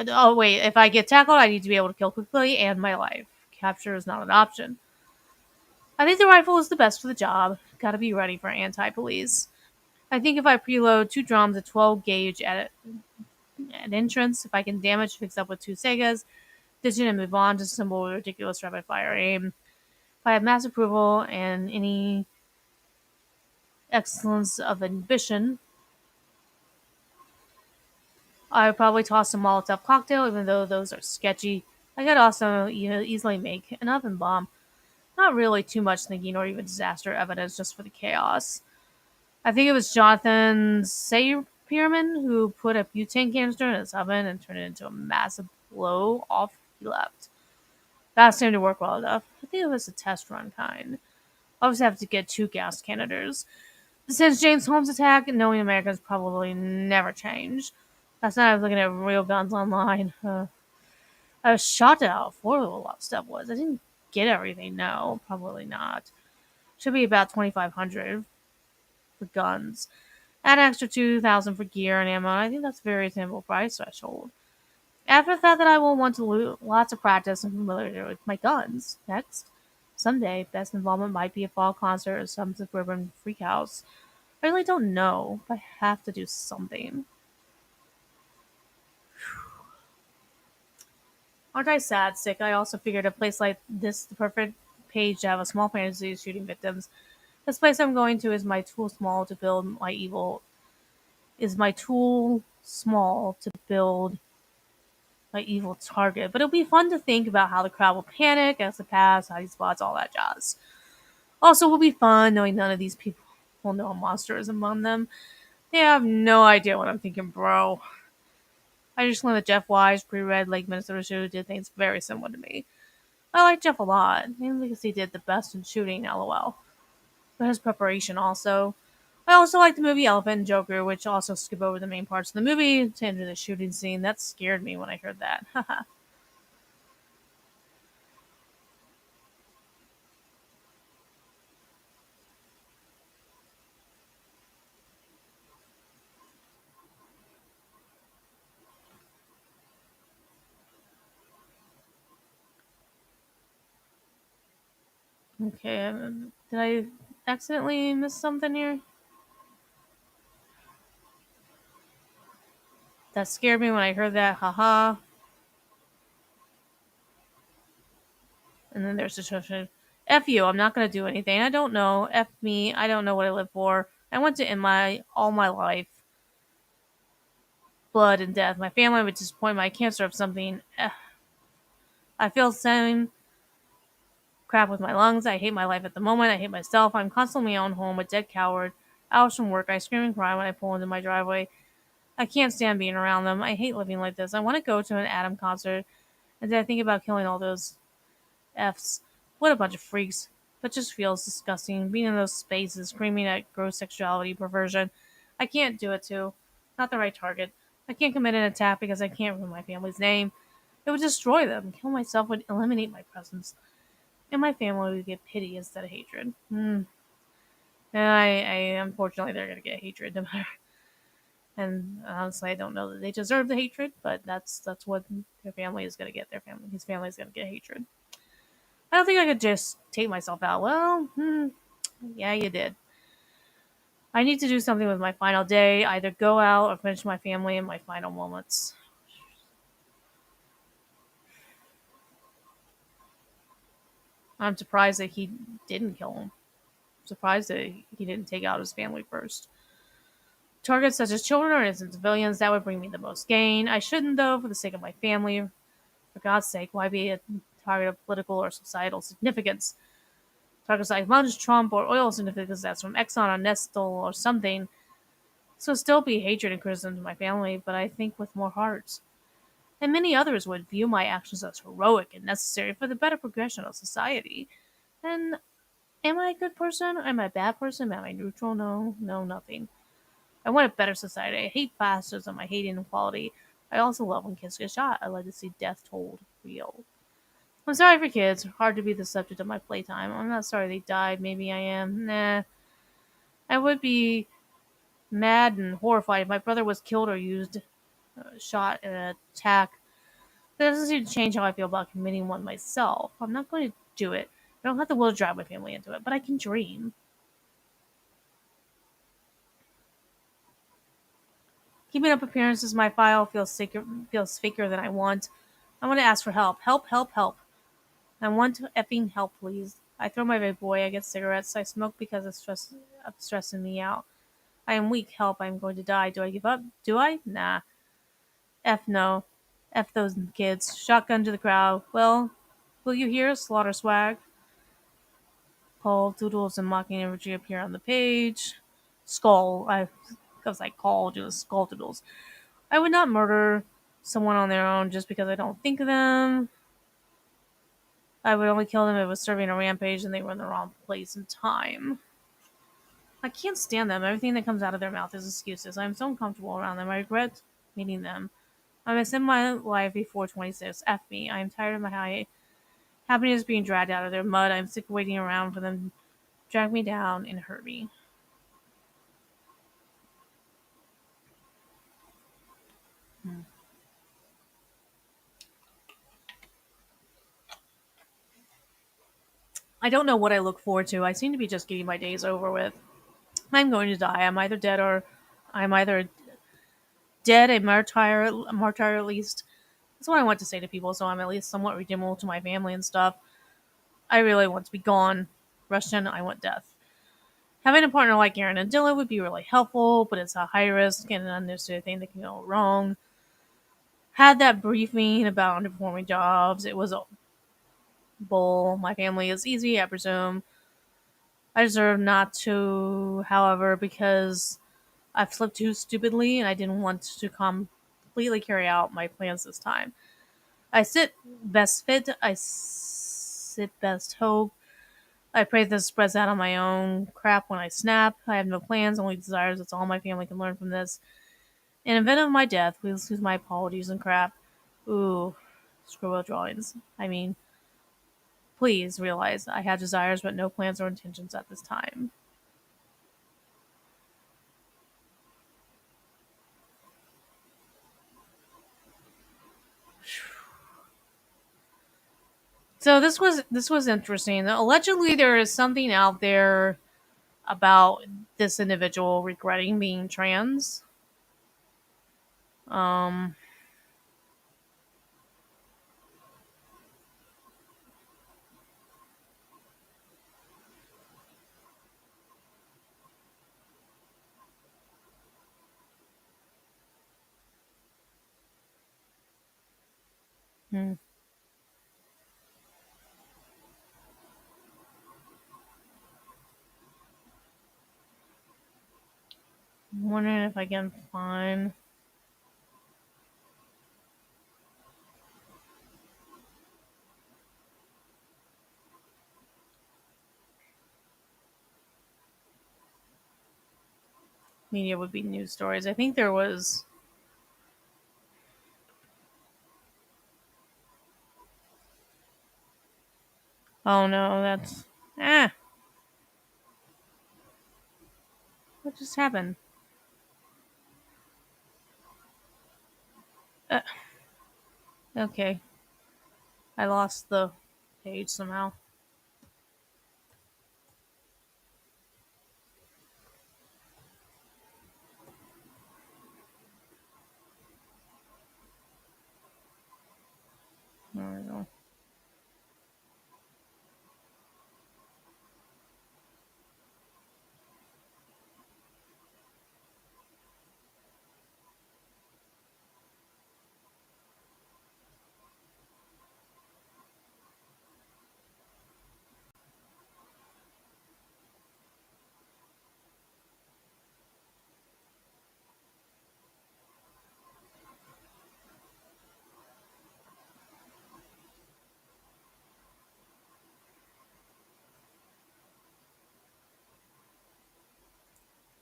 Oh wait, if I get tackled, I need to be able to kill quickly and my life. Capture is not an option. I think the rifle is the best for the job. Gotta be ready for anti-police. I think if I preload 2 drums at 12 gauge at entrance, if I can damage fix up with 2 Segas, ditching and move on to symbol ridiculous rapid fire aim. If I have mass approval and any excellence of ambition, I would probably toss a Molotov cocktail, even though those are sketchy. I could also easily make an oven bomb. Not really too much thinking or even disaster evidence, just for the chaos. I think it was Jonathan Sayperman who put a butane canister in his oven and turned it into a massive blow off he left. That seemed to work well enough. I think it was a test run kind. Obviously, have to get 2 gas canisters. Since James Holmes' attack, knowing Americans probably never changed. Last night I was looking at real guns online. I was shocked at how affordable a lot of stuff was. I didn't get everything, no. Probably not. Should be about $2,500 for guns. Add an extra $2,000 for gear and ammo. I think that's a very reasonable price threshold. After that, I will want to lots of practice and familiarity with my guns. Next, someday, best involvement might be a fall concert or some suburban freak house. I really don't know, but I have to do something. Aren't I sad, sick? I also figured a place like this the perfect page to have a small fantasy shooting victims. This place I'm going to is my tool small to build my evil. Is my tool small to build my evil target? But it'll be fun to think about how the crowd will panic as it passes, hiding spots, all that jazz. Also, it will be fun knowing none of these people will know a monster is among them. They have no idea what I'm thinking, bro. I just learned that Jeff Wise, pre-read Lake Minnesota Shoe, did things very similar to me. I like Jeff a lot, mainly because he did the best in shooting, lol. But his preparation also. I also like the movie Elephant and Joker, which also skip over the main parts of the movie to enter the shooting scene. That scared me when I heard that. Haha. Okay, did I accidentally miss something here? That scared me when I heard that, haha. And then there's the description. F you, I'm not going to do anything. I don't know. F me, I don't know what I live for. I want to end all my life. Blood and death. My family would disappoint my cancer of something. I feel the same crap with my lungs. I hate my life at the moment. I hate myself. I'm constantly in my own home, a dead coward. Hours from work, I scream and cry when I pull into my driveway. I can't stand being around them. I hate living like this. I want to go to an Adam concert, and then I think about killing all those Fs. What a bunch of freaks. But just feels disgusting. Being in those spaces, screaming at gross sexuality, perversion. I can't do it too. Not the right target. I can't commit an attack because I can't ruin my family's name. It would destroy them. Kill myself would eliminate my presence, and my family would get pity instead of hatred. And I unfortunately, they're gonna get hatred no matter. And honestly, I don't know that they deserve the hatred, but that's what their family is gonna get. His family is gonna get hatred. I don't think I could just take myself out. Well, yeah, you did. I need to do something with my final day, either go out or finish my family in my final moments. I'm surprised that he didn't kill him. I'm surprised that he didn't take out his family first. Targets such as children or innocent civilians, that would bring me the most gain. I shouldn't, though, for the sake of my family. For God's sake, why be a target of political or societal significance? Targets like Donald Trump or oil significance that's from Exxon or Nestle or something. So still be hatred and criticism to my family, but I think with more heart. And many others would view my actions as heroic and necessary for the better progression of society. And am I a good person? Am I a bad person? Am I neutral? No, nothing. I want a better society. I hate fascism. I hate inequality. I also love when kids get shot. I like to see death told real. I'm sorry for kids. Hard to be the subject of my playtime. I'm not sorry they died. Maybe I am. Nah. I would be mad and horrified if my brother was killed or used, shot in an attack. That doesn't seem to change how I feel about committing one myself. I'm not going to do it. I don't have the will to drive my family into it, but I can dream. Keeping up appearances in my file feels faker than I want. I want to ask for help. Help, help, help. I want effing help, please. I throw my big boy. I get cigarettes. I smoke because it's stressing me out. I am weak. Help. I am going to die. Do I give up? Do I? Nah. F no. F those kids. Shotgun to the crowd. Well, will you hear? Slaughter swag. Call, doodles, and mocking imagery appear on the page. Skull. I was like, call, just skull doodles. I would not murder someone on their own just because I don't think of them. I would only kill them if it was serving a rampage and they were in the wrong place and time. I can't stand them. Everything that comes out of their mouth is excuses. I'm so uncomfortable around them. I regret meeting them. I miss in my life before 26. F me. I am tired of my happiness being dragged out of their mud. I'm sick of waiting around for them to drag me down and hurt me. I don't know what I look forward to. I seem to be just getting my days over with. I'm going to die. I'm either dead, a martyr at least. That's what I want to say to people, so I'm at least somewhat redeemable to my family and stuff. I really want to be gone. Russian, I want death. Having a partner like Aaron and Dylan would be really helpful, but it's a high risk and an understood thing that can go wrong. Had that briefing about underperforming jobs. It was a bull. My family is easy, I presume. I deserve not to, however, because I flipped too stupidly and I didn't want to completely carry out my plans this time. I sit best fit, I sit best hope. I pray this spreads out on my own crap when I snap. I have no plans, only desires. That's all my family can learn from this. In event of my death, please excuse my apologies and crap. Ooh, scribble drawings. I mean, please realize I have desires but no plans or intentions at this time. So this was interesting. Allegedly, there is something out there about this individual regretting being trans. Um, hmm. I'm wondering if I can find. Media would be news stories. I think there was. Oh no, that's. Ah! What just happened? Uh, okay. I lost the page somehow. There we go.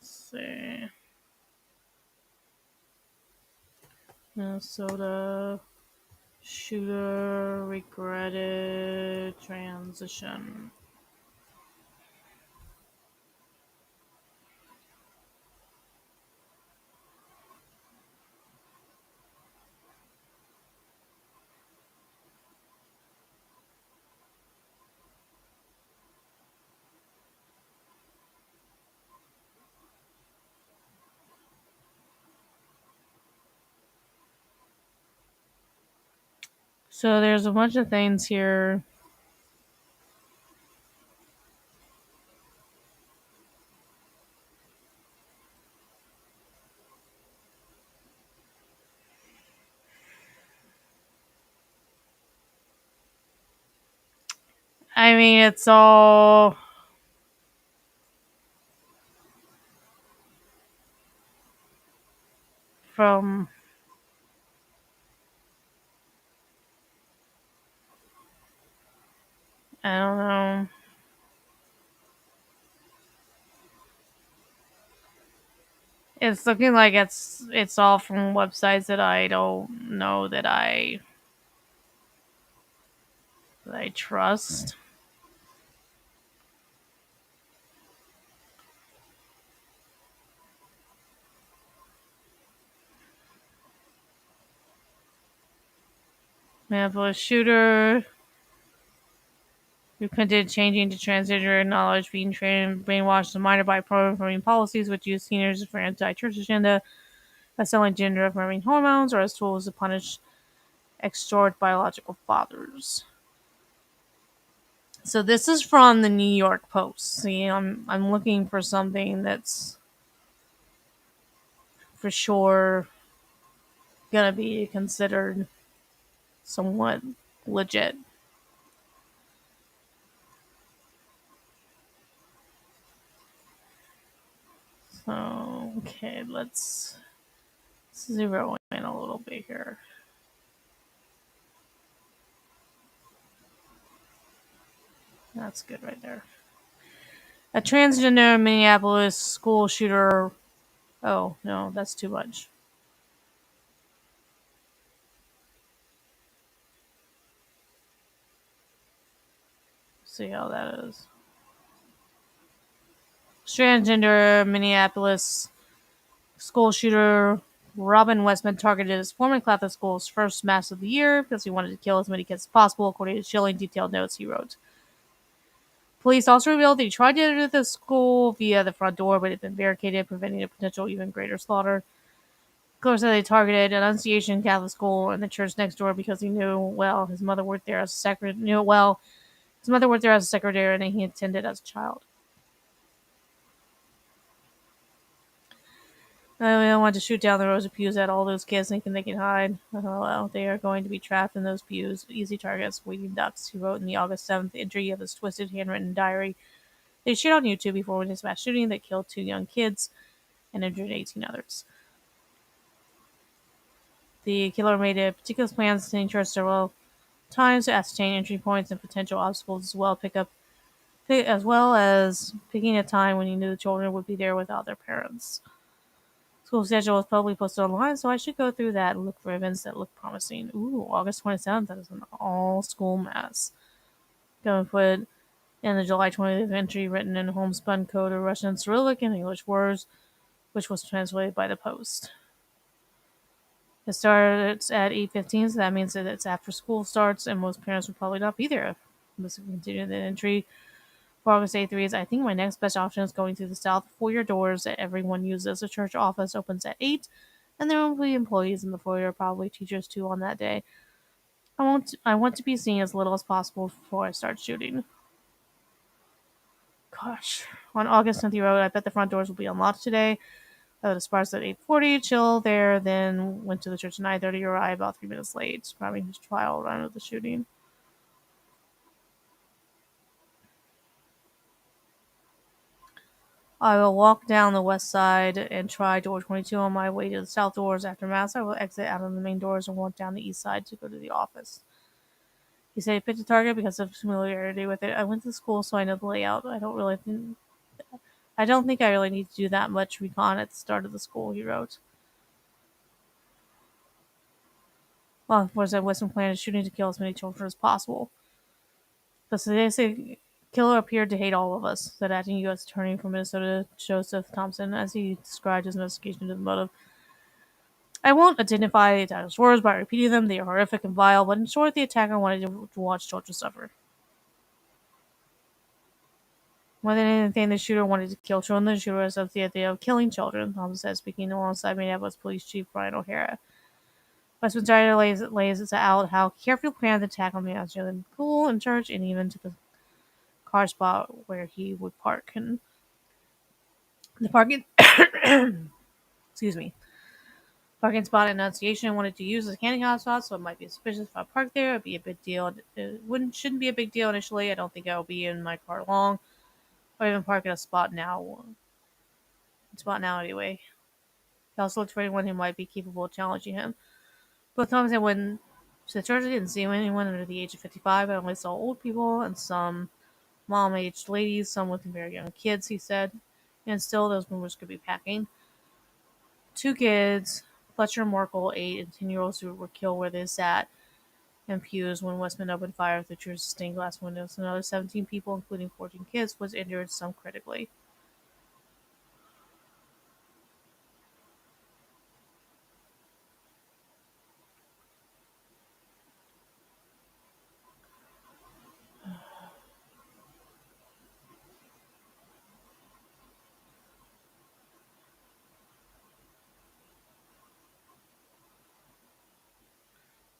Let's see. Minnesota shooter regretted transition. So there's a bunch of things here. I mean, it's all from I don't know. It's looking like it's all from websites that I don't know that I trust. Minneapolis shooter who continued changing to transgender knowledge, being trained, brainwashed, and minded by programming policies which use teenagers for anti-church agenda, as selling gender affirming hormones, or as tools to punish extort biological fathers. So this is from the New York Post. See, I'm looking for something that's for sure gonna be considered somewhat legit. So okay, let's zero in a little bit here. That's good right there. A transgender Minneapolis school shooter. Oh no, that's too much. See how that is. Transgender Minneapolis school shooter Robin Westman targeted his former Catholic school's first mass of the year because he wanted to kill as many kids as possible, according to chilling detailed notes he wrote. Police also revealed that he tried to enter the school via the front door, but had been barricaded, preventing a potential even greater slaughter. Of course, they targeted Annunciation Catholic School and the church next door because he knew well his mother worked there as a secretary. His mother worked there as a secretary, and he attended as a child. I want to shoot down the rows of pews at all those kids thinking they can hide. Oh, well, they are going to be trapped in those pews. Easy targets, waiting ducks, he wrote in the August 7th entry of his twisted handwritten diary. They shared on YouTube before witnessed mass shooting that killed 2 young kids and injured 18 others. The killer made a meticulous plans to ensure several times to ascertain entry points and potential obstacles as well as picking a time when he knew the children would be there without their parents. School schedule was publicly posted online, so I should go through that and look for events that look promising. Ooh, August 27th, that is an all-school mass. Going to put in the July 20th entry written in homespun code of Russian Cyrillic and English words, which was translated by the post. It starts at 8:15, so that means that it's after school starts, and most parents would probably not be there. Let's continue the entry. For August 8th reads, I think my next best option is going through the south foyer doors that everyone uses. The church office opens at 8, and there will be employees in the foyer, probably teachers too, on that day. I want to be seen as little as possible before I start shooting. Gosh. On August 10th, he wrote, I bet the front doors will be unlocked today. I would Esparza at 8:40, chill there, then went to the church at 9:30, arrived about 3 minutes late, describing his trial run of the shooting. I will walk down the west side and try door 22 on my way to the south doors. After Mass, I will exit out of the main doors and walk down the east side to go to the office. He said he picked a target because of familiarity with it. I went to school, so I know the layout. I don't think I really need to do that much recon at the start of the school, he wrote. Well, of course, I wasn't planning shooting to kill as many children as possible. The sadistic killer appeared to hate all of us, said acting U.S. Attorney for Minnesota Joseph Thompson, as he described his investigation into the motive. I won't identify the attacker's words by repeating them. They are horrific and vile, but in short, the attacker wanted to watch children suffer. More than anything, the shooter wanted to kill children. The shooter was of the idea of killing children, Thompson said, speaking alongside Minneapolis Police Chief Brian O'Hara. Westminster lays out how carefully planned the attack on the Australian school and church, and even to the car spot where he would park. And the parking, excuse me, parking spot at Annunciation wanted to use as a handicap spot, so it might be suspicious if I park there. It'd be a big deal. Shouldn't be a big deal initially. I don't think I'll be in my car long, or even park at a spot now. Anyway. He also looked for anyone who might be capable of challenging him. Both times I went to the church, I didn't see anyone under the age of 55. I only saw old people and some mom-aged ladies, some with very young kids, he said. And still, those rumors could be packing. 2 kids, Fletcher and Morkel, 8 and 10-year-olds who were killed where they sat in pews when Westman opened fire through church's stained glass windows. Another 17 people, including 14 kids, was injured, some critically.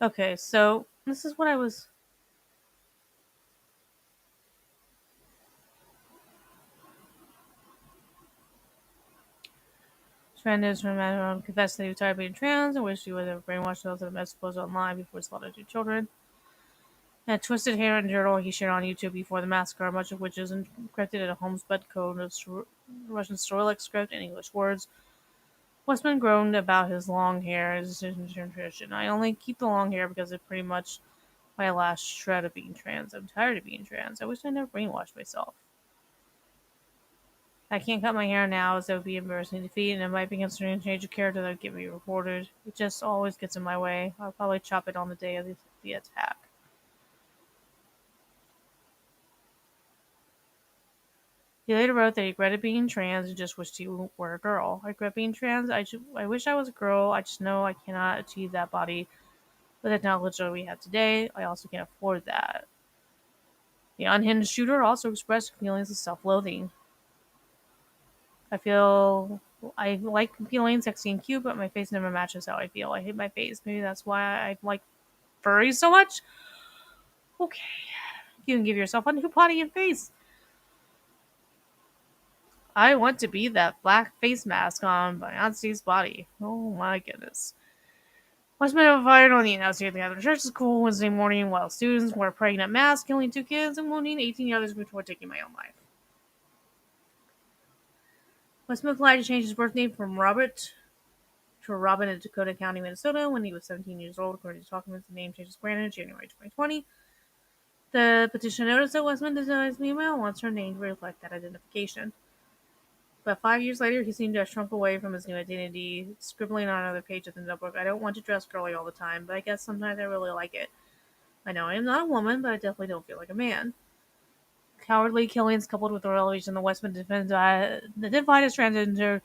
Okay, so this is what I was... Trenders from Madeline confessed that he was tired of being trans and wished he would have brainwashed those that message posted online before he slaughtered 2 children. In a twisted handwritten journal he shared on YouTube before the massacre, much of which is encrypted in a homespun code of Russian Cyrillic script and English words. Westman groaned about his long hair as his tradition. I only keep the long hair because it's pretty much my last shred of being trans. I'm tired of being trans. I wish I never brainwashed myself. I can't cut my hair now as that would be embarrassing to feed, and it might be considering a change of character that would get me reported. It just always gets in my way. I'll probably chop it on the day of the attack. He later wrote that he regretted being trans and just wished he were a girl. I regret being trans. I wish I was a girl. I just know I cannot achieve that body with the knowledge that we have today. I also can't afford that. The unhinged shooter also expressed feelings of self-loathing. I like feeling sexy and cute, but my face never matches how I feel. I hate my face. Maybe that's why I like furries so much. Okay. You can give yourself a new body and face. I want to be that black face mask on Beyonce's body. Oh my goodness. Westman fired on the announcer at the Catholic Church School Wednesday morning while students were praying at Mass, killing 2 kids and wounding 18 others before taking my own life. Westman applied to change his birth name from Robert to Robin in Dakota County, Minnesota when he was 17 years old, according to documents. The name change was granted in January 2020. The petition noticed that Westman denies the email and wants her name to reflect that identification. But 5 years later, he seemed to have shrunk away from his new identity, scribbling on another page of the notebook, I don't want to dress girly all the time, but I guess sometimes I really like it. I know I am not a woman, but I definitely don't feel like a man. cowardly killings coupled with the revelation the Westman identified as transgender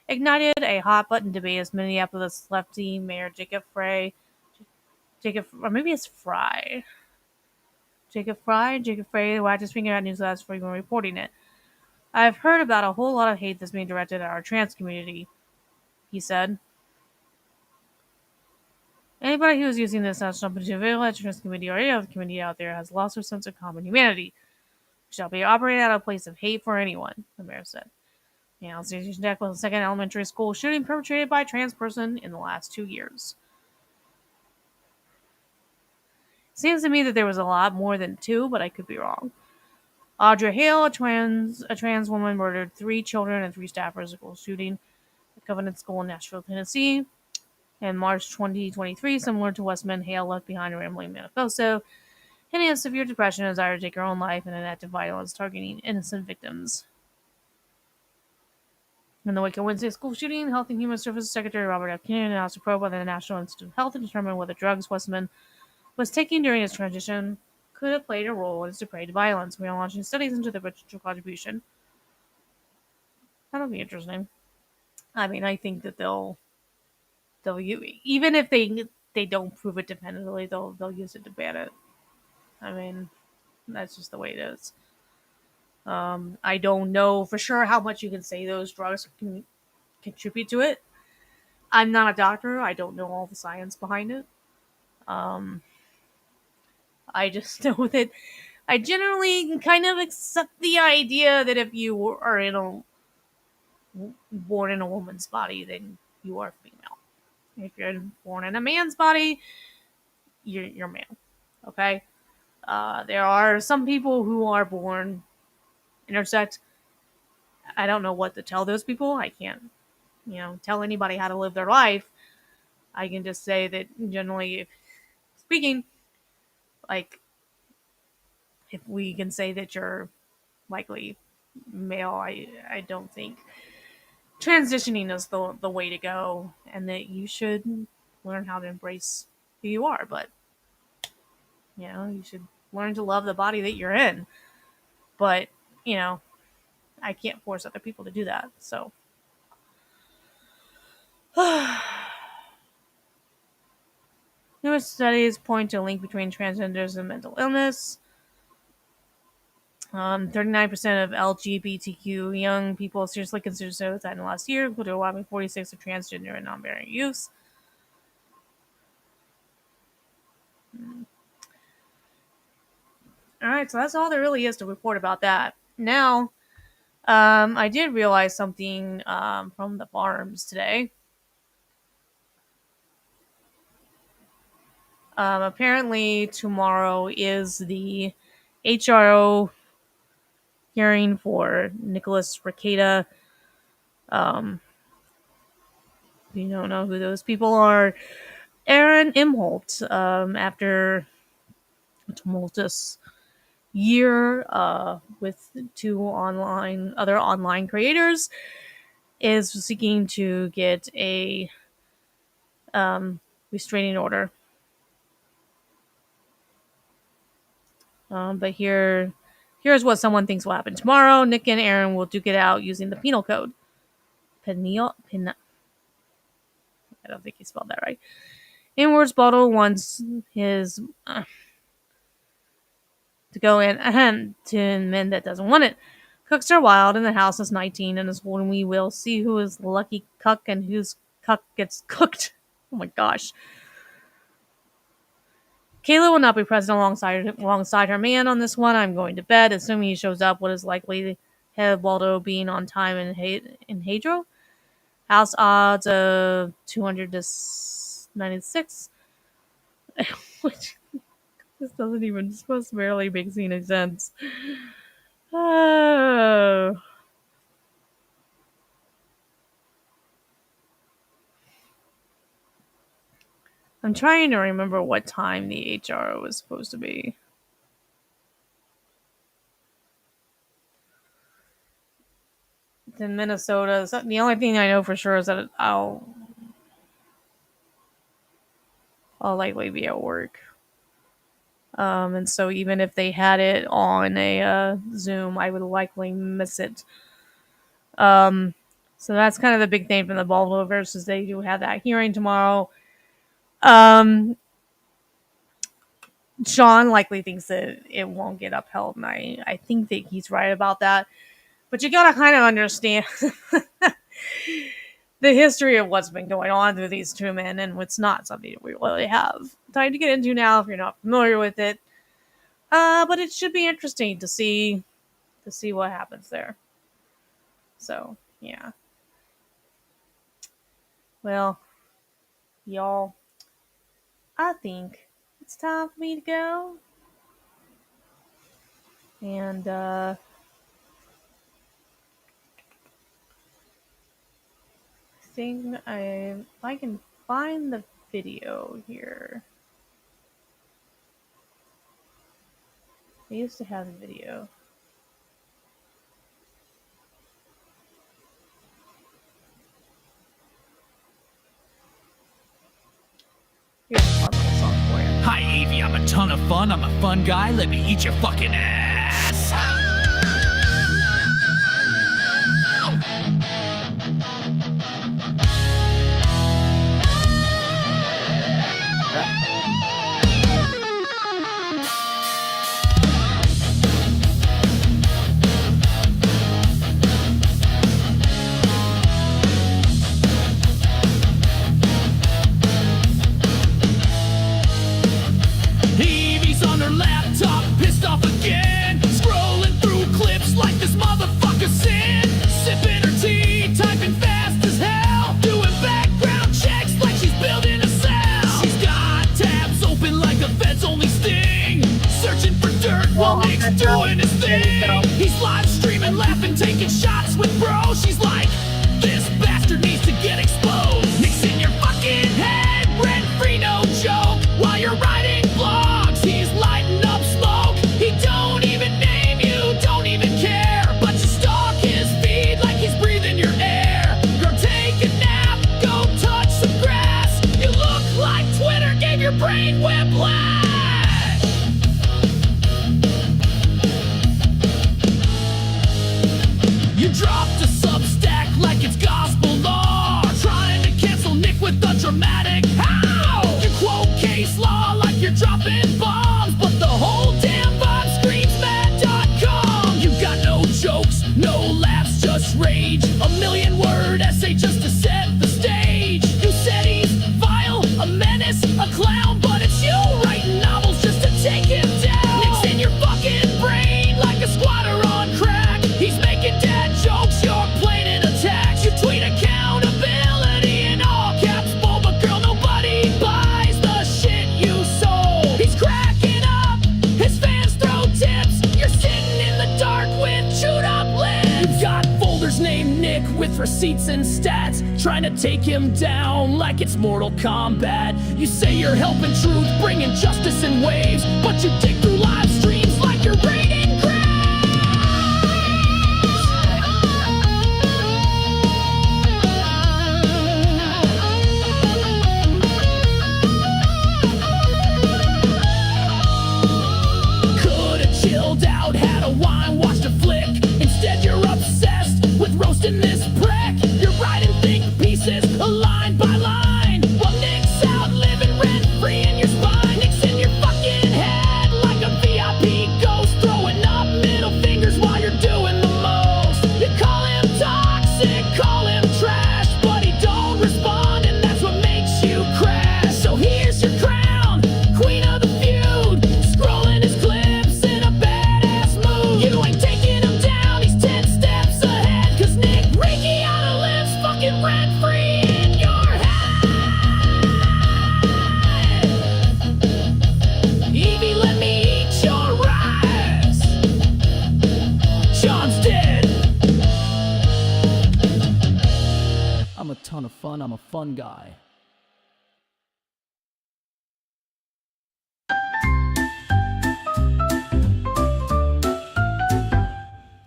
ignited a hot button debate as Minneapolis lefty Mayor Jacob Frey, or maybe it's Fry. Jacob Frey wagged his finger at Newsflash for even reporting it. I've heard about a whole lot of hate that's being directed at our trans community, he said. Anybody who is using this national opportunity to trans community or any other community out there has lost their sense of common humanity. We shall be operating out of a place of hate for anyone, the mayor said. The announcement deck was the second elementary school shooting perpetrated by a trans person in the last 2 years. It seems to me that there was a lot more than 2, but I could be wrong. Audra Hale, a trans woman, murdered 3 children and 3 staffers in a school shooting at Covenant School in Nashville, Tennessee. In March 2023, similar to Westman, Hale left behind a rambling manifesto hinting at severe depression and desire to take her own life and an act of violence targeting innocent victims. In the wake of Wednesday's school shooting, Health and Human Services Secretary Robert F. Kennedy announced a probe by the National Institute of Health to determine whether drugs Westman was taking during his transition could have played a role in his depraved violence. We are launching studies into the potential contribution. That'll be interesting. I mean, I think that they'll even if they don't prove it definitively, they'll use it to ban it. I mean, that's just the way it is. I don't know for sure how much you can say those drugs can contribute to it. I'm not a doctor. I don't know all the science behind it. I just know that I generally kind of accept the idea that if you are born in a woman's body, then you are female. If you're born in a man's body, you're male. Okay? There are some people who are born intersex. I don't know what to tell those people. I can't, tell anybody how to live their life. I can just say that generally speaking, like, if we can say that you're likely male, I don't think transitioning is the way to go, and that you should learn how to embrace who you are. But you should learn to love the body that you're in. But I can't force other people to do that. So newest studies point to a link between transgenders and mental illness. 39% of LGBTQ young people seriously considered suicide in the last year, including a whopping 46% of transgender and non-binary youths. Alright, so that's all there really is to report about that. Now, I did realize something from the farms today. Apparently, tomorrow is the HRO hearing for Nicholas Rekieta. If you don't know who those people are, Aaron Imholt, after a tumultuous year with 2 other online creators, is seeking to get a restraining order. But here's what someone thinks will happen tomorrow. Nick and Aaron will duke it out using the penal code. I don't think he spelled that right. Inwards Bottle wants his to go in to men that doesn't want it. Cooks are wild and the house is 19 and is when we will see who is lucky cuck and whose cuck gets cooked. Oh my gosh. Kayla will not be present alongside her man on this one. I'm going to bed, assuming he shows up. What is likely have Waldo being on time in Hadro? House odds of 200 to 96. Which this doesn't even supposed to barely make any sense. Oh. I'm trying to remember what time the HRO was supposed to be. It's in Minnesota. So the only thing I know for sure is that I'll likely be at work. And so even if they had it on a Zoom, I would likely miss it. So that's kind of the big thing from the Baltimore is they do have that hearing tomorrow. Sean likely thinks that it won't get upheld, and I think that he's right about that. But you gotta kind of understand the history of what's been going on through these two men, and it's not something that we really have time to get into now if you're not familiar with it. But it should be interesting to see what happens there. So yeah. Well, y'all, I think it's time for me to go. And if I can find the video here. I used to have the video. Here's one little song for you. Hi, Evie, I'm a ton of fun. I'm a fun guy. Let me eat your fucking ass. Evie's on her laptop, pissed off again. Scrolling through clips like this motherfucker sin. Sipping her tea, typing fast as hell. Doing background checks like she's building a cell. She's got tabs open like the feds only sting. Searching for dirt while Nick's doing his thing. He's live streaming, laughing, taking shots with bro. She's like, this bastard needs to get exposed. Nick's in your fucking head, rent free, no joke. While you're writing blogs, he's lighting up smoke. He don't even name you, don't even care. But you stalk his feed like he's breathing your air. Girl, take a nap, go touch some grass. You look like Twitter gave your brain whiplash. You dropped a Substack like it's gospel law. Trying to cancel Nick with a dramatic how. You quote case law like you're dropping bombs. But the whole damn vibe screams mad.com. You got no jokes, no laughs, just rage. A 1,000,000-word essay just to set the stage. You said he's vile, a menace, a clown. But it's you writing novels just to take him down. Nick's in your fucking brain like a squatter on crack. He's making dad jokes, you're planning attacks. You tweet accountability in all caps, bold, but girl, nobody buys the shit you sold. He's cracking up, his fans throw tips. You're sitting in the dark with chewed up lips. You've got folders named Nick with receipts and stats, trying to take him down like it's Mortal Kombat. You say you're helping truth, bringing justice in waves, but you dig through live streams like you're raiding graves. Could've chilled out, had a wine, watched a flick. Instead you're obsessed with roasting this prick. You're writing think pieces, line by line, while Nick's out living rent free in your spine. Nick's in your fucking head like a VIP ghost, throwing up middle fingers while you're doing the most. You call him toxic, call him trash, but he don't respond, and that's what makes you crash. So here's your crown, queen of the feud, scrolling his clips in a badass mood. You ain't taking him down, he's 10 steps ahead, cause Nick Ricciano lives fucking rent free in your head. Evie, let me eat your ass. John's dead. I'm a ton of fun, I'm a fun guy.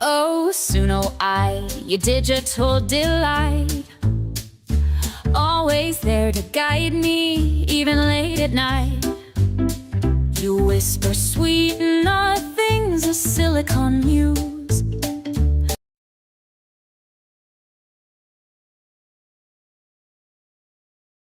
Oh, Suno, your digital delight. Always there to guide me, even late at night. You whisper sweet nothings, a silicon muse.